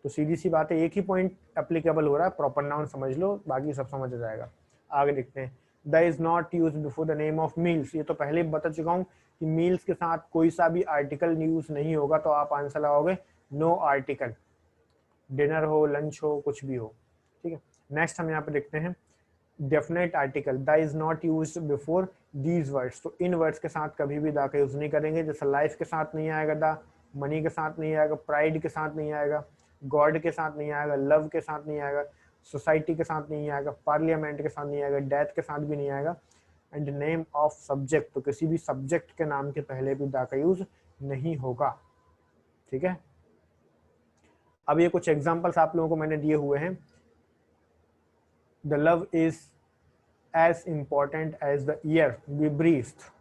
तो सीधी सी बात है, एक ही पॉइंट एप्लीकेबल हो रहा है, प्रॉपर नाउन समझ लो, बाकी सब समझ आ जाएगा। आगे देखते हैं, the is not use before the name of meals, ये तो पहले ही बता चुका हूँ कि मील्स के साथ कोई सा भी आर्टिकल यूज नहीं होगा, तो आप आंसर लगाओगे नो आर्टिकल, डिनर हो, लंच हो, कुछ भी हो, ठीक है। नेक्स्ट हम यहाँ पे देखते हैं, definite article, the is not use before these words, तो इन वर्ड्स के साथ कभी भी दा का यूज नहीं करेंगे। जैसे लाइफ के साथ नहीं आएगा दा, मनी के साथ नहीं आएगा, प्राइड के साथ नहीं आएगा, गॉड के साथ नहीं आएगा, लव के साथ नहीं आएगा, सोसाइटी के साथ नहीं आएगा, पार्लियामेंट के साथ नहीं आएगा, डेथ के साथ भी नहीं आएगा, एंड नेम ऑफ सब्जेक्ट, तो किसी भी सब्जेक्ट के नाम के पहले भी दा का यूज नहीं होगा, ठीक है। अब ये कुछ एग्जांपल्स आप लोगों को मैंने दिए हुए हैं। The love is as important as the air we breathe,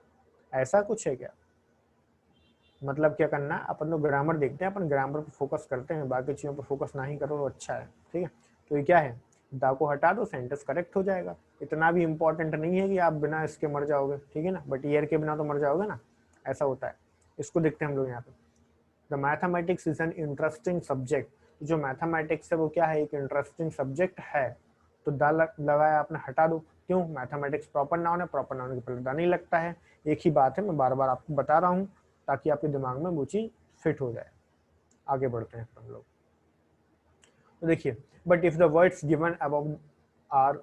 ऐसा कुछ है क्या, मतलब क्या करना है, अपन तो ग्रामर देखते हैं, अपन ग्रामर पर फोकस करते हैं, बाकी चीज़ों पर फोकस ना ही करो तो अच्छा है, ठीक है। तो ये क्या है, दा को हटा दो, सेंटेंस करेक्ट हो जाएगा, इतना भी इंपॉर्टेंट नहीं है कि आप बिना इसके मर जाओगे, ठीक है ना, बट ईयर के बिना तो मर जाओगे ना, ऐसा होता है। इसको देखते हैं हम लोग यहाँ पे, the mathematics is an interesting subject, जो मैथमेटिक्स है वो क्या है, एक इंटरेस्टिंग सब्जेक्ट है, तो दा लगाया आपने, हटा दो, क्यों, मैथमेटिक्स प्रॉपर नाउन है, प्रॉपर नाउन के पहले दा नहीं लगता है, एक ही बात है, मैं बार बार आपको बता रहा हूँ ताकि आपके दिमाग में वो चीज फिट हो जाए। आगे बढ़ते हैं हम लोग, तो देखिए, but if the words given above are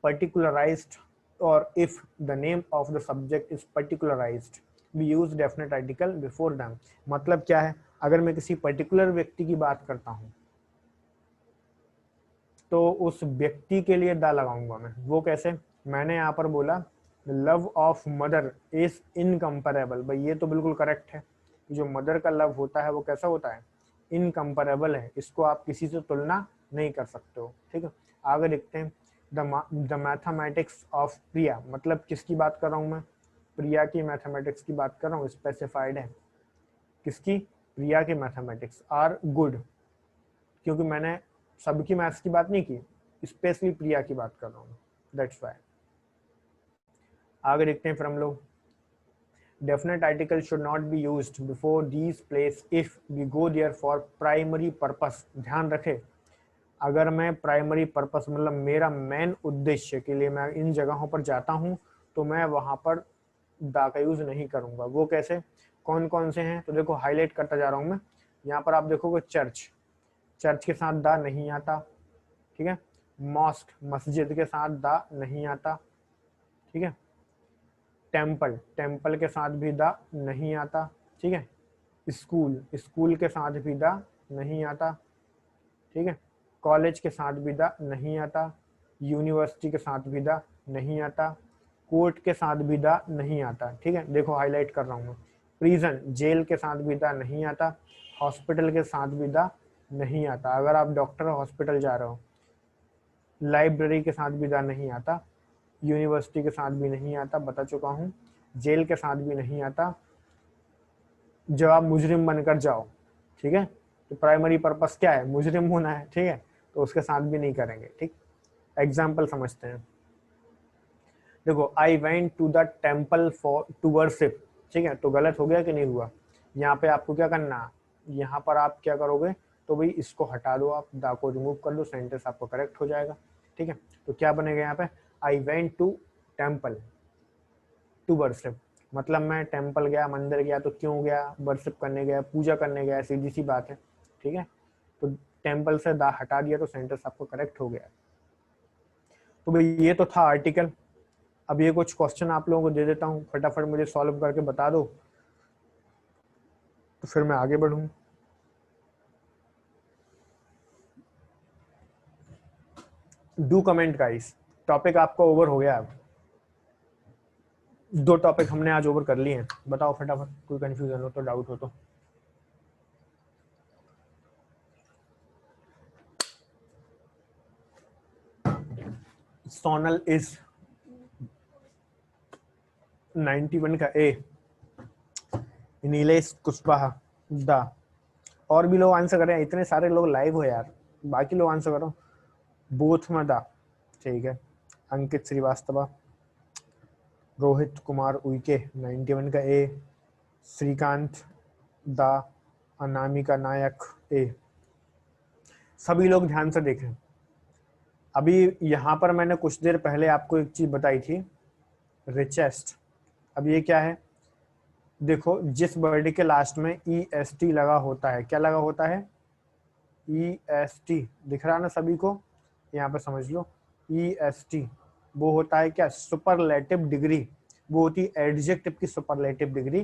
particularised और if the name of the subject is particularised we use definite article before them, मतलब क्या है, अगर मैं किसी पर्टिकुलर व्यक्ति की बात करता हूं तो उस व्यक्ति के लिए दा लगाऊंगा मैं, वो कैसे, मैंने यहाँ पर बोला love of mother is incomparable, भाई ये तो बिल्कुल करेक्ट है, जो मदर का लव होता है वो कैसा होता है, इनकम्पेरेबल है, इसको आप किसी से तुलना नहीं कर सकते हो, ठीक है। आगे देखते हैं, द मैथमेटिक्स ऑफ प्रिया, मतलब किसकी बात कर रहा हूँ मैं, प्रिया की मैथमेटिक्स की बात कर रहा हूँ, स्पेसिफाइड है, किसकी, प्रिया की मैथमेटिक्स आर गुड, क्योंकि मैंने सबकी मैथ्स की बात नहीं की, स्पेशली प्रिया की बात कर रहा हूँ, दैट्स व्हाई। आगे देखते हैं फिर हम लोग, definite article should not be used before these place if we go there for primary purpose, ध्यान रखें, अगर मैं प्राइमरी पर्पस मतलब मेरा मेन उद्देश्य के लिए मैं इन जगहों पर जाता हूँ तो मैं वहां पर दा का यूज नहीं करूंगा, वो कैसे, कौन कौन से हैं, तो देखो हाईलाइट करता जा रहा हूँ मैं, यहाँ पर आप देखोगे चर्च, चर्च के साथ दा नहीं आता, ठीक है, मॉस्क मस्जिद के साथ दा नहीं आता, ठीक है, टेम्पल टेम्पल के साथ भी दा नहीं आता, ठीक है, स्कूल स्कूल के साथ भी दा नहीं आता, ठीक है, कॉलेज के साथ भी दा नहीं आता, यूनिवर्सिटी के साथ भी दा नहीं आता, कोर्ट के साथ भी दा नहीं आता, ठीक है, देखो हाईलाइट कर रहा हूँ मैं, प्रिजन जेल के साथ भी दा नहीं आता, हॉस्पिटल के साथ भी दा नहीं आता, अगर आप डॉक्टर हॉस्पिटल जा रहे हो, लाइब्रेरी के साथ भी दा नहीं आता, यूनिवर्सिटी के साथ भी नहीं आता, बता चुका हूँ, जेल के साथ भी नहीं आता, जब आप मुजरिम बनकर जाओ, ठीक है, तो प्राइमरी पर्पस क्या है, मुजरिम होना है, ठीक है, तो उसके साथ भी नहीं करेंगे, ठीक। एग्जाम्पल समझते हैं, देखो I went to the temple for to worship, ठीक है, तो गलत हो गया कि नहीं हुआ? यहाँ पे आपको क्या करना, यहाँ पर आप क्या करोगे, तो भाई इसको हटा दो, आप दा को रिमूव कर दो, सेंटेंस आपको करेक्ट हो जाएगा। ठीक है, तो क्या बनेगा यहाँ पे, I went to temple to worship, मतलब मैं टेम्पल गया, मंदिर गया, तो क्यों गया, वर्शिप करने गया, पूजा करने गया, सीधी सी बात है। ठीक है, तो टेम्पल से दा हटा दिया तो सेंटेंस आपको करेक्ट हो गया। तो भाई ये तो था आर्टिकल। अब ये कुछ क्वेश्चन आप लोगों को दे देता हूँ, फटाफट मुझे सॉल्व करके बता दो, तो फिर मैं आगे बढ़ूँ। डू कमेंट गाइस, टॉपिक आपका ओवर हो गया। अब 2 टॉपिक हमने आज ओवर कर लिए हैं, बताओ फटाफट, कोई कंफ्यूजन हो तो, डाउट हो तो। सोनल इज 91 का ए, नीलेश कुशवाहा दा। और भी लोग आंसर करें, इतने सारे लोग लाइव हो यार, बाकी लोग आंसर करो। बोथ में दा, ठीक है। अंकित श्रीवास्तव, रोहित कुमार उइके 91 का ए, श्रीकांत दा, अनामिका नायक ए। सभी लोग ध्यान से देखें। अभी यहाँ पर मैंने कुछ देर पहले आपको एक चीज बताई थी, रिचेस्ट। अब ये क्या है, देखो जिस वर्ड के लास्ट में EST लगा होता है, क्या लगा होता है, EST, दिख रहा ना सभी को, यहाँ पे समझ लो। EST वो होता है क्या, सुपरलेटिव डिग्री, वो होती है एडजेक्टिव की सुपरलेटिव डिग्री।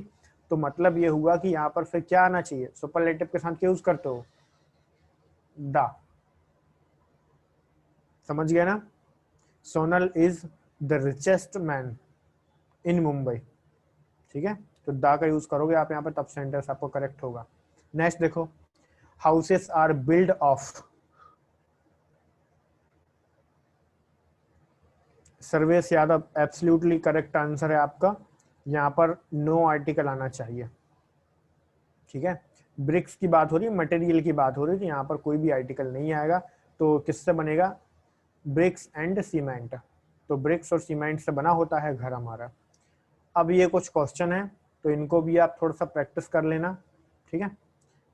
तो मतलब ये हुआ कि यहाँ पर फिर क्या आना चाहिए, सुपरलेटिव के साथ क्या यूज करते हो, दा। समझ गया ना? Sonal is the richest man in Mumbai, ठीक है, तो दा का यूज करोगे आप यहाँ पे, तब सेंटेंस आपको करेक्ट होगा। नेक्स्ट देखो, houses are build of, Sarvesh Yadav absolutely correct answer है आपका। यहाँ पर नो आर्टिकल आना चाहिए, ठीक है। ब्रिक्स की बात हो रही है, मटेरियल की बात हो रही है, यहाँ पर कोई भी आर्टिकल नहीं आएगा। तो किससे बनेगा, ब्रिक्स एंड सीमेंट, तो ब्रिक्स और सीमेंट से बना होता है घर हमारा। अब ये कुछ क्वेश्चन है, तो इनको भी आप थोड़ा सा प्रैक्टिस कर लेना, ठीक है।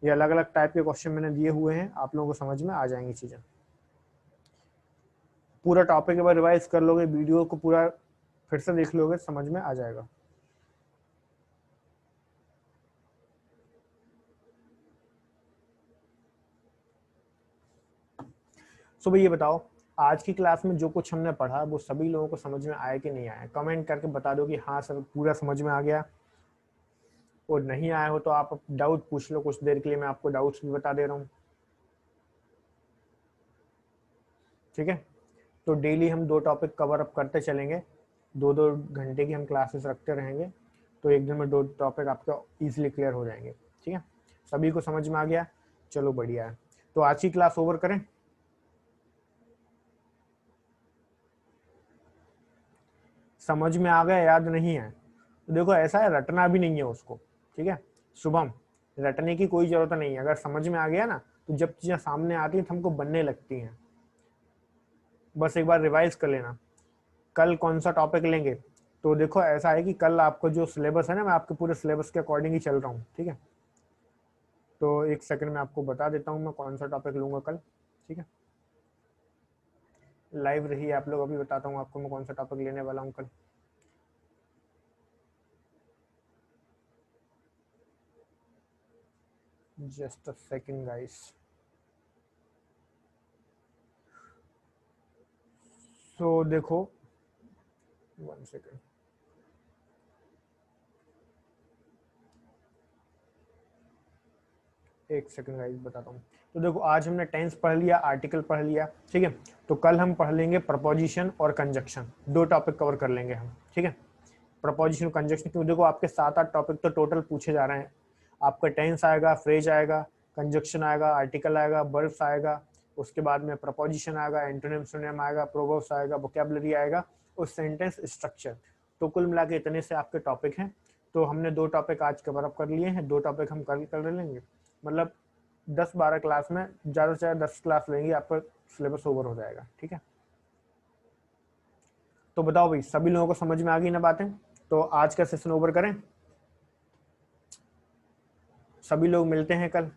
ये अलग अलग टाइप के क्वेश्चन मैंने दिए हुए हैं, आप लोगों को समझ में आ जाएंगी चीजें। पूरा टॉपिक एक बार रिवाइज कर लोगे, वीडियो को पूरा फिर से देख लोगे, समझ में आ जाएगा। सो भाई ये बताओ, आज की क्लास में जो कुछ हमने पढ़ा वो सभी लोगों को समझ में आया कि नहीं आया? कमेंट करके बता दो कि हाँ सर पूरा समझ में आ गया, और नहीं आया हो तो आप डाउट पूछ लो कुछ देर के लिए, मैं आपको डाउट्स भी बता दे रहा हूँ, ठीक है। तो डेली हम 2 टॉपिक कवर अप करते चलेंगे, 2-2 घंटे की हम क्लासेस रखते रहेंगे, तो एक दिन में 2 टॉपिक आपका इजीली क्लियर हो जाएंगे, ठीक है। सभी को समझ में आ गया, चलो बढ़िया है। तो आज की क्लास ओवर करें। समझ में आ गया, याद नहीं है तो देखो ऐसा है, रटना भी नहीं है उसको, ठीक है। शुभम, रटने की कोई जरूरत नहीं है, अगर समझ में आ गया ना, तो जब चीजें सामने आती हैं तो हमको बनने लगती हैं। बस एक बार रिवाइज कर लेना, कल कौन सा टॉपिक लेंगे। तो देखो ऐसा है कि कल आपको जो सिलेबस है ना, मैं आपके पूरे सिलेबस के अकॉर्डिंग ही चल रहा हूँ, ठीक है। तो एक सेकंड में आपको बता देता हूँ मैं कौन सा टॉपिक लूंगा कल, ठीक है। लाइव रही आप लोग, अभी बताता हूँ आपको मैं कौन सा टॉपिक लेने वाला हूँ कल। Just a second guys. So देखो, 1 सेकंड, एक सेकंड गाइस बताता हूँ। तो देखो आज हमने टेंस पढ़ लिया, आर्टिकल पढ़ लिया, ठीक है। तो कल हम पढ़ लेंगे प्रपोजिशन और कंजक्शन, 2 टॉपिक कवर कर लेंगे हम, ठीक है। प्रपोजिशन कंजक्शन, क्यों देखो आपके 7-8 टॉपिक तो टोटल पूछे जा रहे हैं। आपका टेंस आएगा, फ्रेज आएगा, कंजक्शन आएगा, आर्टिकल आएगा, वर्ब्स आएगा, उसके बाद में प्रपोजिशन आएगा, एंटोनिम सिनोनिम आएगा, प्रोवर्ब्स आएगा, वोकैबुलरी आएगा और सेंटेंस स्ट्रक्चर। तो कुल मिला के इतने से आपके टॉपिक हैं। तो हमने 2 टॉपिक आज कवर अप कर लिए हैं, 2 टॉपिक हम कल कर लेंगे। मतलब 10-12 क्लास में, ज़्यादा से ज़्यादा 10 क्लास लेंगे, आपका सिलेबस ओवर हो जाएगा, ठीक है। तो बताओ भाई, सभी लोगों को समझ में आ गई ना बातें? तो आज का सेशन ओवर करें, सभी लोग मिलते हैं कल।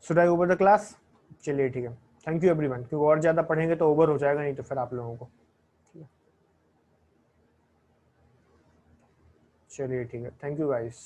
Should I over the class? चलिए ठीक है, थैंक यू एवरीवन, क्योंकि और ज़्यादा पढ़ेंगे तो ओवर हो जाएगा, नहीं तो फिर आप लोगों को। चलिए ठीक है, थैंक यू गाइस।